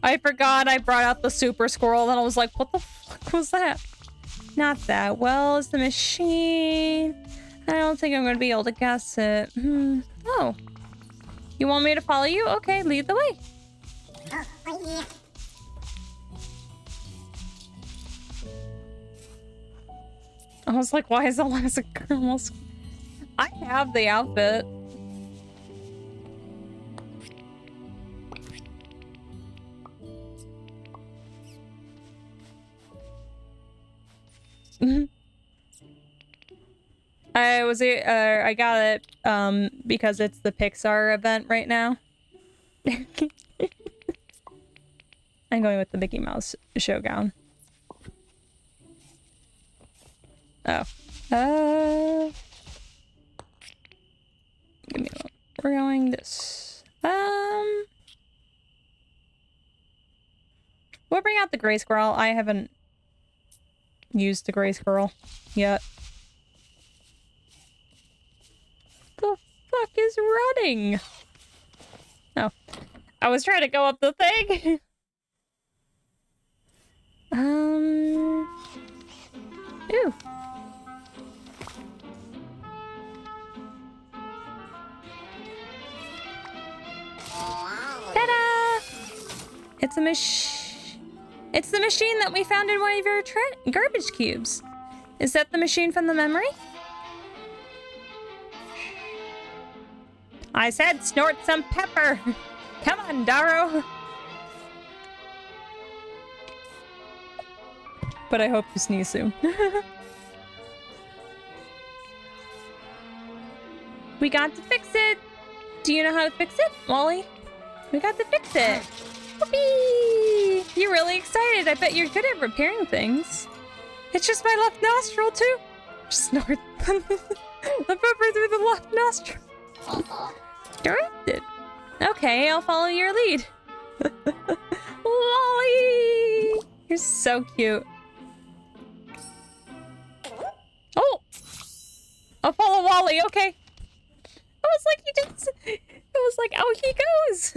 Speaker 1: I forgot I brought out the super squirrel and I was like, what the fuck was that? Not that. Well, is the machine... I don't think I'm going to be able to guess it. Oh. You want me to follow you? Okay, lead the way. I was like, why is Eliza almost... I have the outfit. I got it because it's the Pixar event right now. I'm going with the Mickey Mouse show gown. Oh. Give me a moment. We're going this. We'll bring out the gray squirrel. I haven't used the gray squirrel yet. The fuck is running? Oh. I was trying to go up the thing. Ooh. Ta-da! It's It's the machine that we found in one of your garbage cubes. Is that the machine from the memory? I said snort some pepper. Come on, Darrow. but I hope to sneeze soon. We got to fix it! Do you know how to fix it, Wally? We got to fix it! Whoopee! You're really excited. I bet you're good at repairing things. It's just my left nostril, too. Snort. The pepper through the left nostril. Directed. Okay, I'll follow your lead. Wally! You're so cute. Oh! I'll follow Wally, okay. I was like, I was like, out he goes!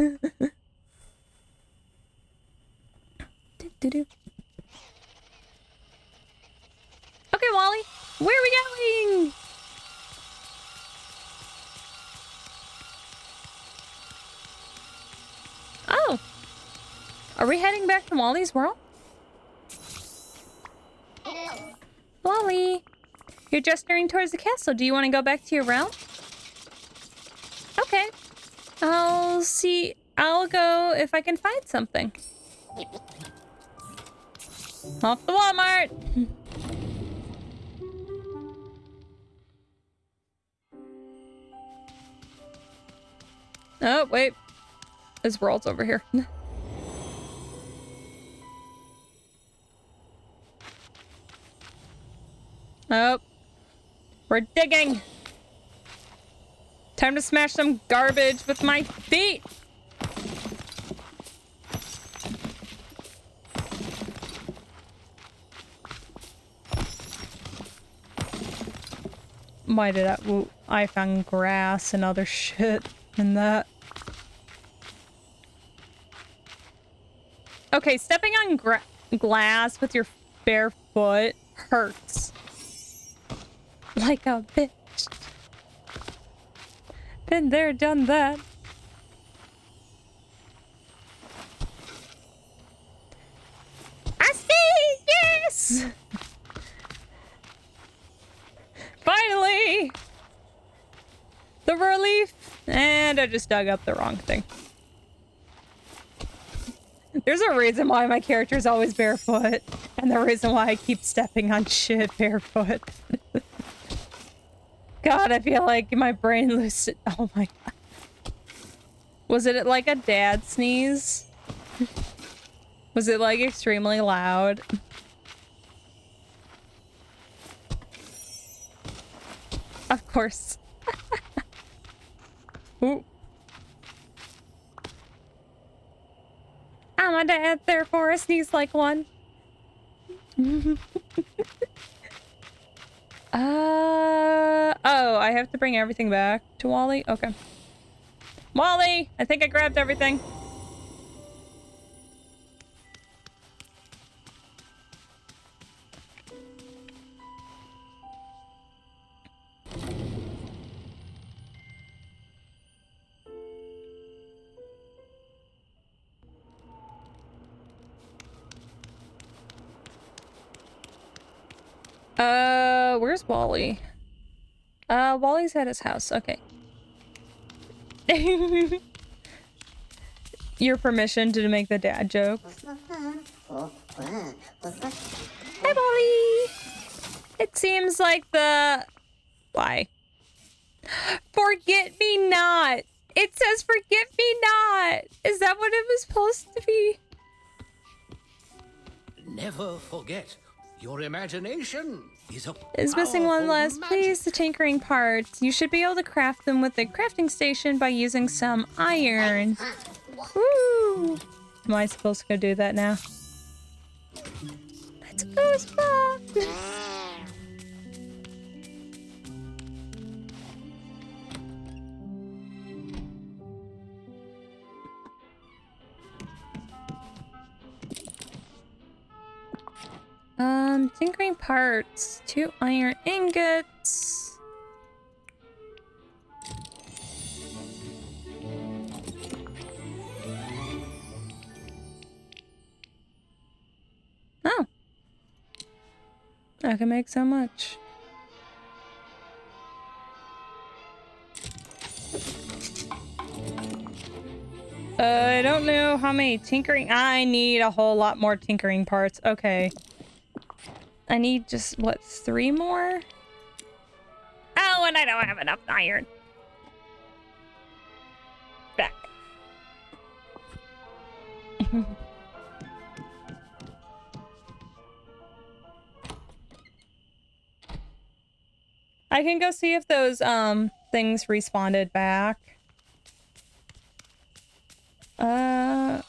Speaker 1: Do-do-do. Okay, Wally, where are we going? Oh, are we heading back to Wally's world? Wally, you're gesturing towards the castle. Do you want to go back to your realm? Okay, I'll see. I'll go if I can find something. Off the Walmart. Oh, wait. His world's over here. Oh. We're digging. Time to smash some garbage with my feet. Why did I found grass and other shit in that. Okay, stepping on glass with your bare foot hurts. Like a bitch. Been there, done that. I see! Yes! Finally! The relief! And I just dug up the wrong thing. There's a reason why my character's always barefoot. And the reason why I keep stepping on shit barefoot. God, I feel like my brain loosed. Oh my god. Was it like a dad sneeze? Was it like extremely loud? Of course. Ooh. I'm a dad, therefore I sneeze like one. Oh, I have to bring everything back to Wally? Okay. Wally! I think I grabbed everything. Where's Wally? Wally's at his house. Okay. Your permission to make the dad joke. Hi, Wally! It seems like the... Why? Forget me not! It says forget me not! Is that what it was supposed to be?
Speaker 6: Never forget, your imagination
Speaker 1: is missing one last piece, the tinkering parts. You should be able to craft them with the crafting station by using some iron. Woo! Am I supposed to go do that now? Let's go, Spock! Tinkering parts. 2 iron ingots. Oh. I can make so much. I don't know how many tinkering... I need a whole lot more tinkering parts. Okay. I need just, what, 3 more? Oh, and I don't have enough iron. Back. I can go see if those, things respawned back. Oh,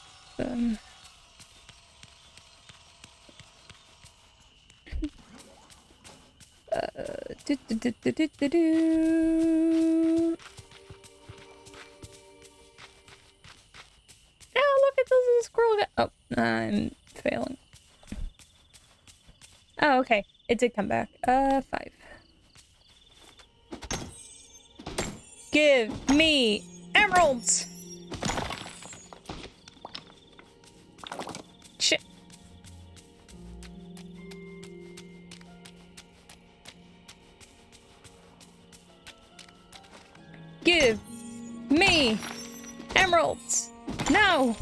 Speaker 1: look at this little squirrel. Oh, I'm failing. Oh, okay. It did come back. 5. Give me emeralds! Shit. Give me emeralds! No!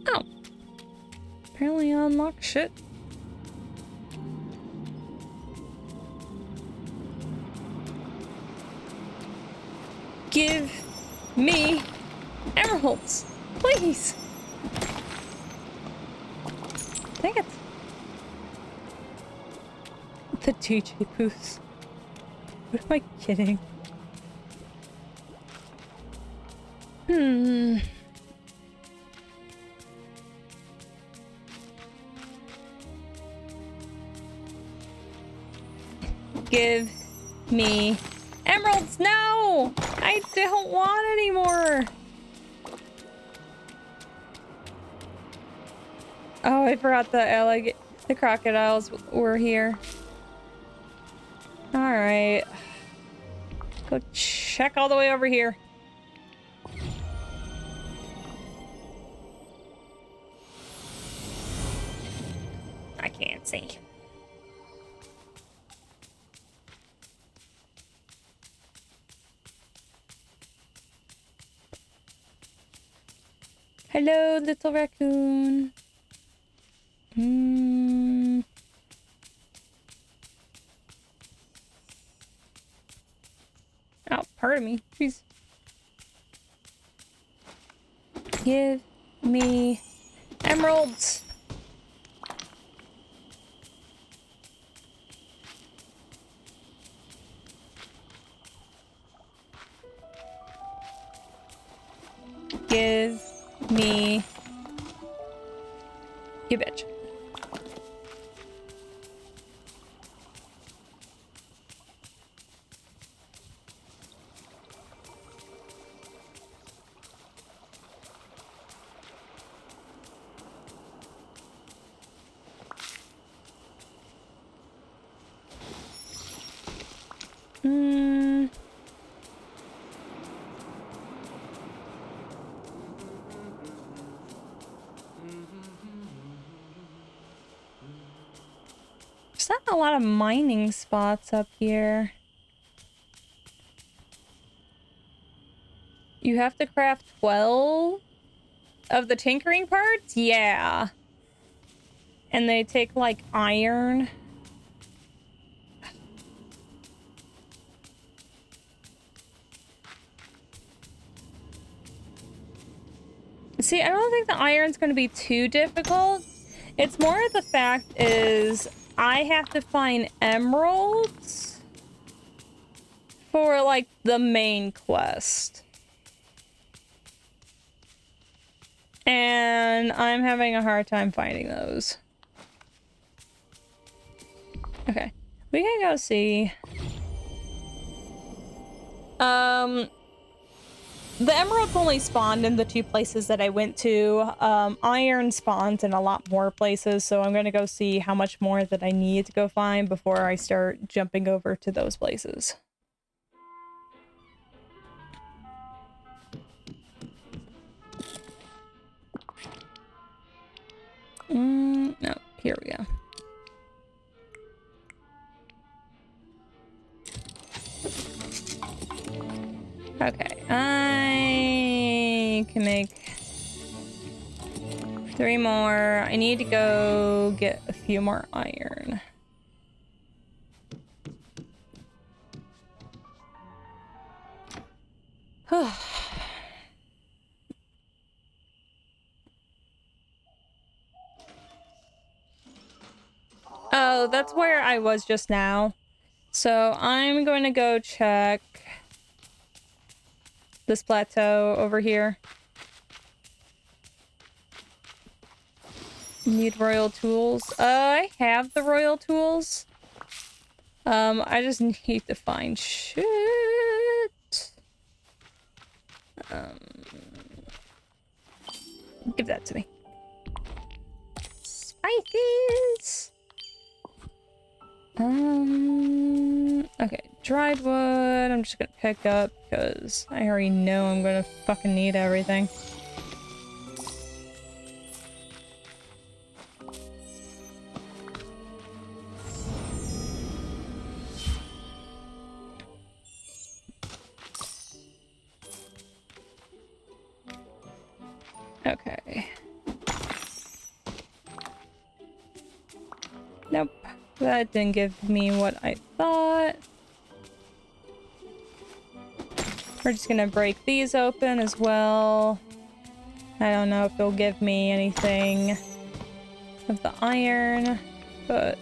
Speaker 1: Oh. Apparently I unlocked shit. Give me emeralds, please. Dang it. The DJ booth. What am I kidding? Give me emeralds. No! I don't want any more. Oh, I forgot the crocodiles were here. All right. Go check all the way over here. I can't see. Hello, little raccoon. Oh, pardon me. Jeez. Give me emeralds. Give me... You bitch. There's not a lot of mining spots up here. You have to craft 12 of the tinkering parts? Yeah. And they take like iron. See, I don't think the iron's going to be too difficult. It's more the fact is I have to find emeralds for like the main quest. And I'm having a hard time finding those. Okay, we can go see. The emeralds only spawned in the 2 places that I went to. Iron spawns in a lot more places, so I'm gonna go see how much more that I need to go find before I start jumping over to those places. No, here we go. Okay, I can make 3 more. I need to go get a few more iron. Oh, that's where I was just now. So I'm going to go check this plateau over here. Need royal tools. I have the royal tools. I just need to find shit. Give that to me. Spices. Okay, dried wood. I'm just gonna pick up because I already know I'm gonna fucking need everything. Okay. Nope. That didn't give me what I thought. We're just gonna break these open as well. I don't know if they'll give me anything of the iron, but...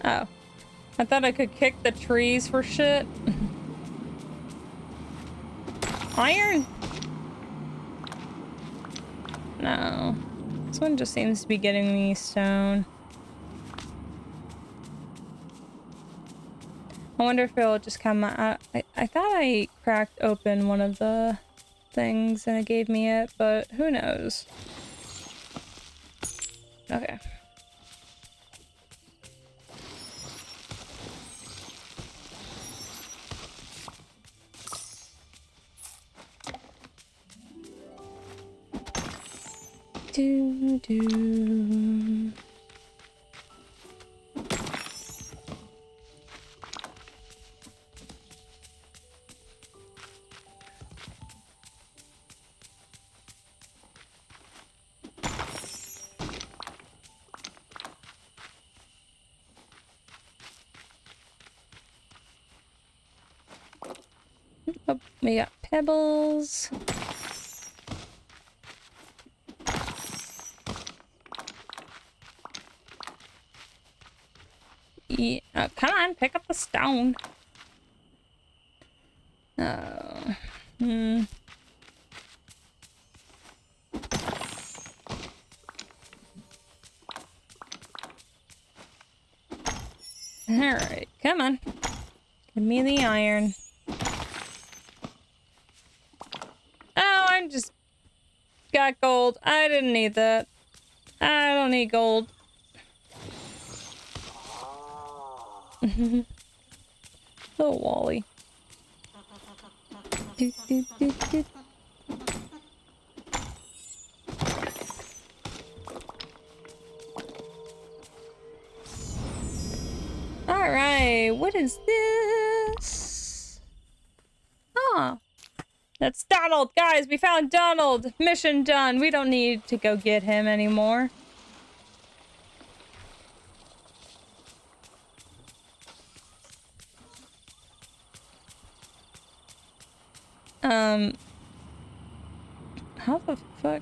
Speaker 1: Oh. I thought I could kick the trees for shit. Iron? No. This one just seems to be getting me stone. I wonder if it'll just come out. I thought I cracked open one of the things and it gave me it, but who knows? Okay. Do. Oh, we got pebbles. Yeah, come on, pick up the stone. Oh. Alright, come on. Give me the iron. Oh, I just got gold. I didn't need that. I don't need gold. Oh, Wally. Do, do, do, do. Alright, what is this? Oh, that's Donald. Guys, we found Donald. Mission done. We don't need to go get him anymore. How the fuck?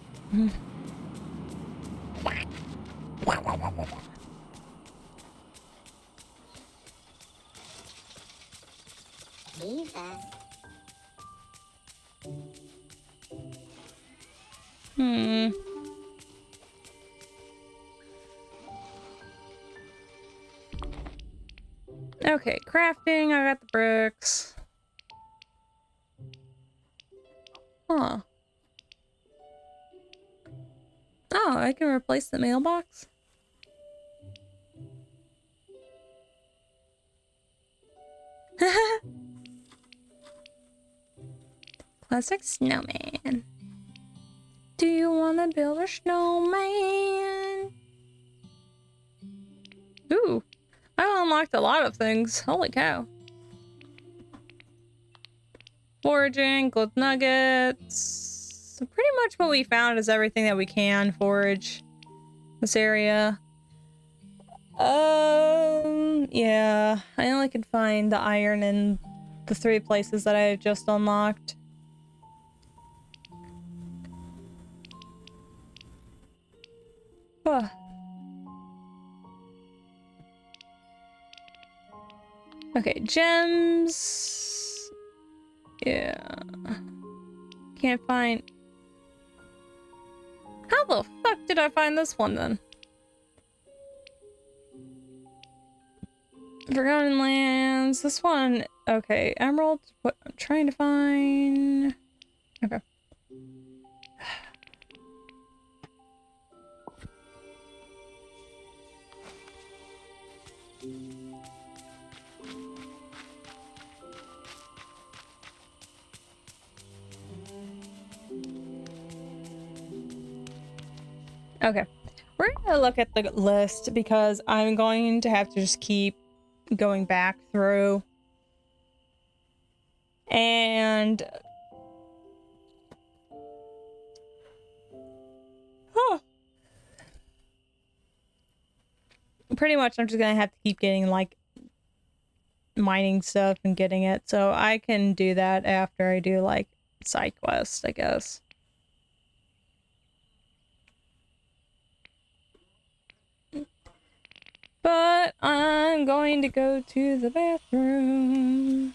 Speaker 1: Okay, crafting. I got the bricks. Huh. Oh, I can replace the mailbox? Plastic snowman. Do you want to build a snowman? Ooh. unlocked a lot of things. Holy cow. Foraging, gold nuggets. So pretty much what we found is everything that we can forage this area. Yeah. I only could find the iron in the 3 places that I just unlocked. Huh. Okay, gems. Yeah. Can't find... How the fuck did I find this one then? Forgotten Lands. This one. Okay, emeralds. What I'm trying to find. Okay. Okay. We're gonna look at the list because I'm going to have to just keep going back through. And pretty much I'm just gonna have to keep getting like mining stuff and getting it. So I can do that after I do like side quest, I guess. But I'm going to go to the bathroom.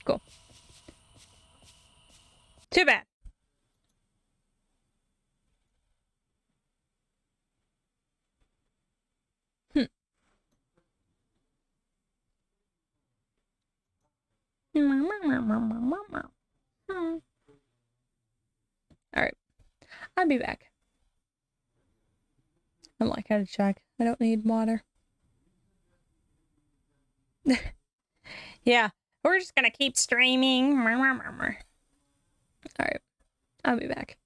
Speaker 1: Cool. Too bad. Alright. I'll be back. I'm like, how to check. I don't need water. Yeah. We're just gonna keep streaming. Alright. I'll be back.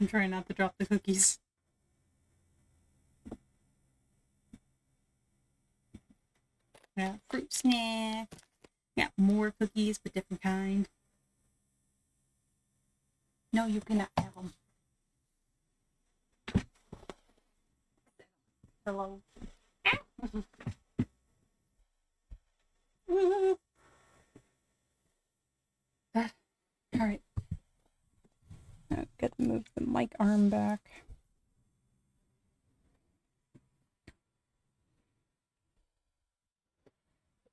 Speaker 9: I'm trying not to drop the cookies. Yeah, fruit snack. Got more cookies, but different kind. No, you cannot have them. Hello. Alright. I've got to move the mic arm back.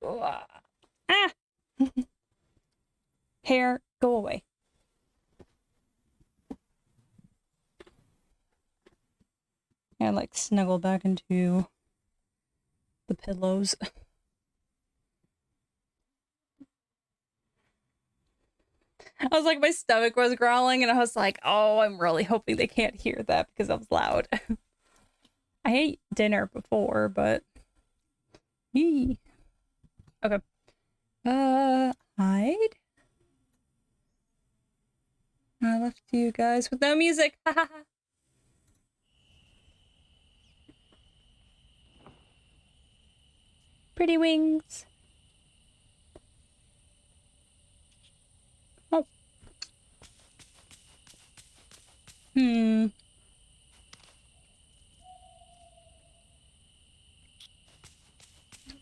Speaker 9: Ah! Hair, go away. I like snuggle back into the pillows. I was like, my stomach was growling, and I was like, oh, I'm really hoping they can't hear that because I was loud. I ate dinner before, but... Yee. Okay. Hide? I left you guys with no music. Pretty wings. Oh.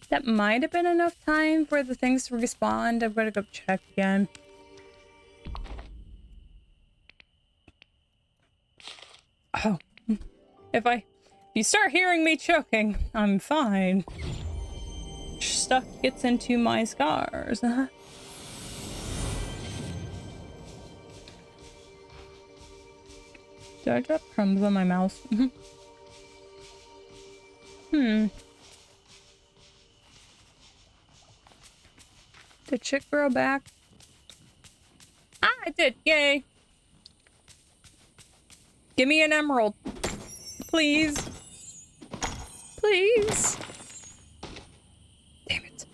Speaker 9: That might have been enough time for the things to respawn. I'm gonna go check again. Oh. If you start hearing me choking, I'm fine. Stuff gets into my scars. Did I drop crumbs on my mouse? Did chick grow back? Ah, I did. Yay. Give me an emerald. Please. Please. Damn it.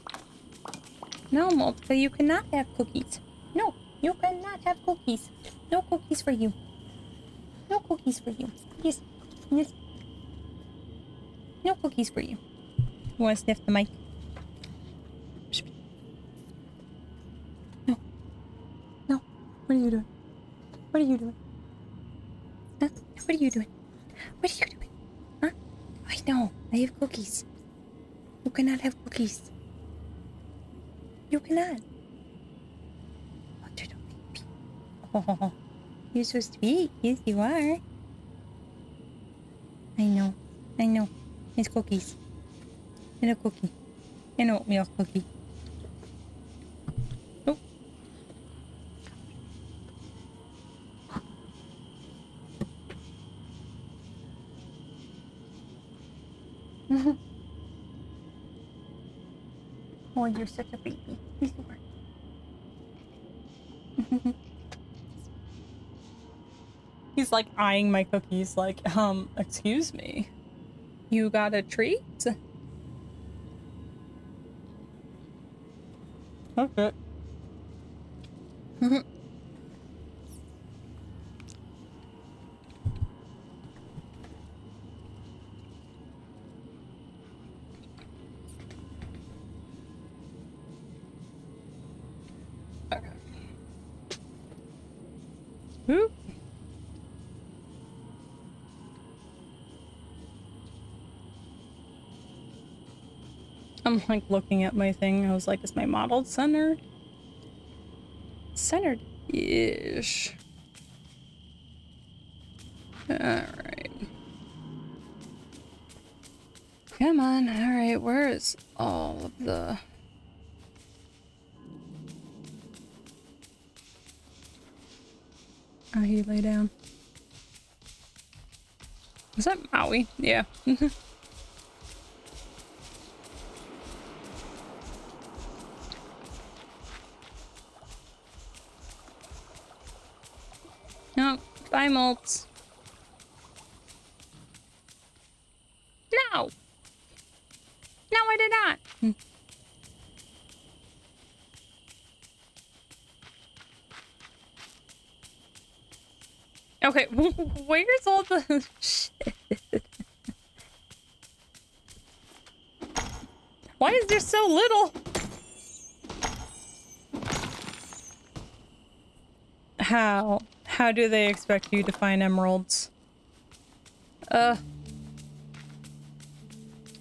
Speaker 9: No, Malta, you cannot have cookies. No, you cannot have cookies. No cookies for you. No cookies for you. Yes. Yes. No cookies for you. You want to sniff the mic? No. No. What are you doing? What are you doing? Huh? What are you doing? What are you doing? Huh? I know. I have cookies. You cannot have cookies. You cannot. Oh, turtle baby. Oh, you're so sweet. Yes, you are. I know. I know. It's cookies. And a cookie. And an oatmeal cookie. Oh. Oh, you're such a baby. Yes, you are. He's like eyeing my cookies like, excuse me. You got a treat? Okay. Okay. Whoop. I'm like looking at my thing. I was like, is my model centered? Centered-ish. Alright. Come on. Alright, where is all of the... Oh, he lay down. Is that Maui? Yeah. No, bye, Molts. No! No, I did not!
Speaker 1: Okay, where's all the shit? Why is there so little? How? How do they expect you to find emeralds?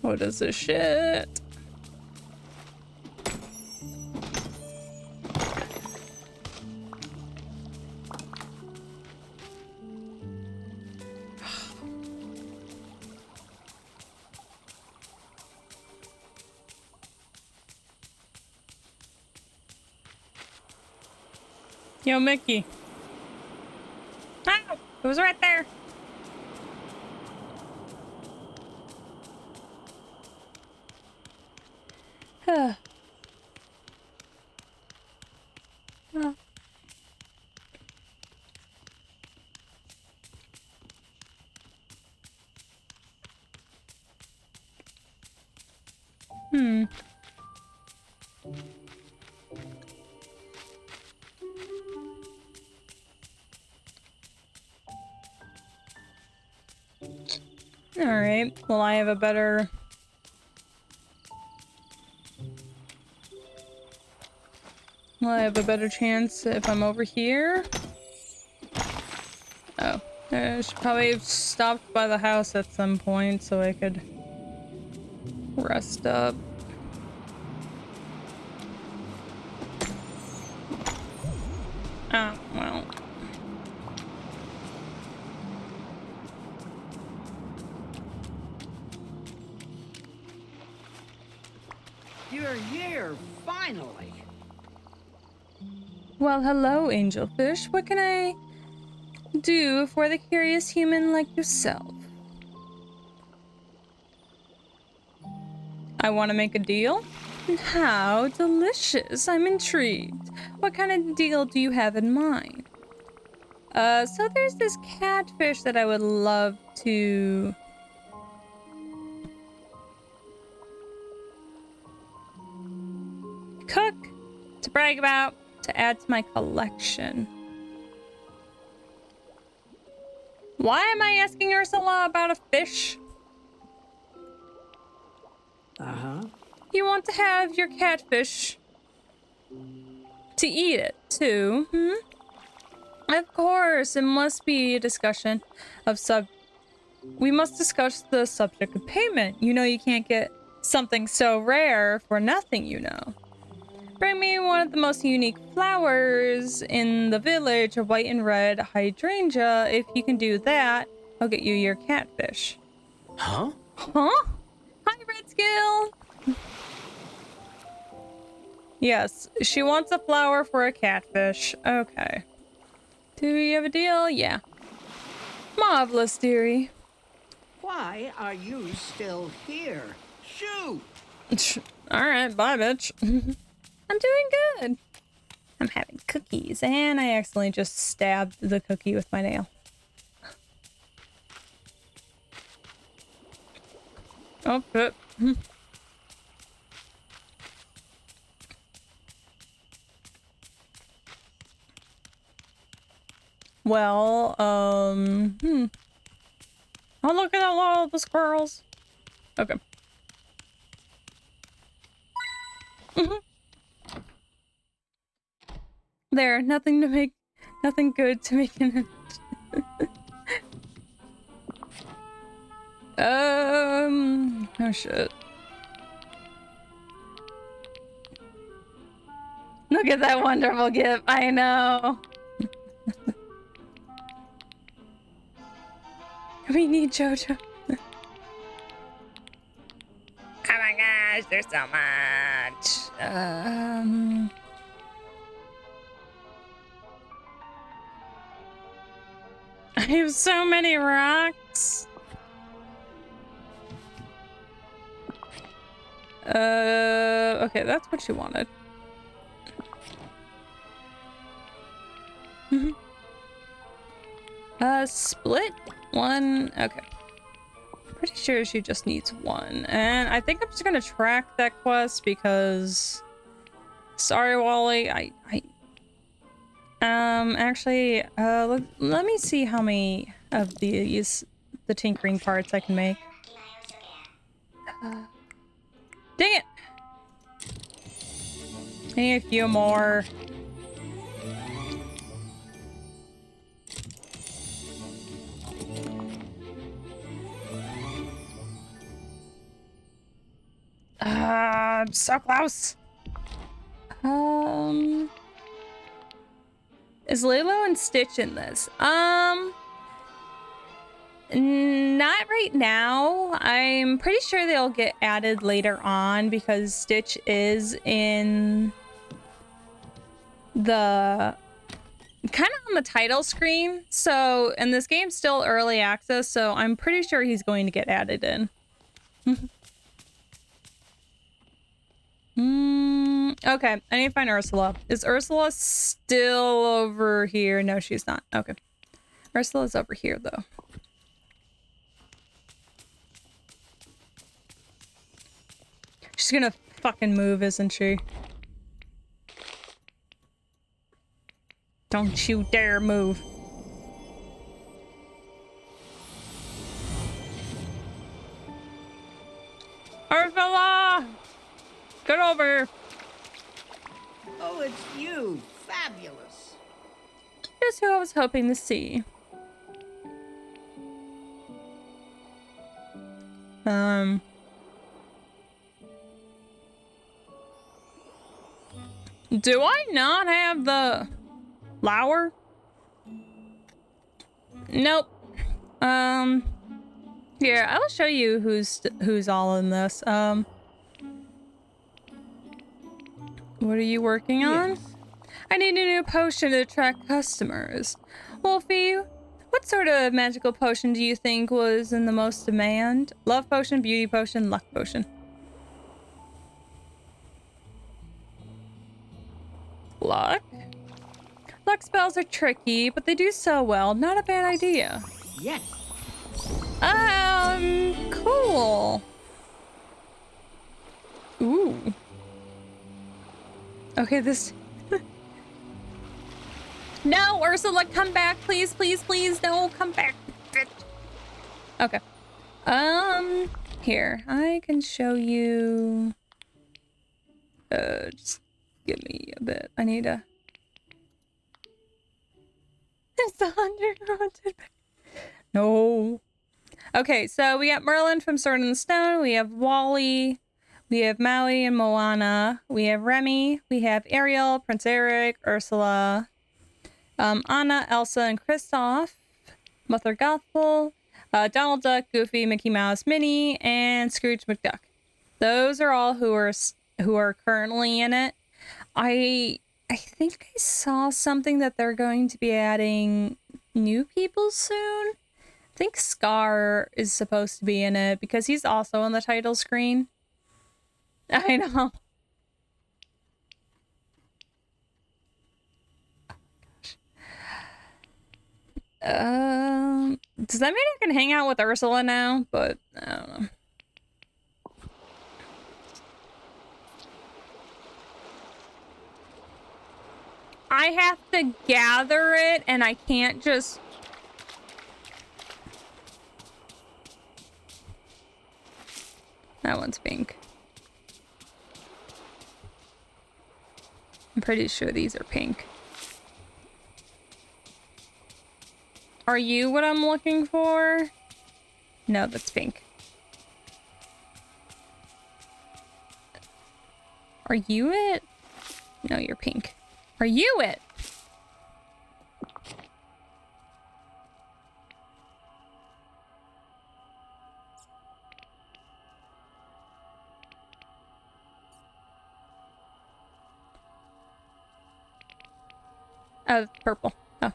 Speaker 1: What is this shit? Yo, Mickey. Ah, it was right there. Ah. Alright, well I have a better... Well, I have a better chance if I'm over here. Oh, I should probably have stopped by the house at some point so I could rest up. Oh, well.
Speaker 2: You're here, finally.
Speaker 1: Well, hello, angelfish. What can I do for the curious human like yourself? I want to make a deal? How delicious. I'm intrigued. What kind of deal do you have in mind? So there's this catfish that I would love to... cook, to brag about, to add to my collection. Why am I asking Ursula about a fish?
Speaker 2: Uh-huh.
Speaker 1: You want to have your catfish to eat it, too, Of course, it must be a discussion of we must discuss the subject of payment. You know you can't get something so rare for nothing, you know. Bring me one of the most unique flowers in the village, a white and red hydrangea. If you can do that, I'll get you your catfish.
Speaker 6: Huh?
Speaker 1: Huh? Hi, Red Skill! Yes, she wants a flower for a catfish. Okay. Do you have a deal? Yeah. Marvelous, dearie.
Speaker 2: Why are you still here? Shoot!
Speaker 1: Alright, bye, bitch. I'm doing good. I'm having cookies, and I accidentally just stabbed the cookie with my nail. Oh, shit. Well, oh, look at all the squirrels. Okay. There, nothing good to make an oh shit. Look at that wonderful gift, I know. We need JoJo. Oh my gosh, there's so much. I have so many rocks. Okay, that's what you wanted. Split one. Okay. Pretty sure she just needs one. And I think I'm just gonna track that quest because sorry, Wally, I Actually, let me see how many of these, the tinkering parts I can make. Dang it! I need a few more. I'm so close. Is Lilo and Stitch in this? Not right now. I'm pretty sure they'll get added later on because Stitch is in the kind of on the title screen. So, and this game's still early access, so I'm pretty sure he's going to get added in. Okay, I need to find Ursula. Is Ursula still over here? No, she's not. Okay. Ursula's over here, though. She's gonna fucking move, isn't she? Don't you dare move. Ursula! Get over here.
Speaker 7: Oh, it's you. Fabulous.
Speaker 1: Just who I was hoping to see. Do I not have the flower? Nope. Here, I'll show you who's all in this. What are you working on?
Speaker 7: Yes.
Speaker 1: I need a new potion to attract customers. Wolfie, what sort of magical potion do you think was in the most demand? Love potion, beauty potion, luck potion. Luck? Luck spells are tricky, but they do so well. Not a bad idea.
Speaker 7: Yes.
Speaker 1: Cool. Ooh. Okay, this... No, Ursula, come back, please, please, please. No, come back. Okay. Here, I can show you... just give me a bit. I need a... It's 100 haunted. No. Okay, so we got Merlin from Sword in the Stone. We have Wally. We have Maui and Moana. We have Remy. We have Ariel, Prince Eric, Ursula, Anna, Elsa, and Kristoff. Mother Gothel, Donald Duck, Goofy, Mickey Mouse, Minnie, and Scrooge McDuck. Those are all who are currently in it. I think I saw something that they're going to be adding new people soon. I think Scar is supposed to be in it because he's also on the title screen. I know. Does that mean I can hang out with Ursula now? But I don't know. I have to gather it and I can't just... That one's pink. I'm pretty sure these are pink. Are you what I'm looking for? No, that's pink. Are you it? No, you're pink. Are you it? Oh, it's purple. Oh.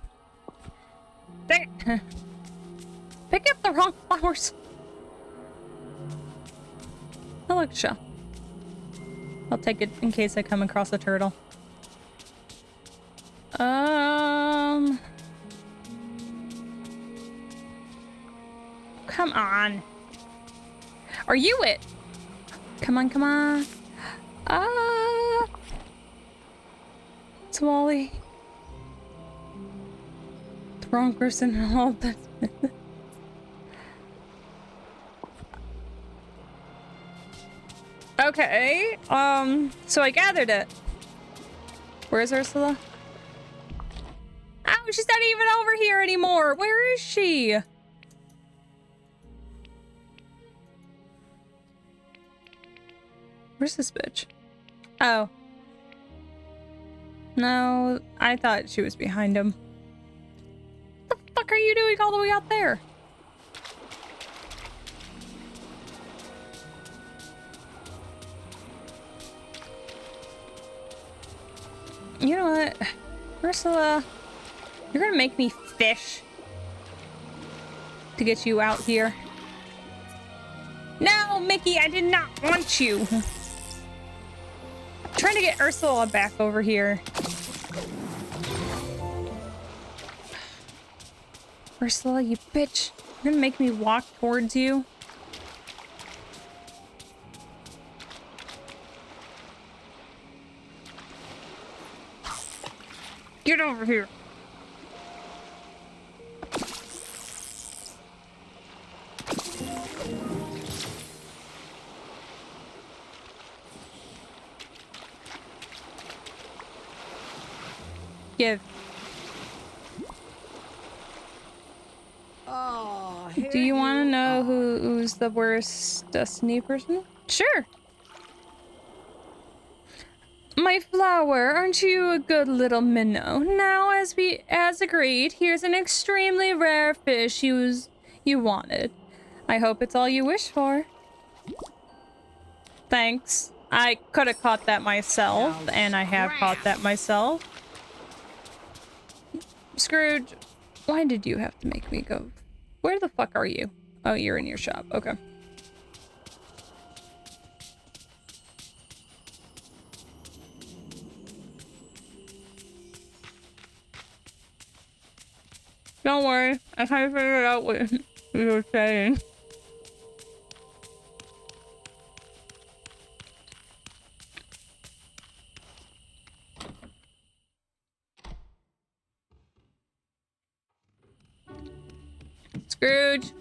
Speaker 1: Dang it. Pick up the wrong flowers. Oh, look, shell. I'll take it in case I come across a turtle. Come on. Are you it? Come on, come on. It's Wally. Wrong person in all that. Okay, so I gathered it. Where's Ursula? Oh, she's not even over here anymore. Where is she? Where's this bitch? Oh. No, I thought she was behind him. What the fuck are you doing all the way out there? You know what? Ursula, you're gonna make me fish to get you out here. No, Mickey, I did not want you. I'm trying to get Ursula back over here. Ursula, you bitch. You're gonna make me walk towards you. Get over here. Give.
Speaker 2: Oh,
Speaker 1: Do you want to know who's the worst Destiny person? Sure. My flower, aren't you a good little minnow? Now, as agreed, here's an extremely rare fish you wanted. I hope it's all you wish for. Thanks. I could have caught that myself, and I have caught that myself. Scrooge, why did you have to make me go? Where the fuck are you? Oh, you're in your shop. Okay. Don't worry, I kind of figured out what you were saying. Scrooge!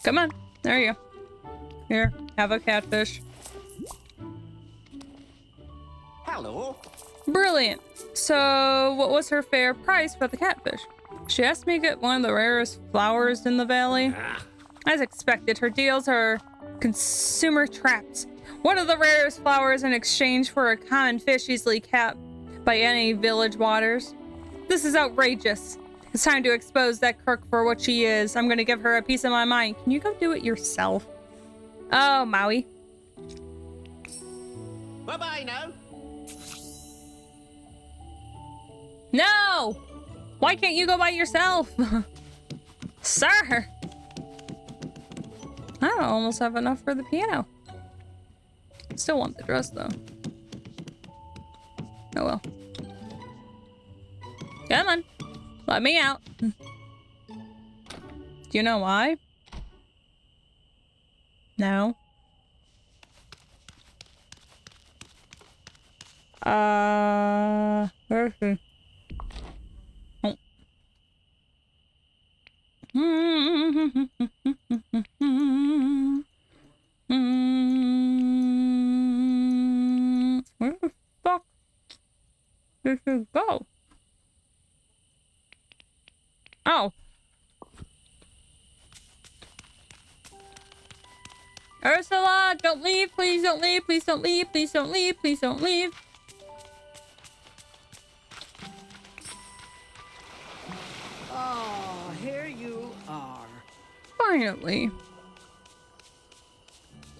Speaker 1: Come on, there you go. Here, have a catfish.
Speaker 4: Hello.
Speaker 1: Brilliant. So, what was her fair price for the catfish? She asked me to get one of the rarest flowers in the valley. As expected, her deals are consumer traps. One of the rarest flowers in exchange for a common fish easily caught by any village waters. This is outrageous. It's time to expose that crook for what she is. I'm gonna give her a piece of my mind. Can you go do it yourself? Oh, Maui.
Speaker 4: Bye-bye now.
Speaker 1: No! Why can't you go by yourself? Sir! I don't almost have enough for the piano. Still want the dress, though. Oh well. Come on. Let me out. Do you know why? No. Where is she? Oh. Where the fuck did she go? Oh. Ursula, don't leave, please don't leave, please don't leave, please don't leave, please don't leave.
Speaker 2: Oh, here you are.
Speaker 1: Finally.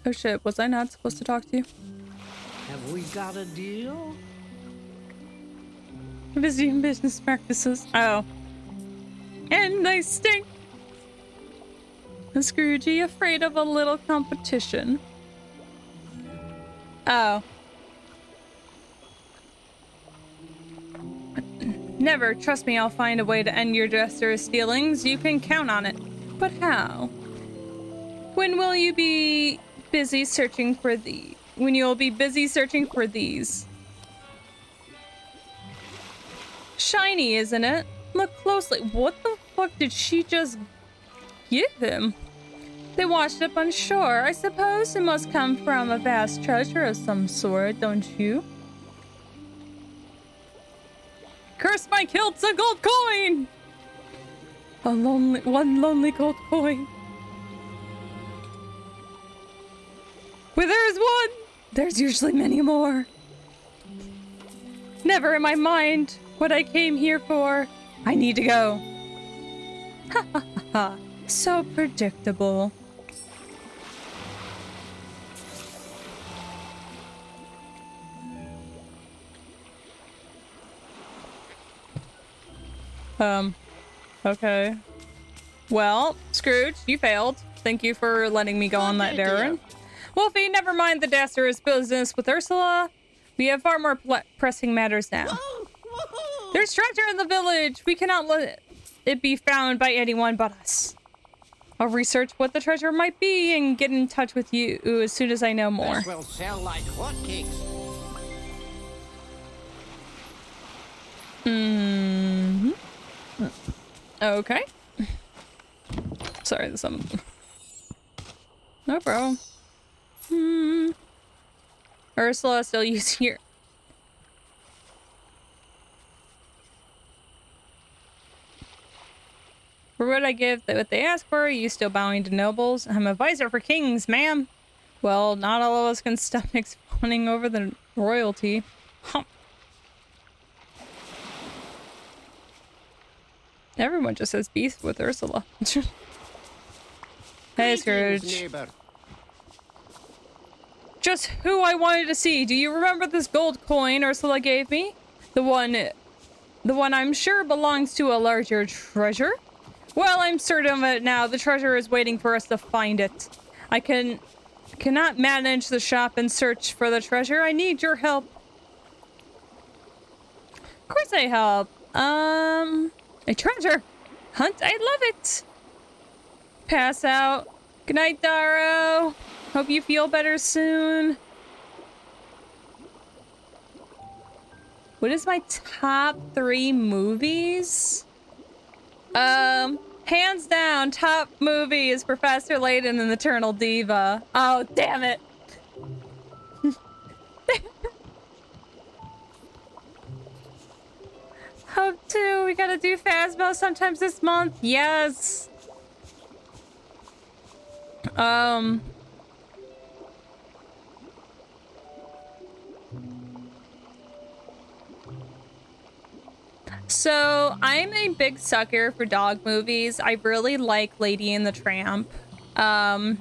Speaker 1: Oh shit, was I not supposed to talk to you?
Speaker 2: Have we got a deal?
Speaker 1: Visiting business practices. Oh. And they stink. Scroogey, afraid of a little competition. Oh. Never. Trust me, I'll find a way to end your jester's stealings. You can count on it. But how? When will you be busy searching for these? When you'll be busy searching for these? Shiny, isn't it? Look closely. What the fuck did she just give him? They washed up on shore. I suppose it must come from a vast treasure of some sort, don't you? Curse my kilts, a gold coin! One lonely gold coin. Where there is one, there's usually many more. Never in my mind what I came here for. I need to go. Ha ha ha ha. So predictable. Okay. Well, Scrooge, you failed. Thank you for letting me go on that errand. Wolfie, never mind the Daster's business with Ursula. We have far more pressing matters now. There's treasure in the village. We cannot let it be found by anyone but us. I'll research what the treasure might be and get in touch with you as soon as I know more.
Speaker 4: This will sell like hotcakes.
Speaker 1: Mm-hmm. Okay. Sorry, there's some... No problem. Ursula still using your... For what I give what they ask for, are you still bowing to nobles? I'm a visor for kings, ma'am. Well, not all of us can stomach fawning over the royalty. Huh. Everyone just says beef with Ursula. Hey, Scrooge.
Speaker 4: Neighbor.
Speaker 1: Just who I wanted to see. Do you remember this gold coin Ursula gave me? The one I'm sure belongs to a larger treasure? Well, I'm certain of it now. The treasure is waiting for us to find it. I cannot manage the shop and search for the treasure. I need your help. Of course I help. A treasure hunt. I love it. Pass out. Good night, Darrow. Hope you feel better soon. What is my top 3 movies? Hands down, top movie is Professor Layton and Eternal Diva. Oh, damn it. Hope to. We gotta do Phasmo sometimes this month. Yes. So I'm a big sucker for dog movies. I really like Lady and the Tramp. I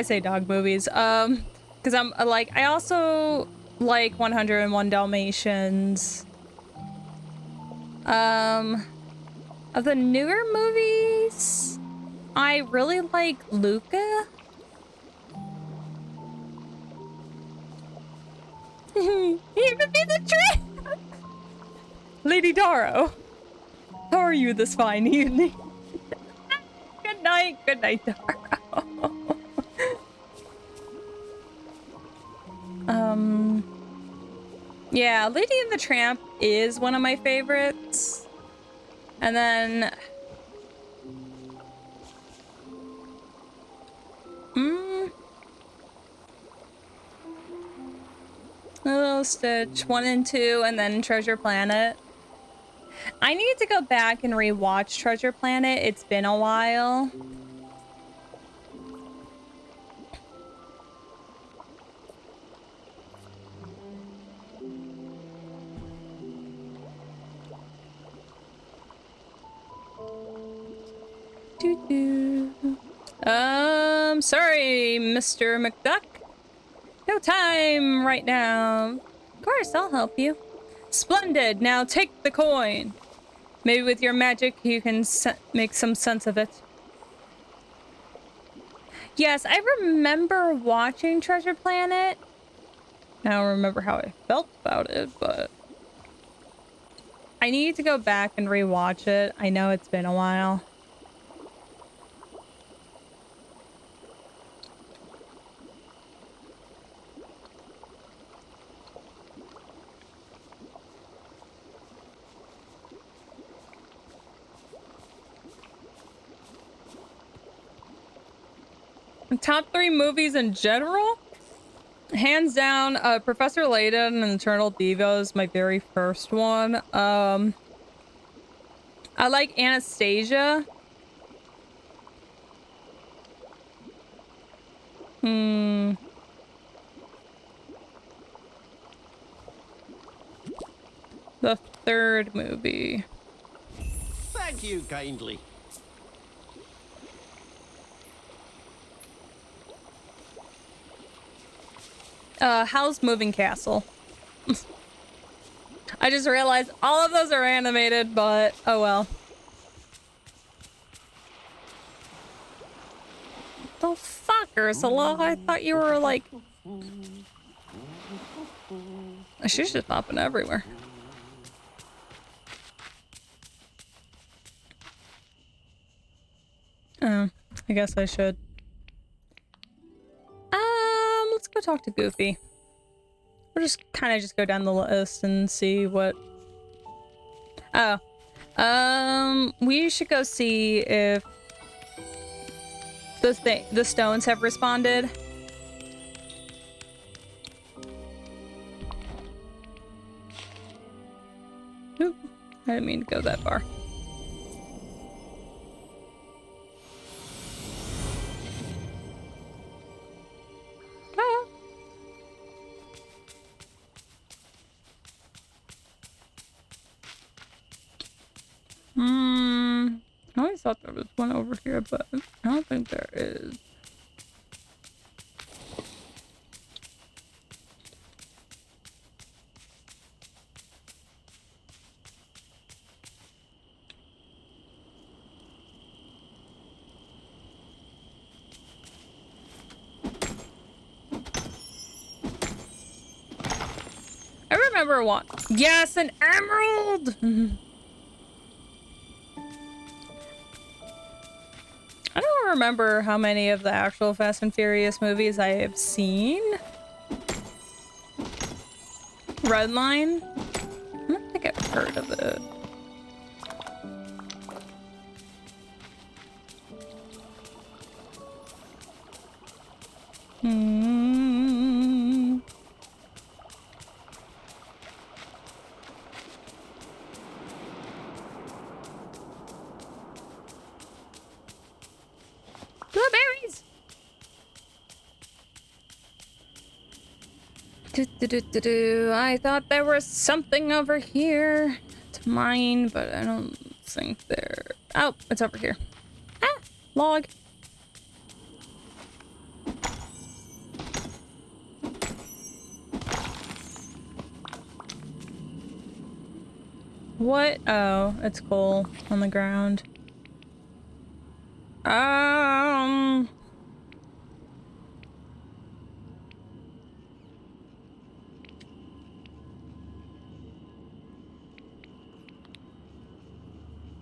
Speaker 1: say dog movies, because I'm like, I also like 101 Dalmatians. Of the newer movies, I really like Luca. You could be the Tramp! Lady Darrow, how are you this fine evening? Good night, Darrow. Yeah, Lady and the Tramp is one of my favorites. And then... Little Stitch 1 and 2, and then Treasure Planet. I need to go back and rewatch Treasure Planet. It's been a while. Sorry, Mr. McDuck. No time right now. Of course, I'll help you. Splendid. Now take the coin. Maybe with your magic, you can make some sense of it. Yes, I remember watching Treasure Planet. I don't remember how I felt about it, but... I need to go back and rewatch it. I know it's been a while. Top 3 movies in general? Hands down, Professor Layton and Eternal Diva is my very first one. I like Anastasia. The third movie.
Speaker 4: Thank you kindly.
Speaker 1: Howl's Moving Castle. I just realized all of those are animated, but oh well. The fuck, Ursula? I thought you were like... She's just popping everywhere. Oh, I guess I should. Let's go talk to Goofy. We'll just kind of just go down the list and see what... Oh. We should go see if the stones have responded. Oop, I didn't mean to go that far. Ah. I always thought there was one over here, but I don't think there is. I remember one. Yes, an emerald! I don't remember how many of the actual Fast and Furious movies I have seen. Redline? I don't think I've heard of it. Blueberries! I thought there was something over here to mine, but I don't think there... Oh, it's over here. Ah! Log. What? Oh, it's coal on the ground.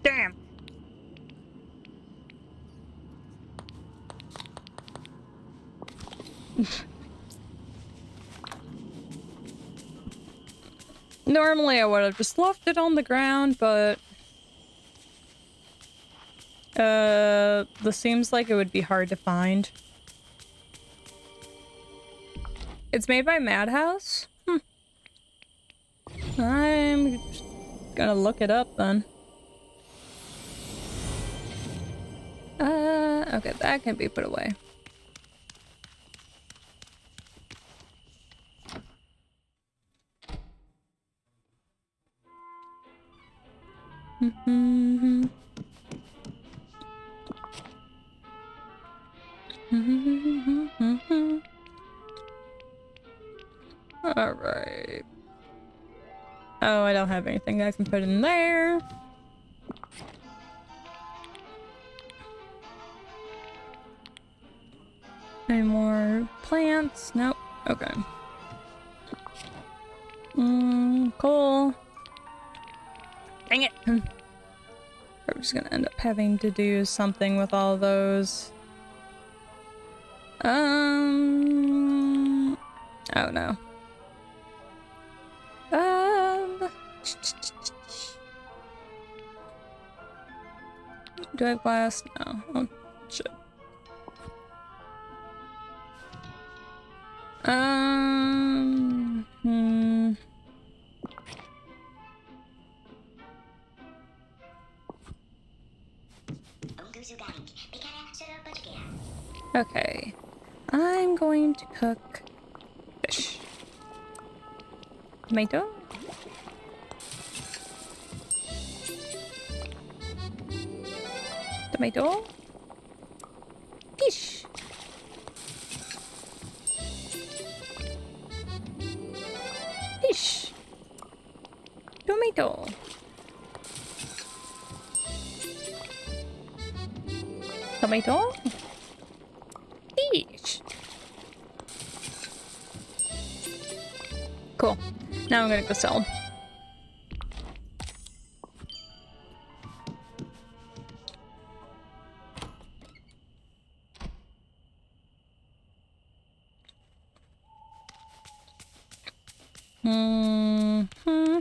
Speaker 1: Damn. Normally I would have just left it on the ground, but this seems like it would be hard to find. It's made by Madhouse? I'm just gonna look it up then. Okay, that can be put away. All right. Oh, I don't have anything I can put in there. Any more plants? Nope. Okay. Cool. Dang it. I'm just gonna end up having to do something with all those. Oh no. Do I have glass? No. Oh, shit.
Speaker 9: Hmm. Okay. I'm going to cook fish. Tomato. Tomato. Fish. Fish. Tomato. Tomato. Fish. Cool. Now I'm gonna go sell 'em. Mm-hmm.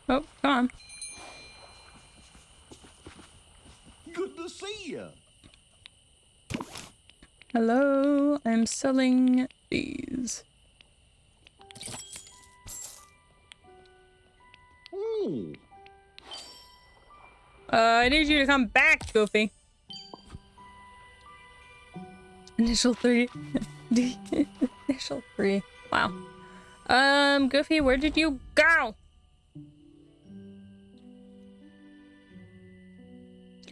Speaker 9: Oh, come on.
Speaker 7: Good to see you.
Speaker 9: Hello, I'm selling these.
Speaker 7: Ooh.
Speaker 9: I need you to come back, Goofy. Initial 3. Initial 3. Wow. Goofy, where did you go?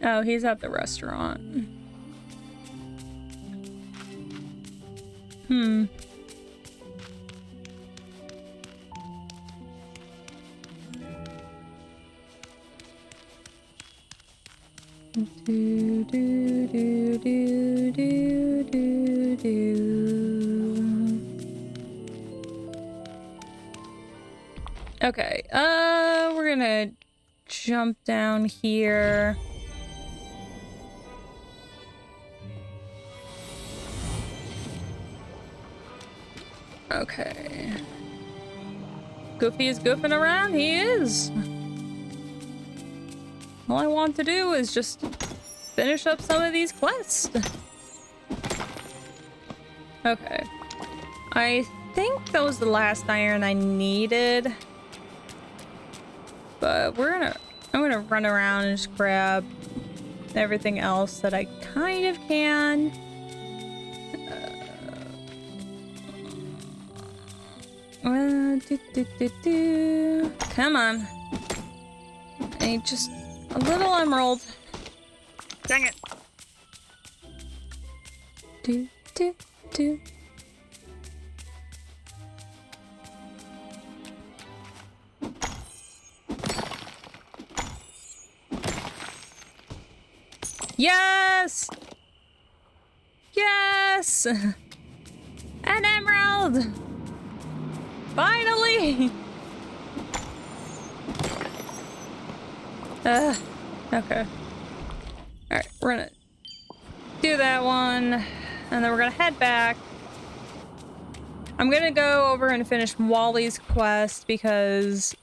Speaker 9: Oh, he's at the restaurant. Hmm. Do, do, do, do, do, do, do. Okay, we're gonna jump down here. Okay. Goofy is goofing around? He is! All I want to do is just finish up some of these quests. Okay. I think that was the last iron I needed. But I'm gonna run around and just grab everything else that I kind of can. Come on. I need just a little emerald. Dang it. Do, do, do. Yes! Yes! An emerald! Finally! Okay. Alright, we're gonna do that one, and then we're gonna head back. I'm gonna go over and finish Wally's quest because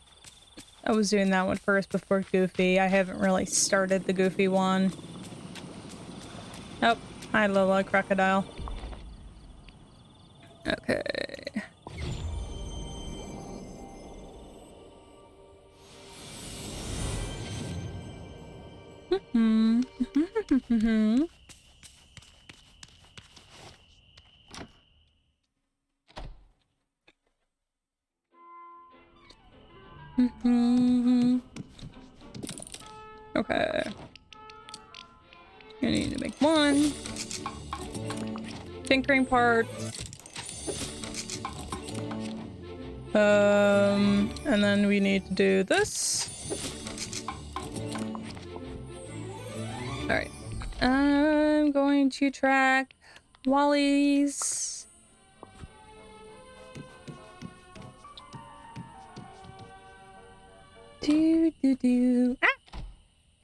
Speaker 9: I was doing that one first before Goofy. I haven't really started the Goofy one. Oh, hi Lola Crocodile. Okay. Okay. I need to make one. Tinkering parts. And then we need to do this. Alright. I'm going to track Wally's. Do do do. Ah!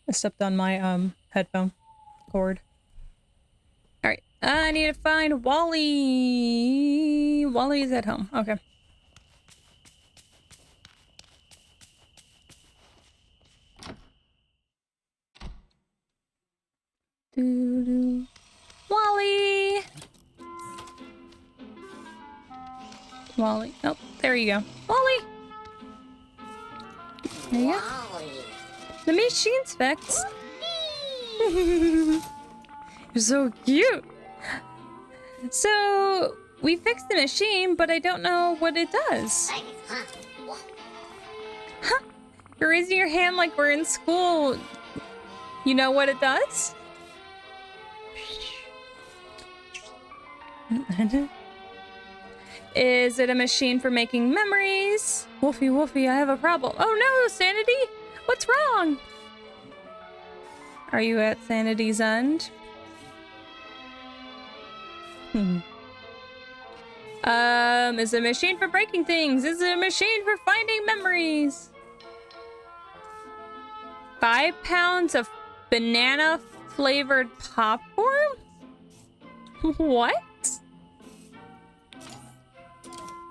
Speaker 9: I stepped on my headphone cord. Alright. I need to find Wally. Wally's at home. Okay.
Speaker 1: Doo-doo. Wally! Wally. Oh, there you go. Wally! There you go. The machine's fixed. You're so cute. So, we fixed the machine, but I don't know what it does. Huh? You're raising your hand like we're in school. You know what it does? Is it a machine for making memories? Wolfie, Wolfie, I have a problem. Oh no, Sanity! What's wrong? Are you at Sanity's end? Is it a machine for breaking things? Is it a machine for finding memories? 5 pounds of banana flavored popcorn? What?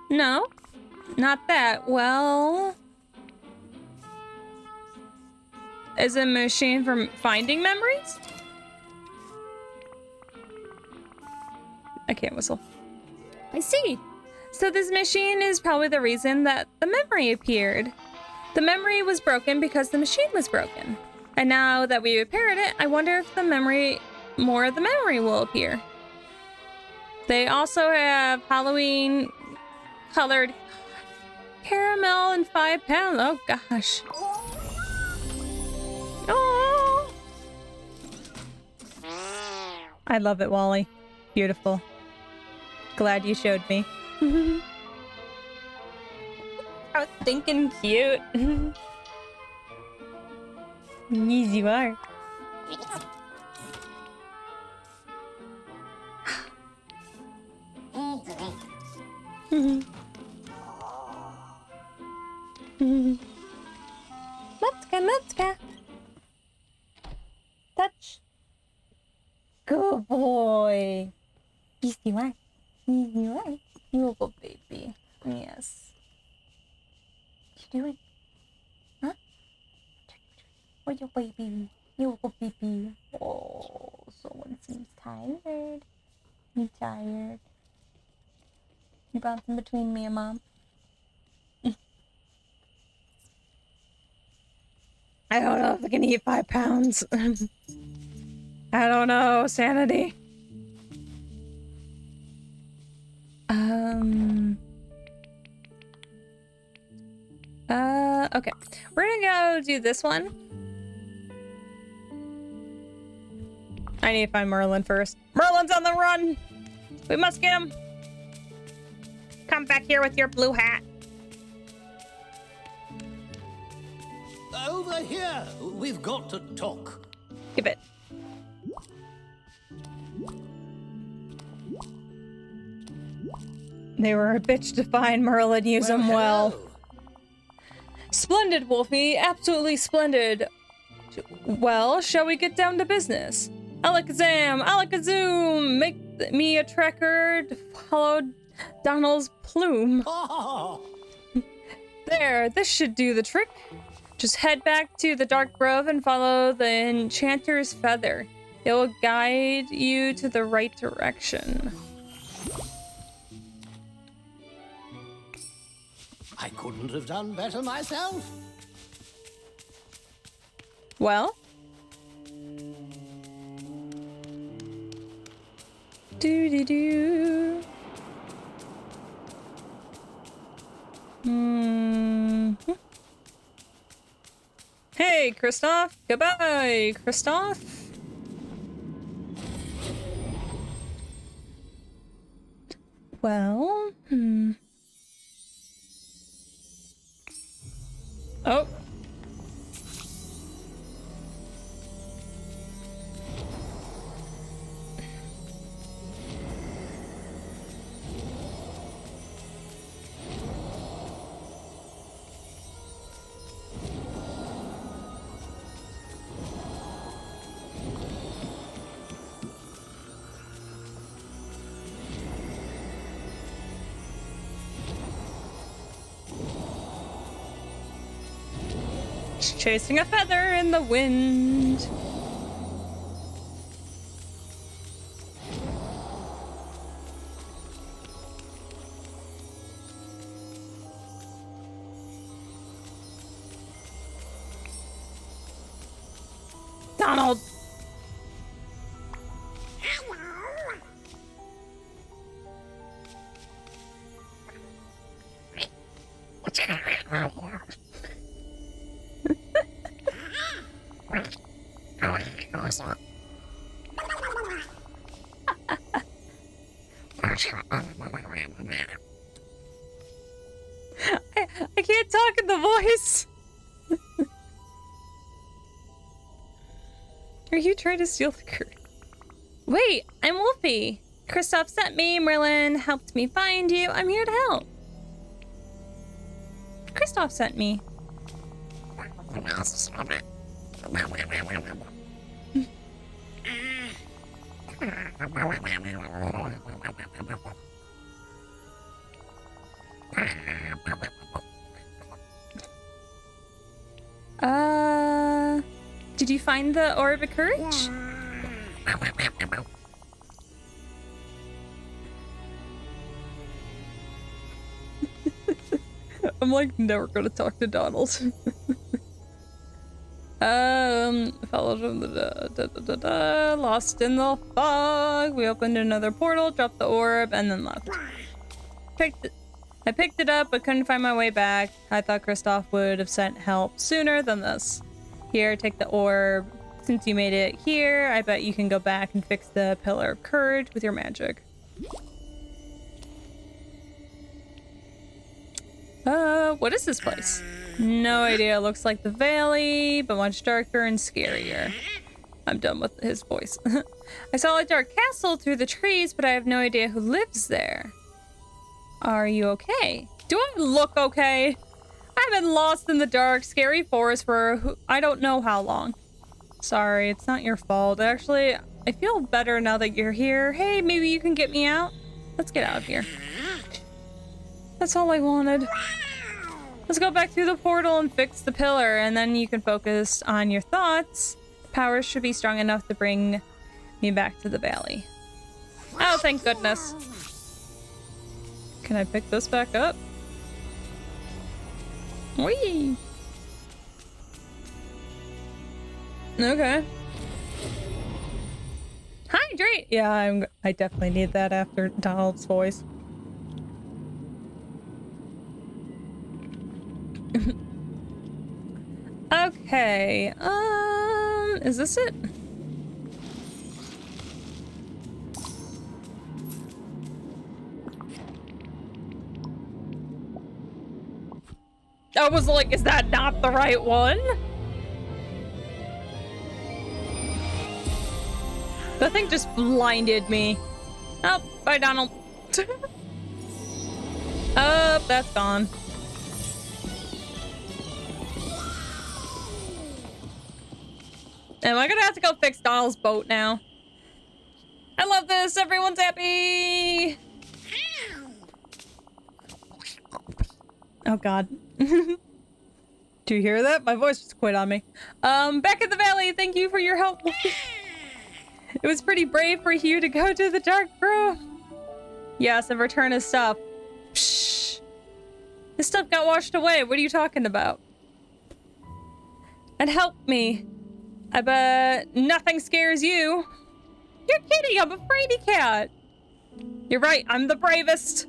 Speaker 1: No, not that. Well, is it a machine for finding memories? I can't whistle. I see. So this machine is probably the reason that the memory appeared. The memory was broken because the machine was broken. And now that we repaired it, I wonder if more of the memory will appear. They also have Halloween colored caramel and 5 pounds. Oh gosh. Oh. I love it, Wally. Beautiful. Glad you showed me. I was thinking cute. Yes, you are. Matska. Touch. Good boy. Yes, you are. Yes, you are. You're a good baby. Yes. What you doing? Huh? Where's your baby? You're a good baby. Oh, someone seems tired. You tired? You bouncing between me and Mom? I don't know if I can eat 5 pounds. I don't know, Sanity. Okay. We're gonna go do this one. I need to find Merlin first. Merlin's on the run! We must get him! Come back here with your blue hat.
Speaker 6: Over here! We've got to talk.
Speaker 1: Give it. They were a bitch to find, Merlin. Use them well.
Speaker 6: Hello.
Speaker 1: Splendid, Wolfie. Absolutely splendid. Well, shall we get down to business? Alakazam! Alakazoom! Make me a tracker to follow Donald's plume.
Speaker 6: Oh.
Speaker 1: There, this should do the trick. Just head back to the Dark Grove and follow the Enchanter's Feather. It will guide you to the right direction.
Speaker 6: I couldn't have done better myself.
Speaker 1: Well? Do-do-do. Hey, Kristoff. Goodbye, Kristoff. Well, Oh. Chasing a feather in the wind. Donald! I can't talk in the voice. Are you trying to steal the curtain? Wait, I'm Wolfie. Kristoff sent me. Merlin helped me find you. I'm here to help. Kristoff sent me. Did you find the Orb of Courage? I'm like never gonna talk to Donald. Followed from the lost in the fog. We opened another portal, dropped the orb, and then left. I picked it up, but couldn't find my way back. I thought Kristoff would have sent help sooner than this. Here, take the orb. Since you made it here, I bet you can go back and fix the Pillar of Courage with your magic. What is this place? No idea. Looks like the valley, but much darker and scarier. I'm done with his voice. I saw a dark castle through the trees, but I have no idea who lives there. Are you okay? Do I look okay? I've been lost in the dark, scary forest for I don't know how long. Sorry, it's not your fault. Actually, I feel better now that you're here. Hey, maybe you can get me out? Let's get out of here. That's all I wanted. Let's go back through the portal and fix the pillar, and then you can focus on your thoughts. Powers should be strong enough to bring me back to the valley. Oh, thank goodness. Can I pick this back up? Whee! Okay. Hydrate! Yeah, I definitely need that after Donald's voice. Okay, is this it? I was like, is that not the right one? The thing just blinded me. Oh, bye, Donald. Oh, that's gone. Am I gonna have to go fix Donald's boat now? I love this. Everyone's happy. Oh, God. Do you hear that? My voice just quit on me. Back at the valley. Thank you for your help. It was pretty brave for you to go to the Dark Grove. Yes, and return his stuff. Psh. His stuff got washed away. What are you talking about? And help me. I bet nothing scares you. You're kidding. I'm a fraidy cat. You're right. I'm the bravest.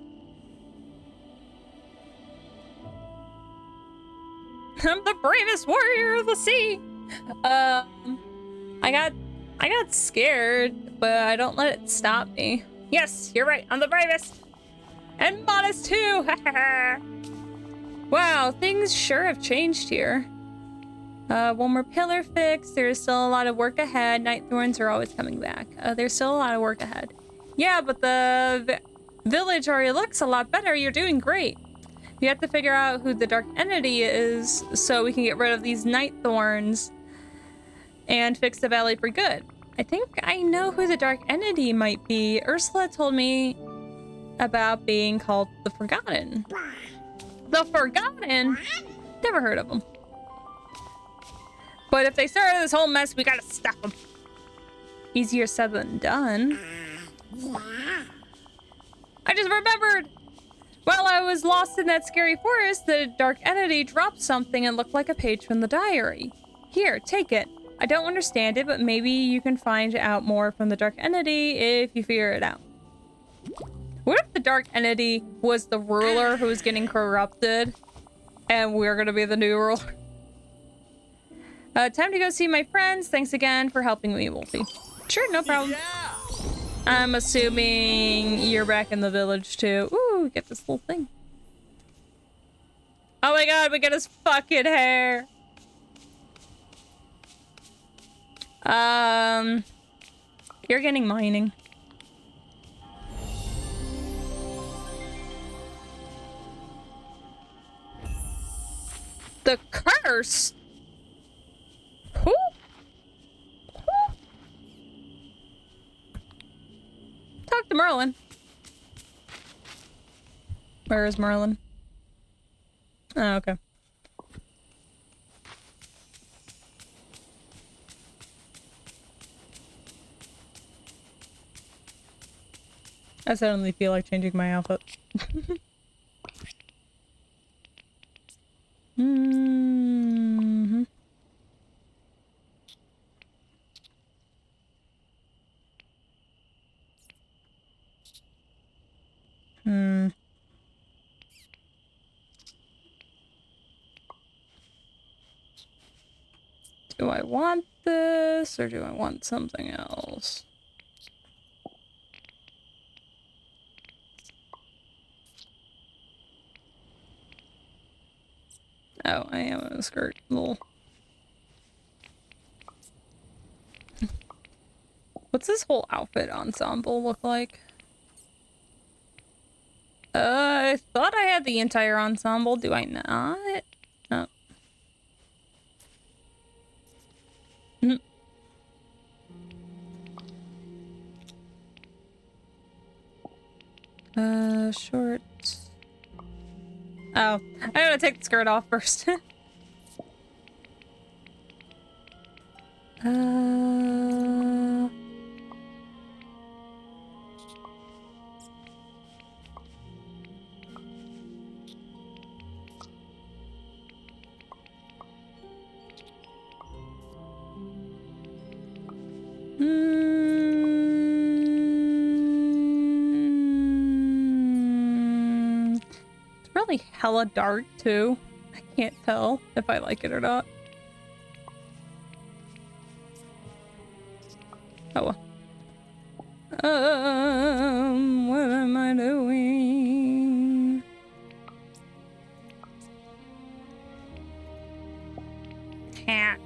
Speaker 1: I'm the bravest warrior of the sea. I got scared, but I don't let it stop me. Yes, you're right. I'm the bravest. And modest too. Wow, things sure have changed here. One more pillar fixed. There's still a lot of work ahead. Night thorns are always coming back. There's still a lot of work ahead. Yeah, but the village already looks a lot better. You're doing great. We have to figure out who the dark entity is so we can get rid of these night thorns and fix the valley for good. I think I know who the dark entity might be. Ursula told me about being called the Forgotten. The Forgotten? Never heard of them. But if they started this whole mess, we gotta stop them. Easier said than done. I just remembered! While I was lost in that scary forest, the dark entity dropped something and looked like a page from the diary. Here, take it. I don't understand it, but maybe you can find out more from the dark entity if you figure it out. What if the dark entity was the ruler who was getting corrupted and we're gonna be the new ruler? Time to go see my friends. Thanks again for helping me, Wolfie. Sure, no problem.
Speaker 6: Yeah.
Speaker 1: I'm assuming you're back in the village too. Ooh, we get this little thing. Oh my god, we get his fucking hair. You're getting mining. The curse? Who? Talk to Merlin. Where is Merlin? Oh, okay. I suddenly feel like changing my outfit. Mm-hmm. Do I want this or do I want something else? Oh, I am in a skirt. Lol. What's this whole outfit ensemble look like? I thought I had the entire ensemble. Do I not? Oh. Shorts. Oh, I gotta take the skirt off first. It's really hella dark too. I can't tell if I like it or not. Oh well. What am I doing? Cat.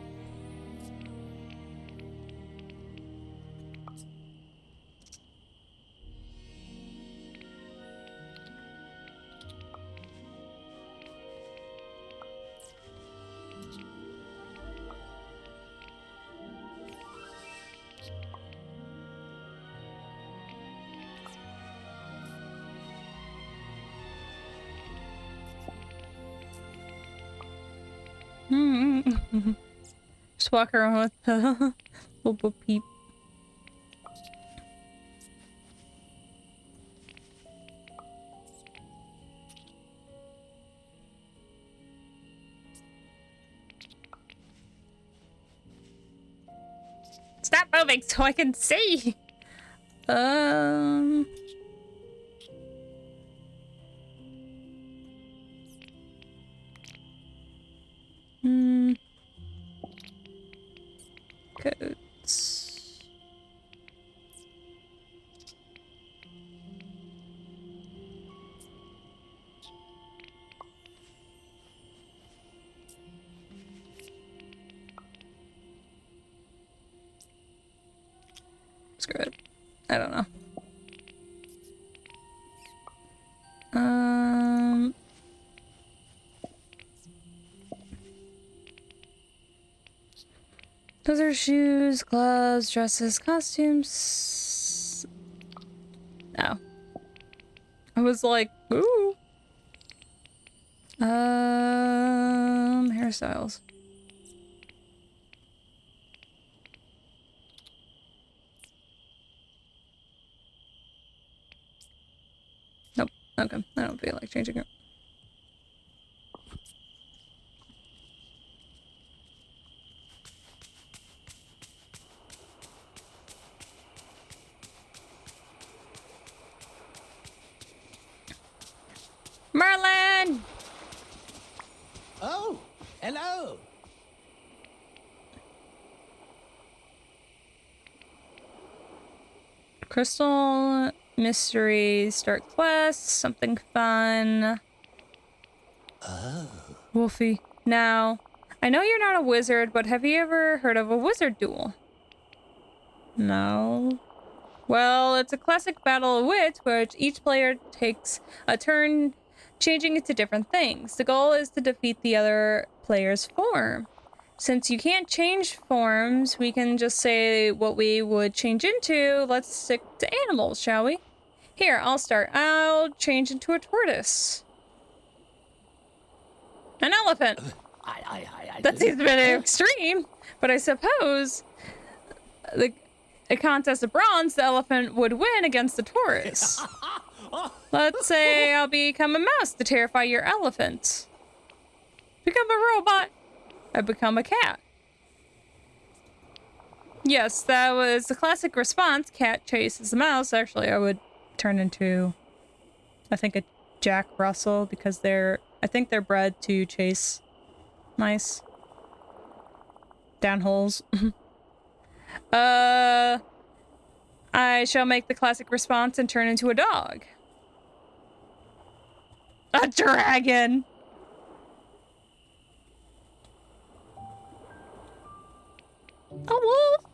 Speaker 1: Just walk around with the little peep. Stop moving so I can see. Coats. Screw it. I don't know. Those are shoes, gloves, dresses, costumes. Oh. I was like, ooh. Hairstyles. Nope. Okay. I don't feel like changing it. Merlin!
Speaker 6: Oh, hello.
Speaker 1: Crystal mystery, start quest, something fun.
Speaker 6: Oh.
Speaker 1: Wolfie. Now, I know you're not a wizard, but have you ever heard of a wizard duel? No. Well, it's a classic battle of wits, which each player takes a turn changing into different things. The goal is to defeat the other player's form. Since you can't change forms, we can just say what we would change into. Let's stick to animals, shall we? Here, I'll start. I'll change into a tortoise. An elephant. That seems a bit extreme, but I suppose a contest of bronze, the elephant would win against the tortoise. Let's say I'll become a mouse to terrify your elephant. Become a robot. I become a cat. Yes, that was the classic response. Cat chases the mouse. Actually, I would turn into, I think, a Jack Russell because I think they're bred to chase mice down holes. I shall make the classic response and turn into a dog. A dragon! A wolf!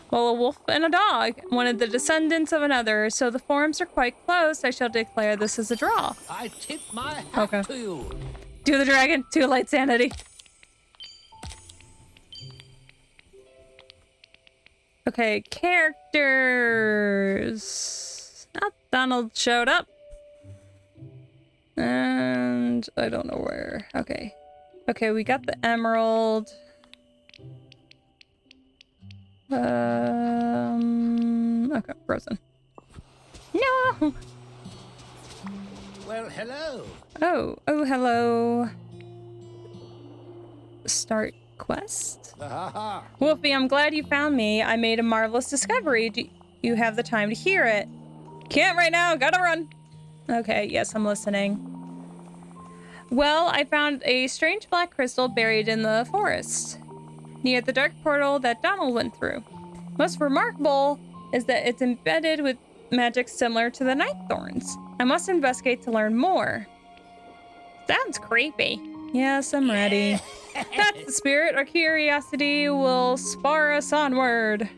Speaker 1: Well, a wolf and a dog, one of the descendants of another, so the forms are quite close. I shall declare this as a draw.
Speaker 6: I tip my hat to you.
Speaker 1: Do the dragon. Too late, sanity. Okay, characters. Oh, Donald showed up. And I don't know where. Okay. Okay, we got the emerald. Okay, frozen. No!
Speaker 6: Well, hello.
Speaker 1: Oh, hello. Start quest? Wolfie, I'm glad you found me. I made a marvelous discovery. Do you have the time to hear it? Can't right now, gotta run. Okay, yes, I'm listening. Well, I found a strange black crystal buried in the forest, near the dark portal that Donald went through. Most remarkable is that it's embedded with magic similar to the night thorns. I must investigate to learn more. Sounds creepy. Yes, I'm ready. That's the spirit. Our curiosity will spur us onward.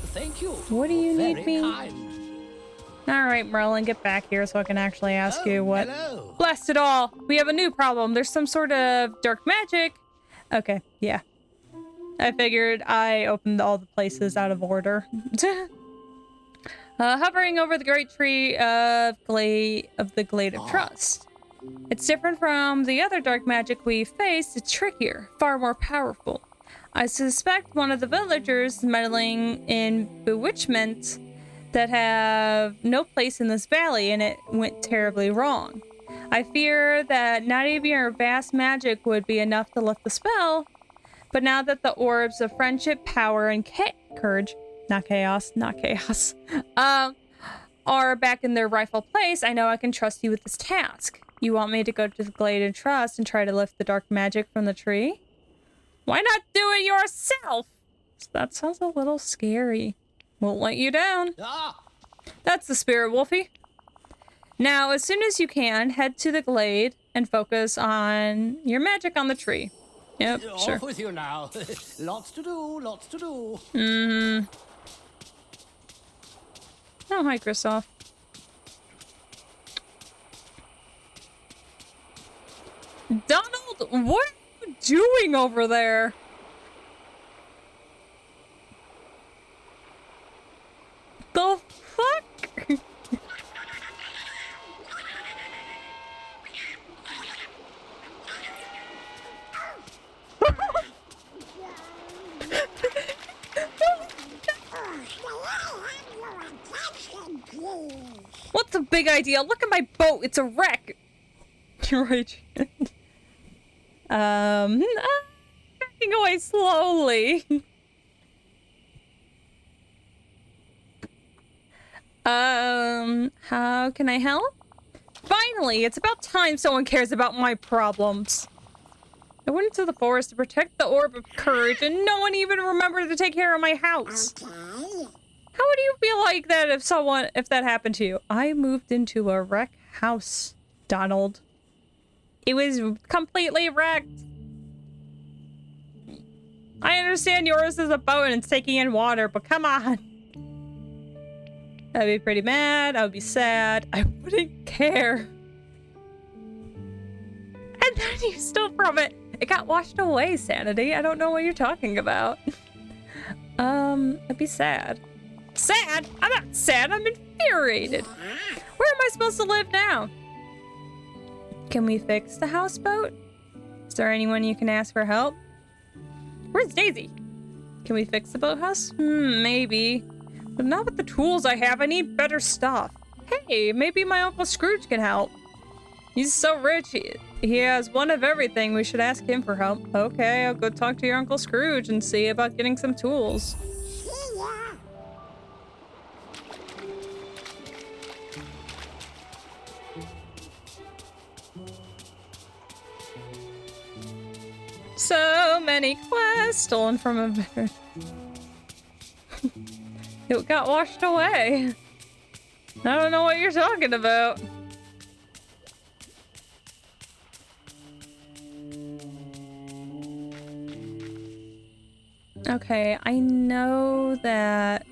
Speaker 6: Thank you.
Speaker 1: What do you need me?
Speaker 6: Kind.
Speaker 1: All right, Merlin, get back here so I can actually ask you what.
Speaker 6: Hello.
Speaker 1: Blast it all! We have a new problem. There's some sort of dark magic. Okay, yeah. I figured I opened all the places out of order. Hovering over the great tree of the Glade of Trust. It's different from the other dark magic we faced. It's trickier, far more powerful. I suspect one of the villagers meddling in bewitchment that have no place in this valley, and it went terribly wrong. I fear that not even your vast magic would be enough to lift the spell, but now that the orbs of friendship, power, and courage, not chaos, are back in their rightful place, I know I can trust you with this task. You want me to go to the Glade of Trust and try to lift the dark magic from the tree? Why not do it yourself? That sounds a little scary. Won't let you down. That's the spirit, Wolfie. Now, as soon as you can, head to the glade and focus on your magic on the tree. Yep, sure.
Speaker 6: Off with you now. Lots to do, lots to do.
Speaker 1: Mm-hmm. Oh, hi, Kristoff. Donald, what are you doing over there? The fuck? What's the big idea? Look at my boat. It's a wreck. You're right. I'm backing away slowly. How can I help? Finally, it's about time someone cares about my problems. I went into the forest to protect the orb of courage, and no one even remembered to take care of my house. How would you feel like that if that happened to you? I moved into a wreck house, Donald. It was completely wrecked. I understand yours is a boat and it's taking in water, but come on. I'd be pretty mad. I would be sad. I wouldn't care. And then you stole from it. It got washed away, Sanity. I don't know what you're talking about. I'd be sad. Sad? I'm not sad. I'm infuriated. Where am I supposed to live now? Can we fix the houseboat? Is there anyone you can ask for help? Where's Daisy? Can we fix the boathouse? Maybe. But not with the tools I have. I need better stuff. Hey, maybe my Uncle Scrooge can help. He's so rich. He has one of everything. We should ask him for help. Okay, I'll go talk to your Uncle Scrooge and see about getting some tools. So many quests stolen from a bear. It got washed away. I don't know what you're talking about. Okay, I know that...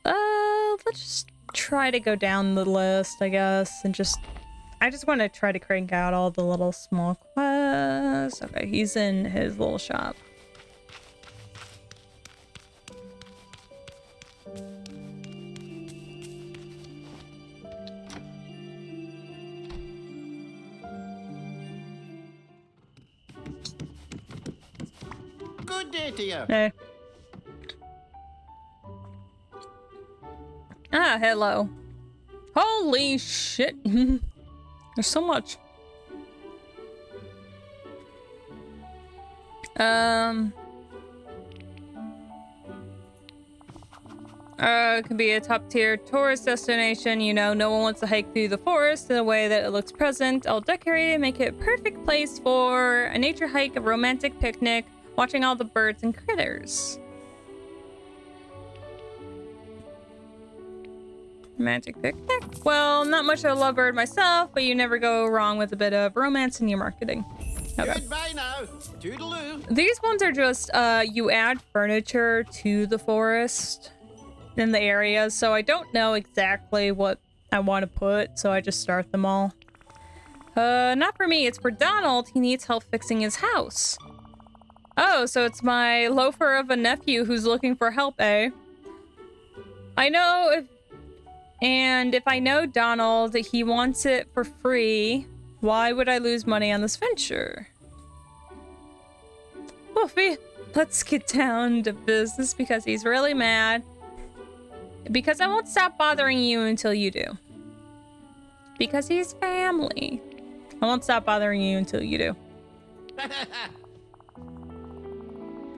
Speaker 1: let's just try to go down the list, I guess, and I just want to try to crank out all the little small quests. Okay, he's in his little shop.
Speaker 4: Good day to you.
Speaker 1: Hey. Ah, hello. Holy shit. There's so much. It could be a top-tier tourist destination. You know, no one wants to hike through the forest in a way that it looks present. I'll decorate it and make it a perfect place for a nature hike, a romantic picnic, watching all the birds and critters. Romantic picnic? Well, not much of a lovebird myself, but you never go wrong with a bit of romance in your marketing. Okay.
Speaker 4: Goodbye now. Toodaloo.
Speaker 1: These ones are just, you add furniture to the forest in the area, so I don't know exactly what I want to put, so I just start them all. Not for me, it's for Donald. He needs help fixing his house. Oh, so it's my loafer of a nephew who's looking for help, eh? I know if I know Donald, he wants it for free. Why would I lose money on this venture? Wolfie, let's get down to business because he's really mad. Because I won't stop bothering you until you do. Because he's family. I won't stop bothering you until you do.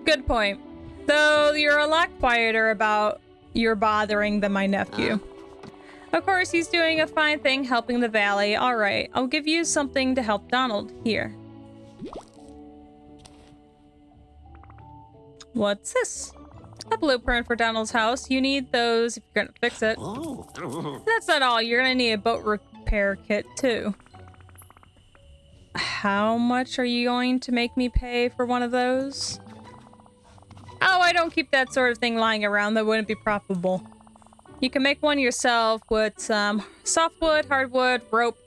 Speaker 1: Good point. Though you're a lot quieter about your bothering than my nephew. Of course, he's doing a fine thing helping the valley. All right, I'll give you something to help Donald. Here. What's this? A blueprint for Donald's house. You need those if you're gonna fix it.
Speaker 4: Oh.
Speaker 1: That's not all. You're gonna need a boat repair kit, too. How much are you going to make me pay for one of those? Oh, I don't keep that sort of thing lying around. That wouldn't be profitable. You can make one yourself with some softwood, hardwood, rope,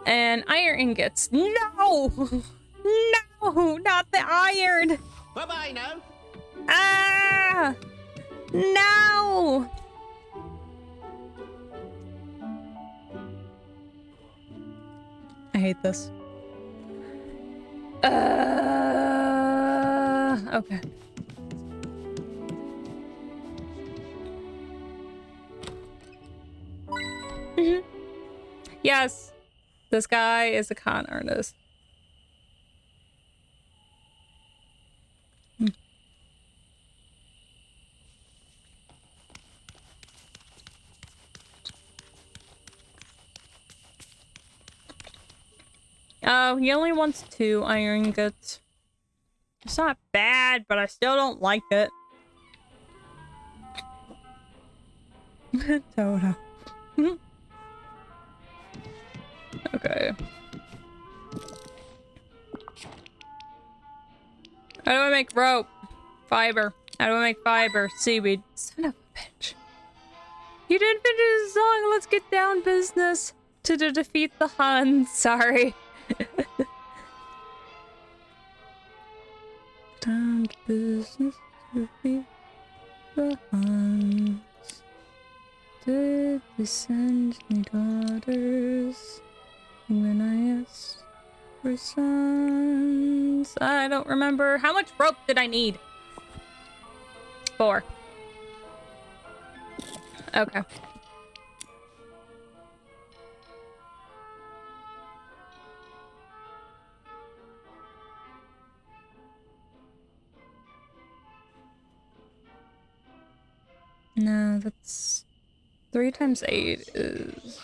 Speaker 1: and iron ingots. No! No! Not the iron!
Speaker 4: Bye-bye now.
Speaker 1: Ah! No! I hate this. Okay. Yes, this guy is a con artist. Oh, he only wants 2 iron ingots. It's not bad, but I still don't like it. Toto. Okay. How do I make rope? Fiber. How do I make fiber? Seaweed. Son of a bitch. You didn't finish the song. Let's get down business to defeat the Huns. Sorry. Down to business to defeat the Huns. Did they send me daughters when I asked for sons? I don't remember. How much rope did I need? 4. Okay. No, that's 3 times 8 is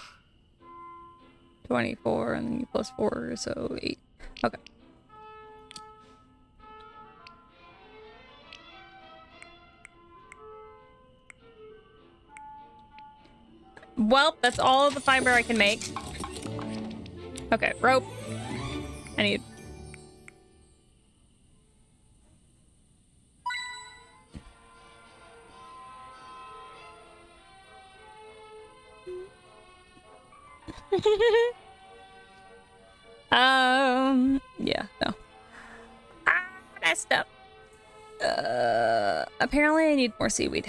Speaker 1: 24, and then you plus 4, so 8. Okay. Well, that's all of the fiber I can make. Okay, rope. I need... yeah, no. Ah, messed up. Apparently I need more seaweed.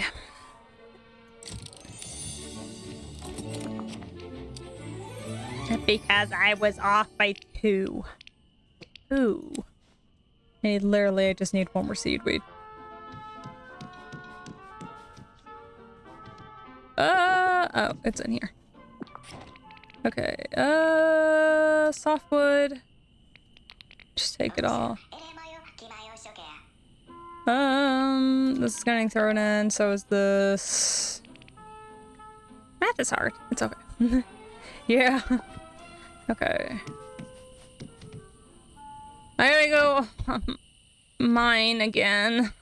Speaker 1: Because I was off by 2. Ooh. I just need 1 more seaweed. Oh, it's in here. Okay, softwood. Just take it all. This is getting thrown in, so is this. Math is hard. It's okay. Yeah. Okay. I gotta go mine again.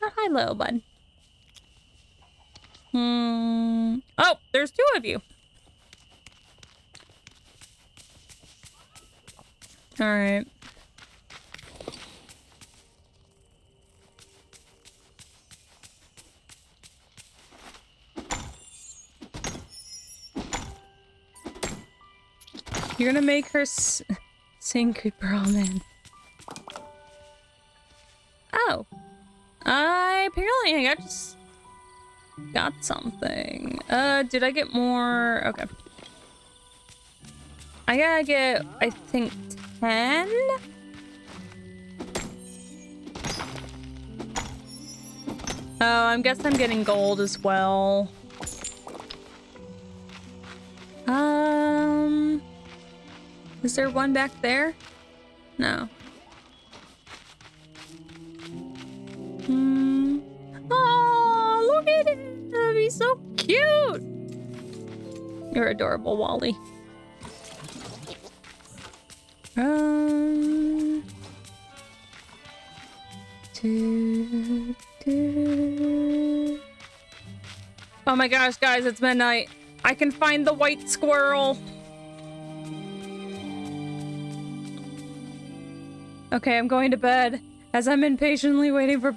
Speaker 1: Oh, hi, little bud. Oh, there's 2 of you. All right. You're gonna make her sing Creeper Ramen. Oh. Apparently I just got something. Did I get more? Okay. I gotta get, I think, 10? Oh, I guess I'm getting gold as well. Is there one back there? No. Oh, look at him! He's so cute! You're adorable, Wally. Oh my gosh, guys, it's midnight. I can find the white squirrel. Okay, I'm going to bed as I'm impatiently waiting for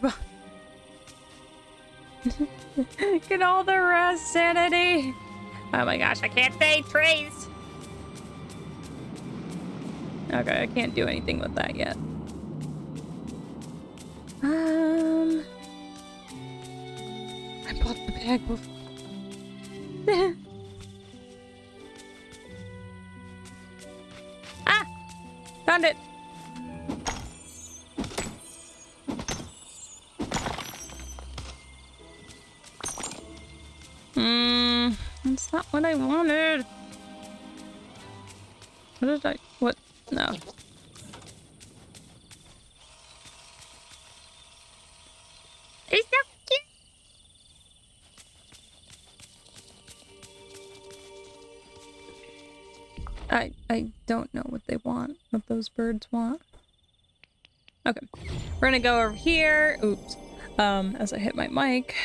Speaker 1: Get all the rest, sanity. Oh my gosh, I can't say trees. Okay, I can't do anything with that yet. I bought the bag before. Ah! Found it! That's not what I wanted. What did I... What? No. It's so cute! I don't know what they want, what those birds want. Okay, we're gonna go over here. Oops. As I hit my mic.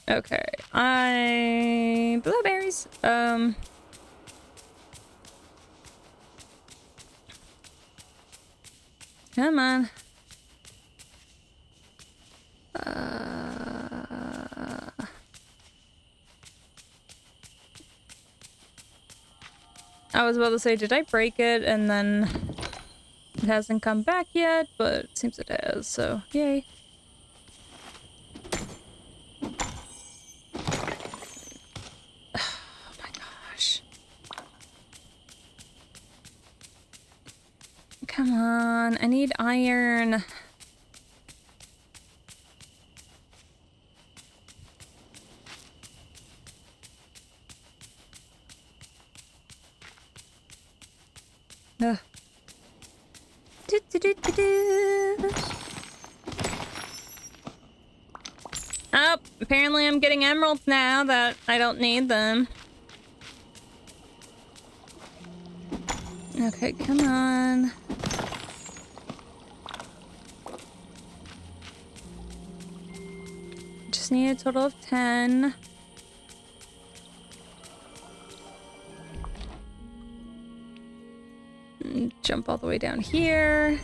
Speaker 1: Okay, blueberries. Come on. I was about to say, did I break it? And then it hasn't come back yet, but it seems it has, so yay. Oh my gosh. Come on, I need iron. Ugh. Oh, apparently I'm getting emeralds now that I don't need them. Okay, come on. Just need a total of 10. Jump all the way down here.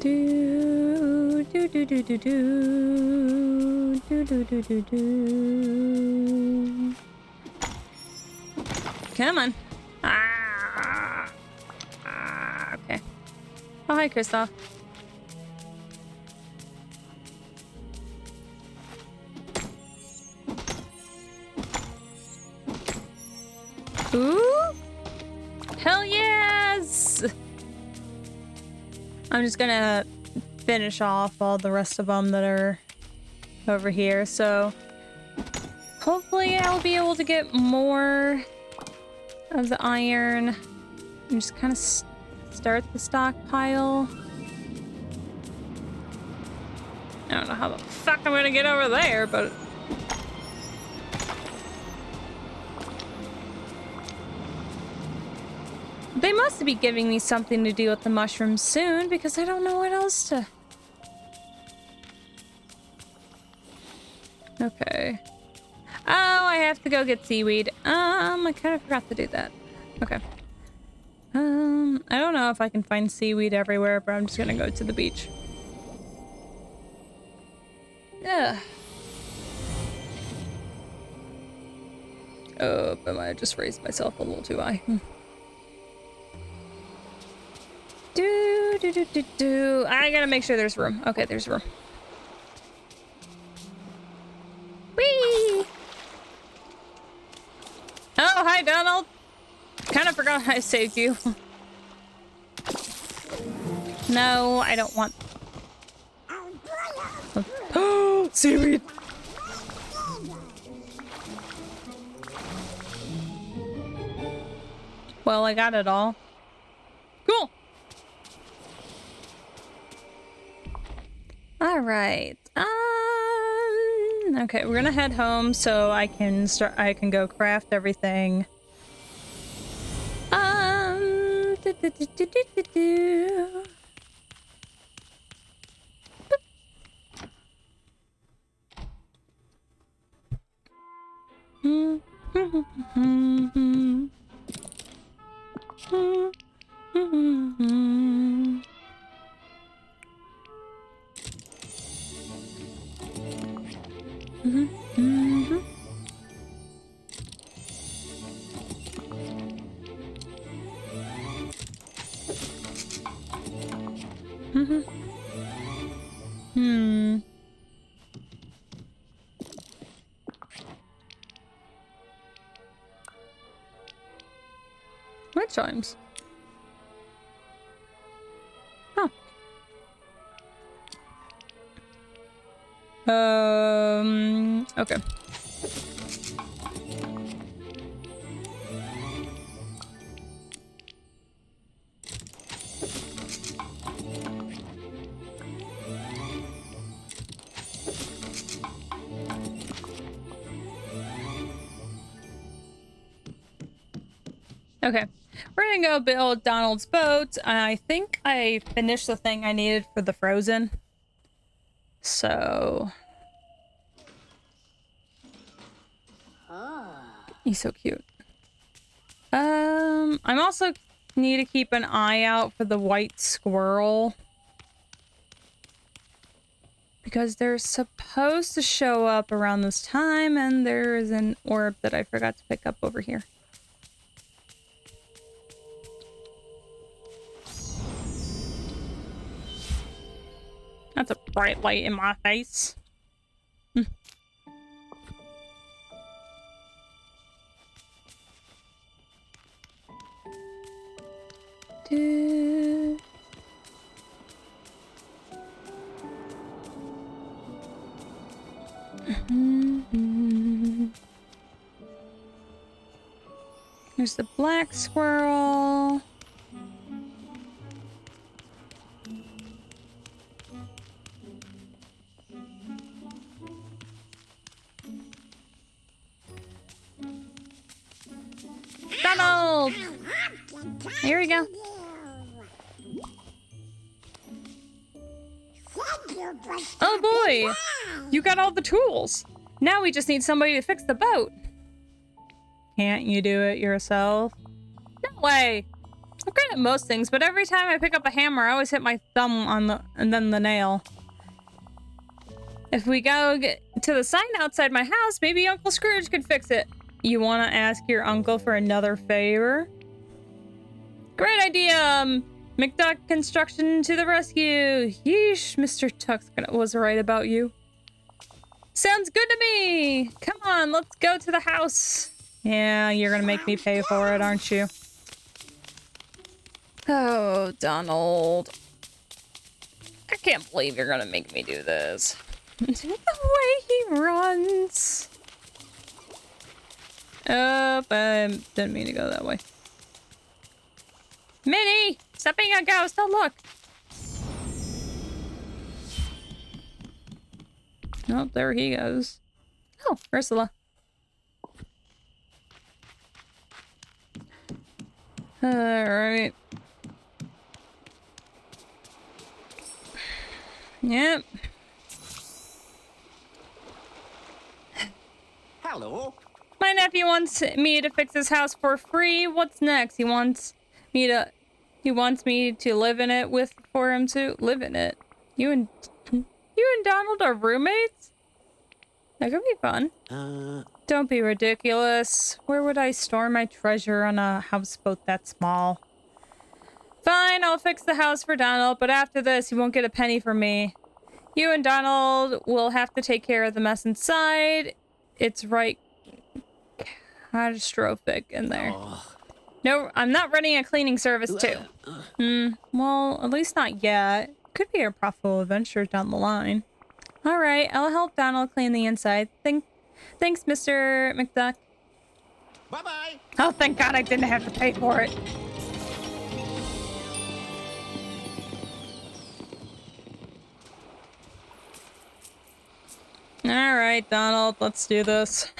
Speaker 1: Do do do do do do do do do do do. Come on. Okay. Oh, hi, Kristoff. Ooh! Hell yes! I'm just gonna finish off all the rest of them that are over here, so hopefully I'll be able to get more of the iron and just kind of start the stockpile. I don't know how the fuck I'm gonna get over there, but they must be giving me something to do with the mushrooms soon, because I don't know what else to... Okay. Oh, I have to go get seaweed. I kind of forgot to do that. Okay. I don't know if I can find seaweed everywhere, but I'm just gonna go to the beach. Ugh. Oh, but I just raised myself a little too high. Do. I gotta make sure there's room. Okay, there's room. Whee! Oh, hi, Donald. Kind of forgot I saved you. No, I don't want... Oh, seaweed! Well, I got it all. Cool! All right. Okay, we're gonna head home so I can go craft everything. What chimes? Huh. Okay. Okay, we're gonna go build Donald's boat. I think I finished the thing I needed for the Frozen. So... He's so cute. I'm also need to keep an eye out for the white squirrel. Because they're supposed to show up around this time, and there is an orb that I forgot to pick up over here. That's a bright light in my face. There's the black squirrel. Donald! Here we go. Oh boy! You got all the tools! Now we just need somebody to fix the boat. Can't you do it yourself? No way! I'm good at most things, but every time I pick up a hammer, I always hit my thumb on the and then the nail. If we go to the sign outside my house, maybe Uncle Scrooge could fix it. You want to ask your uncle for another favor? Great idea! McDuck Construction to the rescue! Yeesh, Mr. Tuck was right about you. Sounds good to me! Come on, let's go to the house. Yeah, you're gonna make me pay for it, aren't you? Oh, Donald. I can't believe you're gonna make me do this. The way he runs. Oh, I didn't mean to go that way. Minnie! Stop being a ghost! Don't look! Oh, there he goes. Oh, Ursula. Alright. Yep.
Speaker 4: Hello.
Speaker 1: My nephew wants me to fix his house for free. What's next? He wants me to live in it for him to live in it. You and Donald are roommates? That could be fun. Don't be ridiculous. Where would I store my treasure on a houseboat that small? Fine, I'll fix the house for Donald, but after this, you won't get a penny from me. You and Donald will have to take care of the mess inside. It's right catastrophic in there. No, I'm not running a cleaning service too. Well, at least not yet. Could be a profitable adventure down the line. Alright, I'll help Donald clean the inside. Thanks, Mr. McDuck.
Speaker 4: Bye-bye.
Speaker 1: Oh, thank God I didn't have to pay for it. Alright, Donald, let's do this.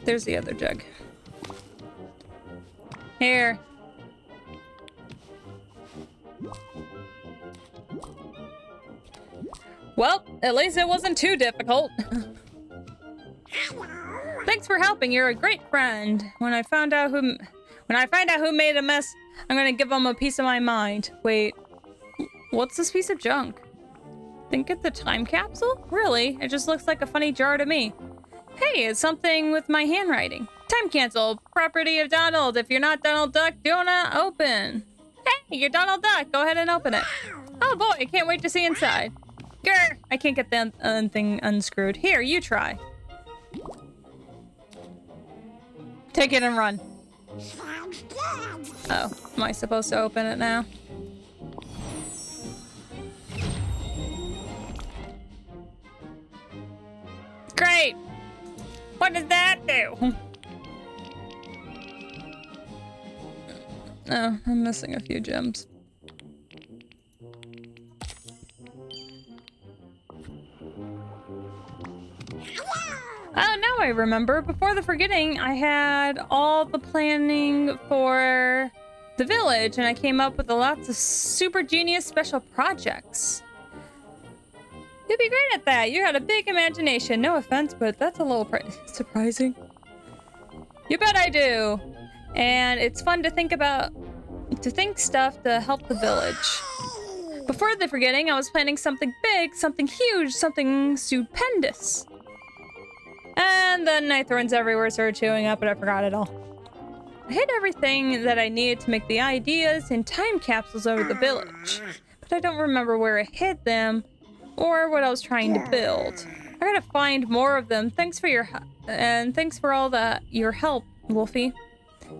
Speaker 1: There's the other jug. Here. Well, at least it wasn't too difficult. Thanks for helping. You're a great friend. When I find out who made a mess, I'm gonna give them a piece of my mind. Wait, what's this piece of junk? Think it's a time capsule? Really? It just looks like a funny jar to me. Hey, it's something with my handwriting. Time cancel. Property of Donald. If you're not Donald Duck, do not open. Hey, you're Donald Duck. Go ahead and open it. Oh boy, I can't wait to see inside. Grr! I can't get the thing unscrewed. Here, you try. Take it and run. Oh, am I supposed to open it now? Great! Wait! What does that do? Oh, I'm missing a few gems. Oh, now I remember. Before the forgetting, I had all the planning for the village, and I came up with lots of super genius special projects. You'd be great at that. You had a big imagination. No offense, but that's a little surprising. You bet I do. And it's fun to think stuff to help the village. Before the forgetting, I was planning something big, something huge, something stupendous. And then my thorns everywhere started chewing up, and I forgot it all. I hid everything that I needed to make the ideas in time capsules over the village, but I don't remember where I hid them or what I was trying to build. I gotta find more of them. Thanks for your thanks for all your help, Wolfie.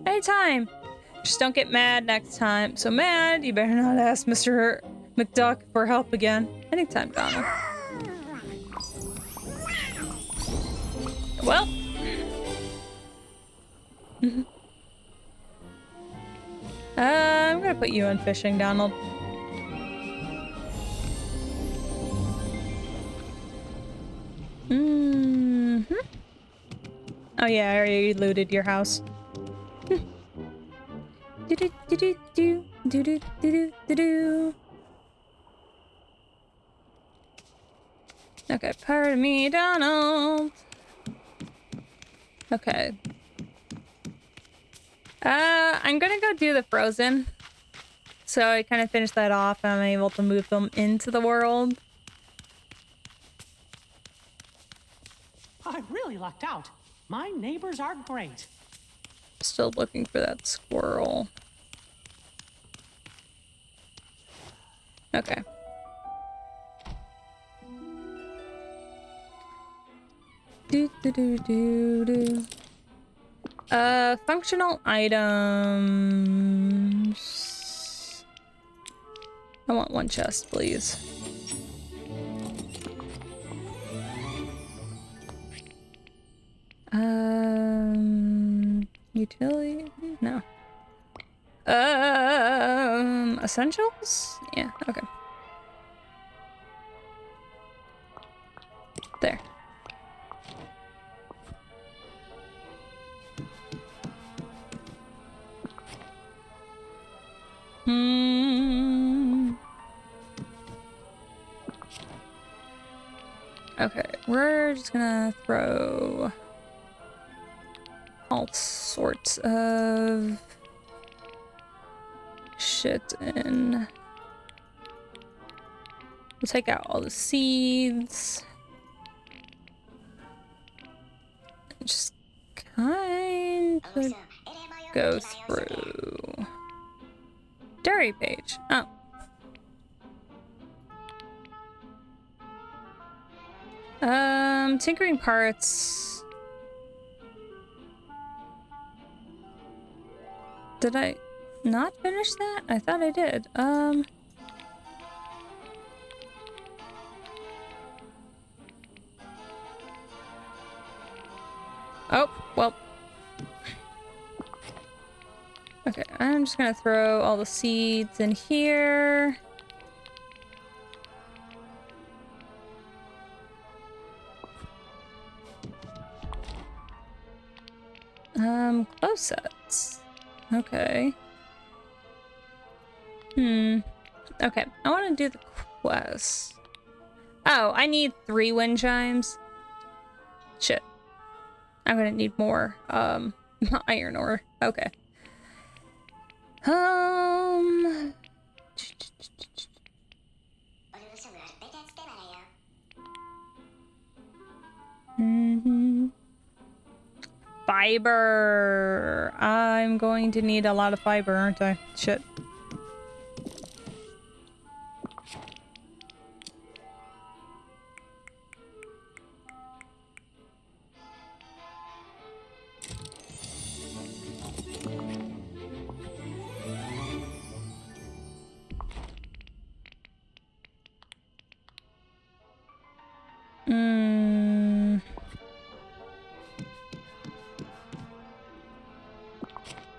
Speaker 1: Anytime. Just don't get mad next time. So mad, you better not ask Mr. McDuck for help again. Anytime, Donald. Well. I'm gonna put you in fishing, Donald. Oh yeah, I already looted your house. Okay, pardon me, Donald. Okay. I'm gonna go do the Frozen. So I kind of finish that off and I'm able to move them into the world.
Speaker 2: I really lucked out. My neighbors are great.
Speaker 1: Still looking for that squirrel. Okay. Functional items. I want one chest, please. Utility? No. Essentials? Yeah, okay. There. Okay, we're just gonna throw all sorts of shit in. We'll take out all the seeds. Just kind of go through. Dairy page. Oh. Tinkering parts. Did I not finish that? I thought I did. Oh, well. Okay, I'm just gonna throw all the seeds in here. Close sets. Okay. Okay, I want to do the quest. Oh, I need 3 wind chimes. Shit. I'm gonna need more, iron ore. Okay. Fiber. I'm going to need a lot of fiber, aren't I? Shit.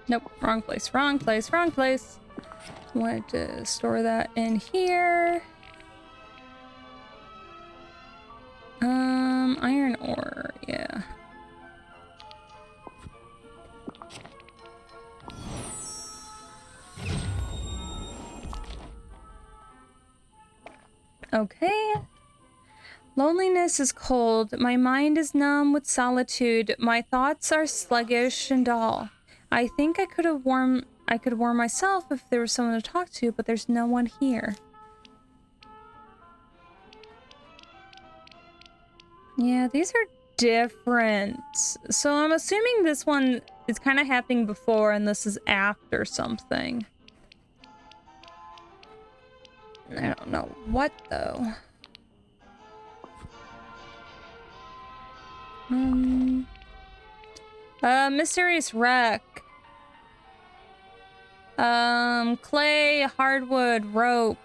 Speaker 1: Nope, wrong place, wrong place, wrong place. Wanted to store that in here. Iron ore, yeah. Okay. Loneliness is cold. My mind is numb with solitude. My thoughts are sluggish and dull. I think I could warm myself if there was someone to talk to, but there's no one here. Yeah, these are different. So I'm assuming this one is kind of happening before and this is after something. I don't know what though. Mysterious wreck. Clay, hardwood, rope.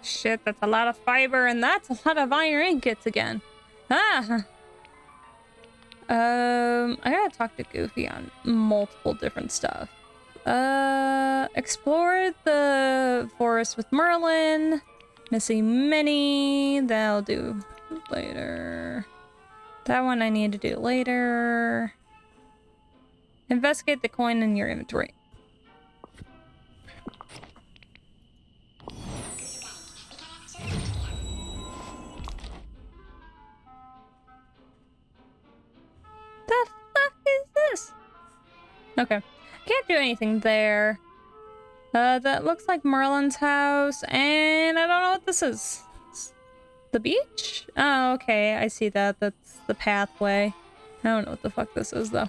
Speaker 1: Shit, that's a lot of fiber and that's a lot of iron ingots again. Ah. I gotta talk to Goofy on multiple different stuff. Explore the forest with Merlin. Missing many. That'll do later. That one I need to do later. Investigate the coin in your inventory. The fuck is this? Okay. Can't do anything there. That looks like Merlin's house, and I don't know what this is. The beach? Oh, okay. I see that. That's the pathway. I don't know what the fuck this is, though.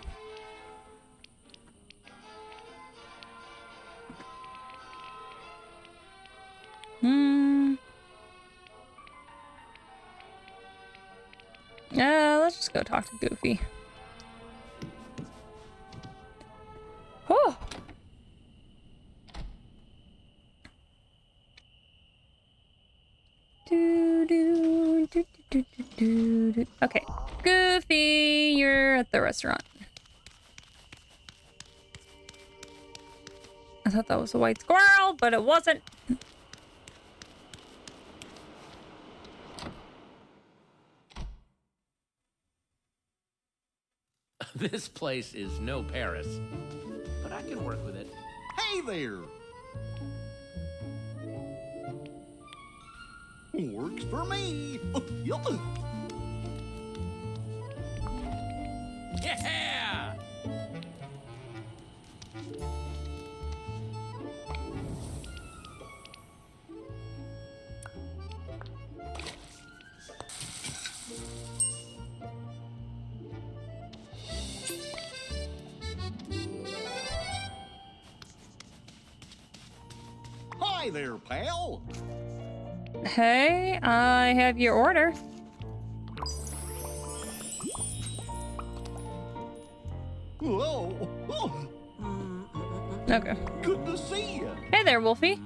Speaker 1: Let's just go talk to Goofy. Oh! Okay. Goofy, you're at the restaurant. I thought that was a white squirrel, but it wasn't.
Speaker 6: This place is no Paris, but I can work with it.
Speaker 7: Hey there! Works for me. Yup.
Speaker 6: Yeah!
Speaker 7: Hi there, pal.
Speaker 1: Hey, I have your order.
Speaker 7: Whoa.
Speaker 1: Okay.
Speaker 7: Good to see you.
Speaker 1: Hey there, Wolfie.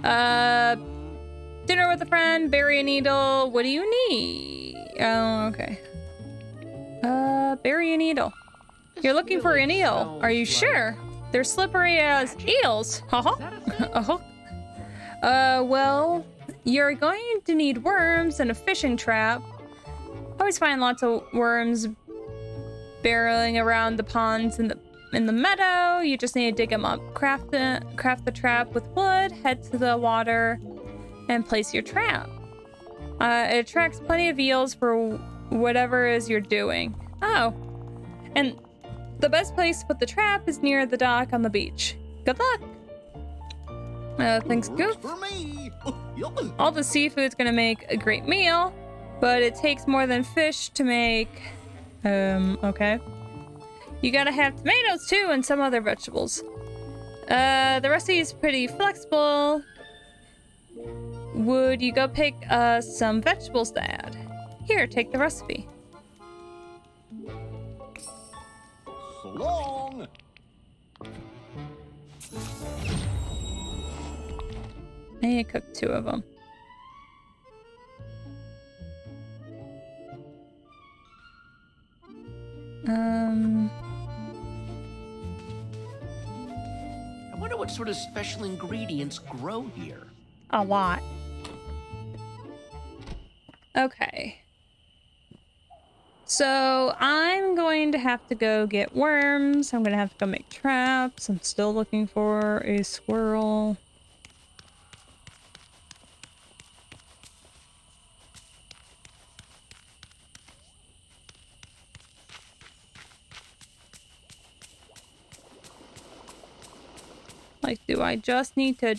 Speaker 1: Dinner with a friend, bury a needle. What do you need? Oh, okay. Bury a needle. You're looking for an eel. Are you sure? They're slippery as eels. Well, you're going to need worms and a fishing trap. Always find lots of worms barreling around the ponds in the meadow. You just need to dig them up. Craft the trap with wood, head to the water, and place your trap. It attracts plenty of eels for whatever it is you're doing. Oh, and the best place to put the trap is near the dock on the beach. Good luck. Thanks, Goof.
Speaker 7: For me.
Speaker 1: All the seafood's gonna make a great meal, but it takes more than fish to make. Okay. You gotta have tomatoes too and some other vegetables. The recipe is pretty flexible. Would you go pick some vegetables to add? Here, take the recipe.
Speaker 7: So long.
Speaker 1: I need to cook 2 of them.
Speaker 6: what sort of special ingredients grow here?
Speaker 1: A lot. Okay. So I'm going to have to go get worms. I'm going to have to go make traps. I'm still looking for a squirrel. Like, do I just need to...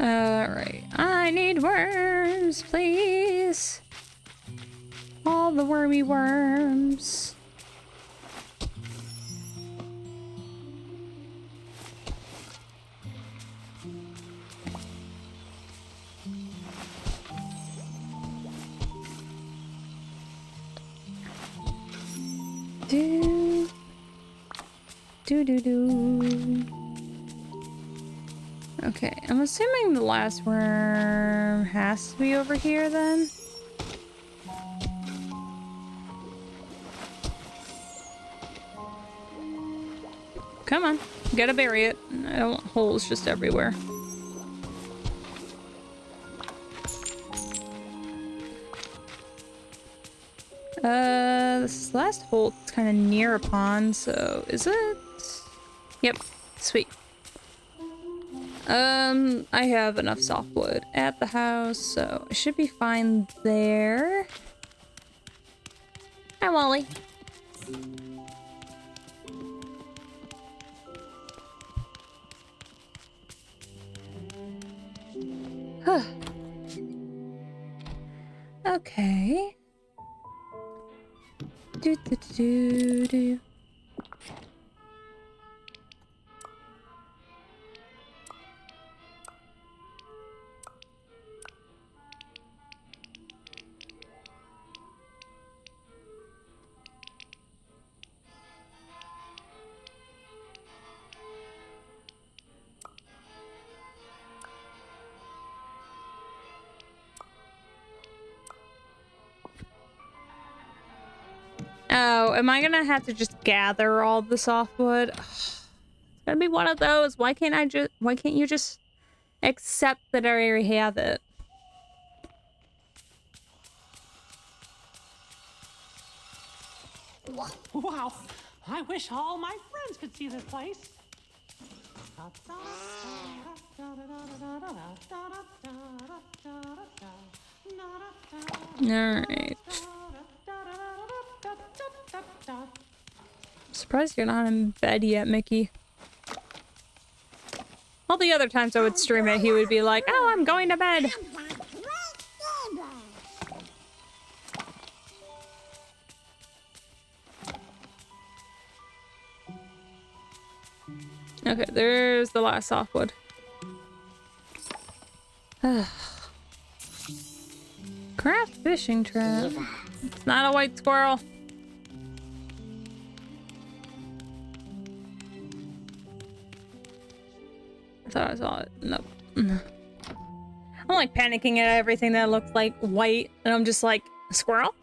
Speaker 1: Alright, I need worms, please. All the wormy worms. Do do do do. Okay, I'm assuming the last worm has to be over here then. Come on, gotta bury it. I don't want holes just everywhere. This last hole is kind of near a pond, so is it? Yep, sweet. I have enough softwood at the house, so I should be fine there. Hi, Wally. Okay. Do do do do. Oh, am I gonna have to just gather all the softwood? Ugh, it's gonna be one of those. Why can't you just accept that I already have it?
Speaker 2: Wow, I wish all my friends could see this place.
Speaker 1: Alright. Surprised you're not in bed yet, Mickey. All the other times I would stream it, he would be like, "Oh, I'm going to bed." Okay, there's the last softwood. Craft fishing trap. It's not a white squirrel. I thought I saw it. Nope. I'm like panicking at everything that looks like white, and I'm just like, squirrel?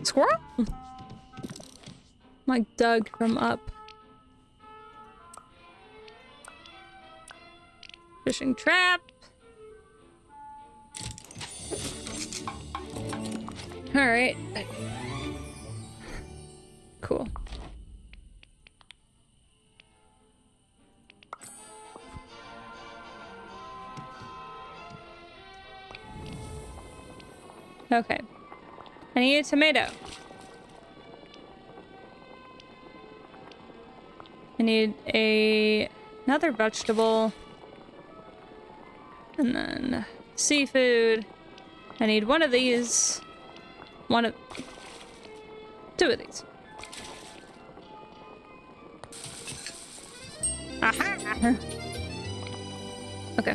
Speaker 1: Squirrel? Like Doug from Up. Fishing trap. All right. Cool. Okay. I need a tomato. I need another vegetable. And then seafood. I need one of these. 2 of these. Aha! Okay.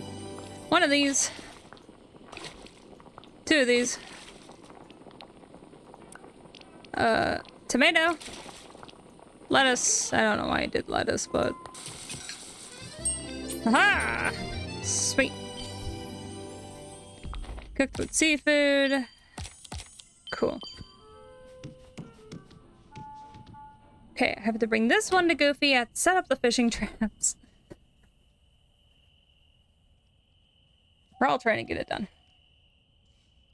Speaker 1: 1 of these. 2 of these. Tomato. Lettuce. I don't know why I did lettuce, but... Aha! Sweet. Cooked with seafood. Cool. Okay, I have to bring this one to Goofy. I have to set up the fishing traps. We're all trying to get it done.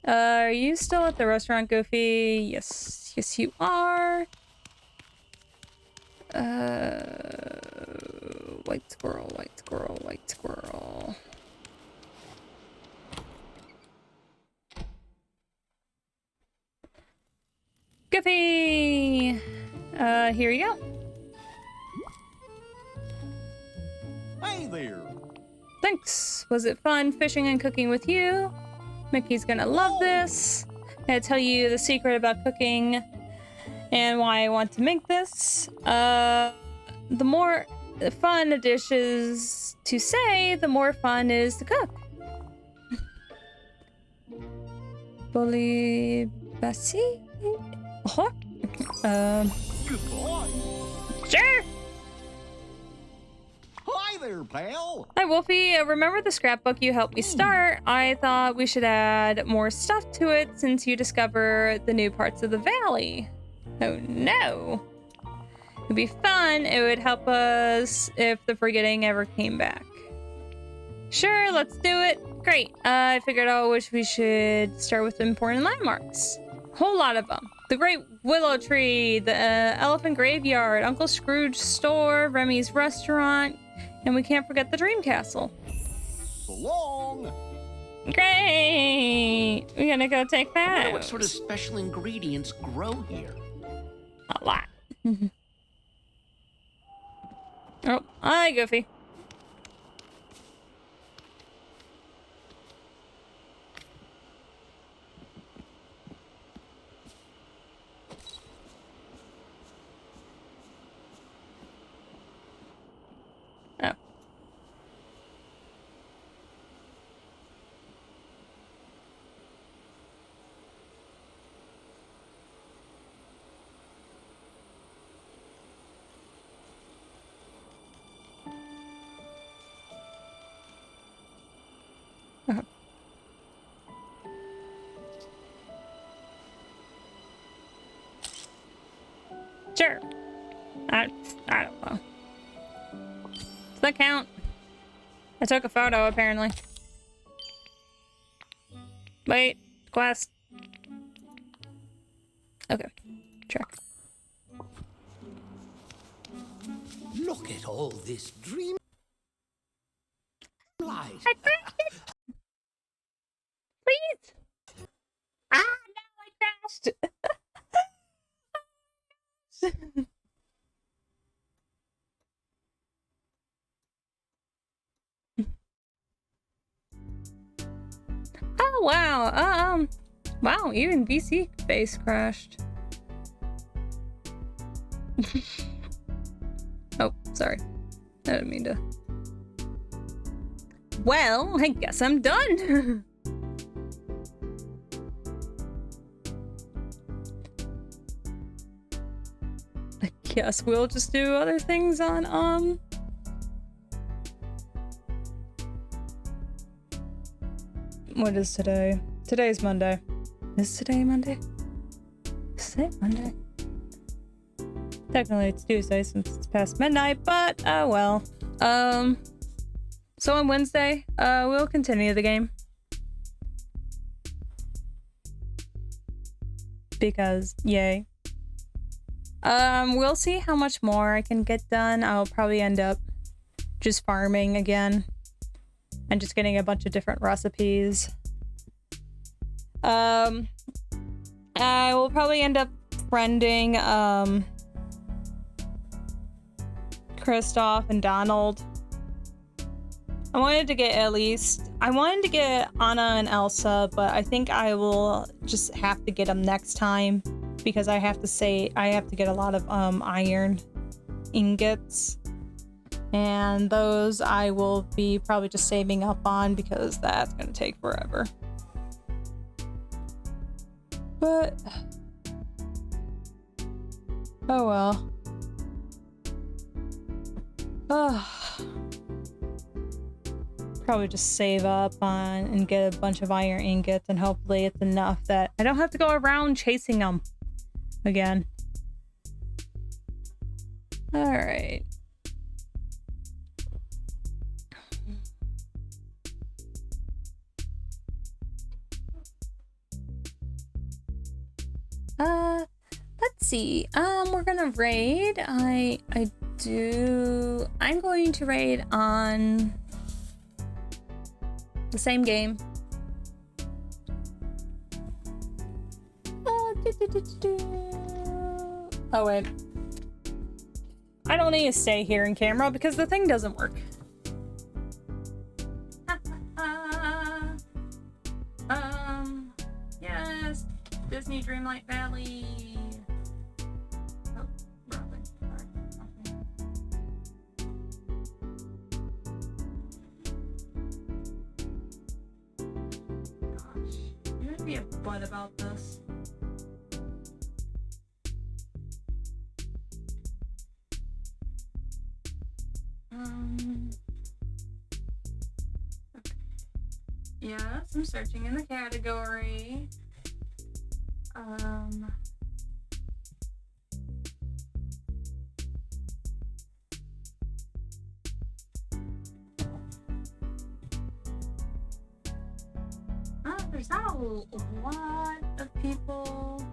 Speaker 1: Are you still at the restaurant, Goofy? Yes. Yes, you are. White squirrel, white squirrel, white squirrel. Goofy! Here you go.
Speaker 7: Hey there.
Speaker 1: Thanks. Was it fun fishing and cooking with you? Mickey's gonna love this. I'm gonna tell you the secret about cooking and why I want to make this. The more fun a dish is to say, the more fun is to cook. Bolibasi? Oh.
Speaker 7: Goodbye.
Speaker 1: Sure.
Speaker 7: Hi there, pal.
Speaker 1: Hi, Wolfie. Remember the scrapbook you helped me start? I thought we should add more stuff to it since you discover the new parts of the valley. Oh no. It'd be fun. It would help us if the forgetting ever came back. Sure, let's do it. Great. I figured out which we should start with important landmarks. Whole lot of them. The Great Willow Tree, the Elephant Graveyard, Uncle Scrooge's store, Remy's restaurant, and we can't forget the Dream Castle.
Speaker 7: So long.
Speaker 1: Great! We're gonna go take
Speaker 6: I
Speaker 1: that.
Speaker 6: wonder what sort of special ingredients grow here.
Speaker 1: A lot. Oh, hi, Goofy. Oh. Uh-huh. Sure. I don't know. Does that count? I took a photo, apparently. Wait. Quest. Okay. Check.
Speaker 10: Look at all this dream light.
Speaker 1: I crashed it! Please! Ah, no, I crashed! Oh, wow. Wow, even VC base crashed. Oh, sorry. I didn't mean to. Well, I guess I'm done. I guess we'll just do other things on, what is today? Today's Monday. Is today Monday? Is it Monday? Technically it's Tuesday since it's past midnight, but oh well. So on Wednesday, we'll continue the game. Because, yay. We'll see how much more I can get done. I'll probably end up just farming again. And just getting a bunch of different recipes. I will probably end up friending, Kristoff and Donald. I wanted to get Anna and Elsa, but I think I will just have to get them next time
Speaker 9: because I have to get a lot of iron ingots, and those I will be probably just saving up on because that's gonna take forever. But oh well. Probably just save up on and get a bunch of iron ingots, and hopefully it's enough that I don't have to go around chasing them again. All right. Let's see. We're gonna raid. I'm going to raid on the same game. Oh wait. I don't need to stay here in camera because the thing doesn't work. Yes, Disney Dreamlight Valley. Oh, wrong thing. Sorry. Gosh, I'm gonna be a butt about this. Okay. Yes, I'm searching in the category. There's not a lot of people.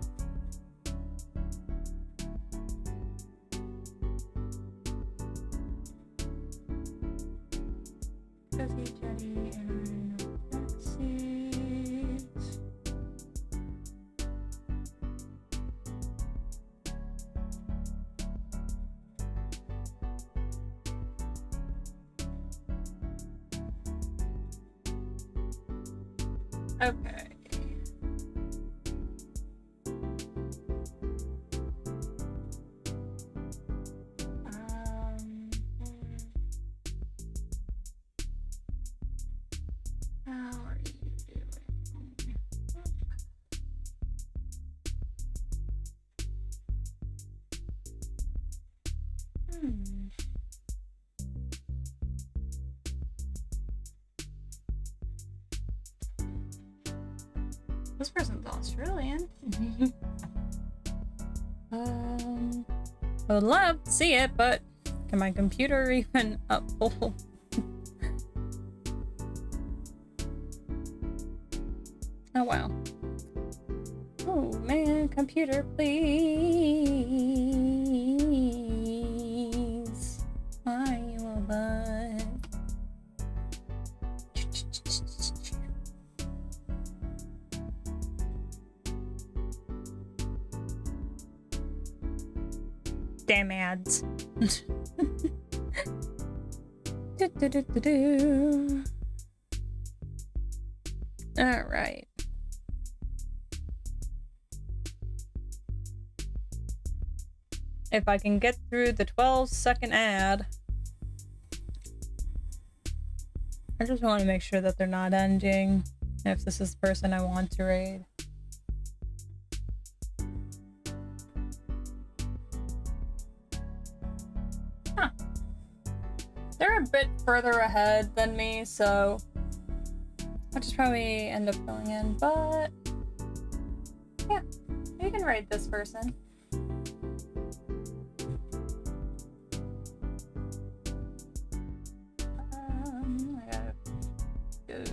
Speaker 9: Fuzzy Jetty and taxis. Okay. How are you doing? This person's Australian. I would love to see it, but can my computer even upload? Oh wow. Oh man, computer, please. Are you a bud? Damn ads. All right. If I can get through the 12-second ad. I just want to make sure that they're not ending. If this is the person I want to raid. Huh. They're a bit further ahead than me, so I'll just probably end up filling in, but yeah, you can raid this person. I gotta go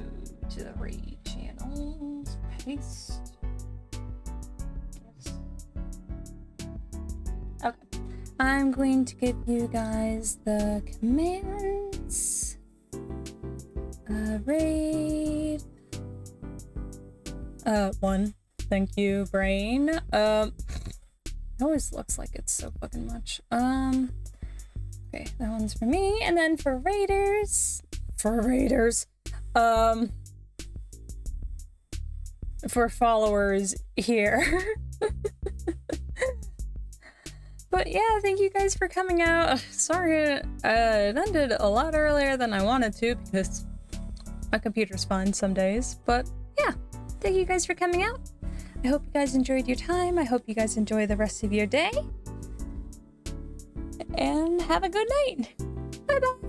Speaker 9: to the raid channels, paste. Yes. Okay, I'm going to give you guys the commands. Raid. One. Thank you, brain. It always looks like it's so fucking much. Okay, that one's for me, and then for raiders. For followers here.
Speaker 1: But yeah, thank you guys for coming out. Sorry, it ended a lot earlier than I wanted to because my computer's fine some days. But yeah, thank you guys for coming out. I hope you guys enjoyed your time. I hope you guys enjoy the rest of your day. And have a good night. Bye-bye.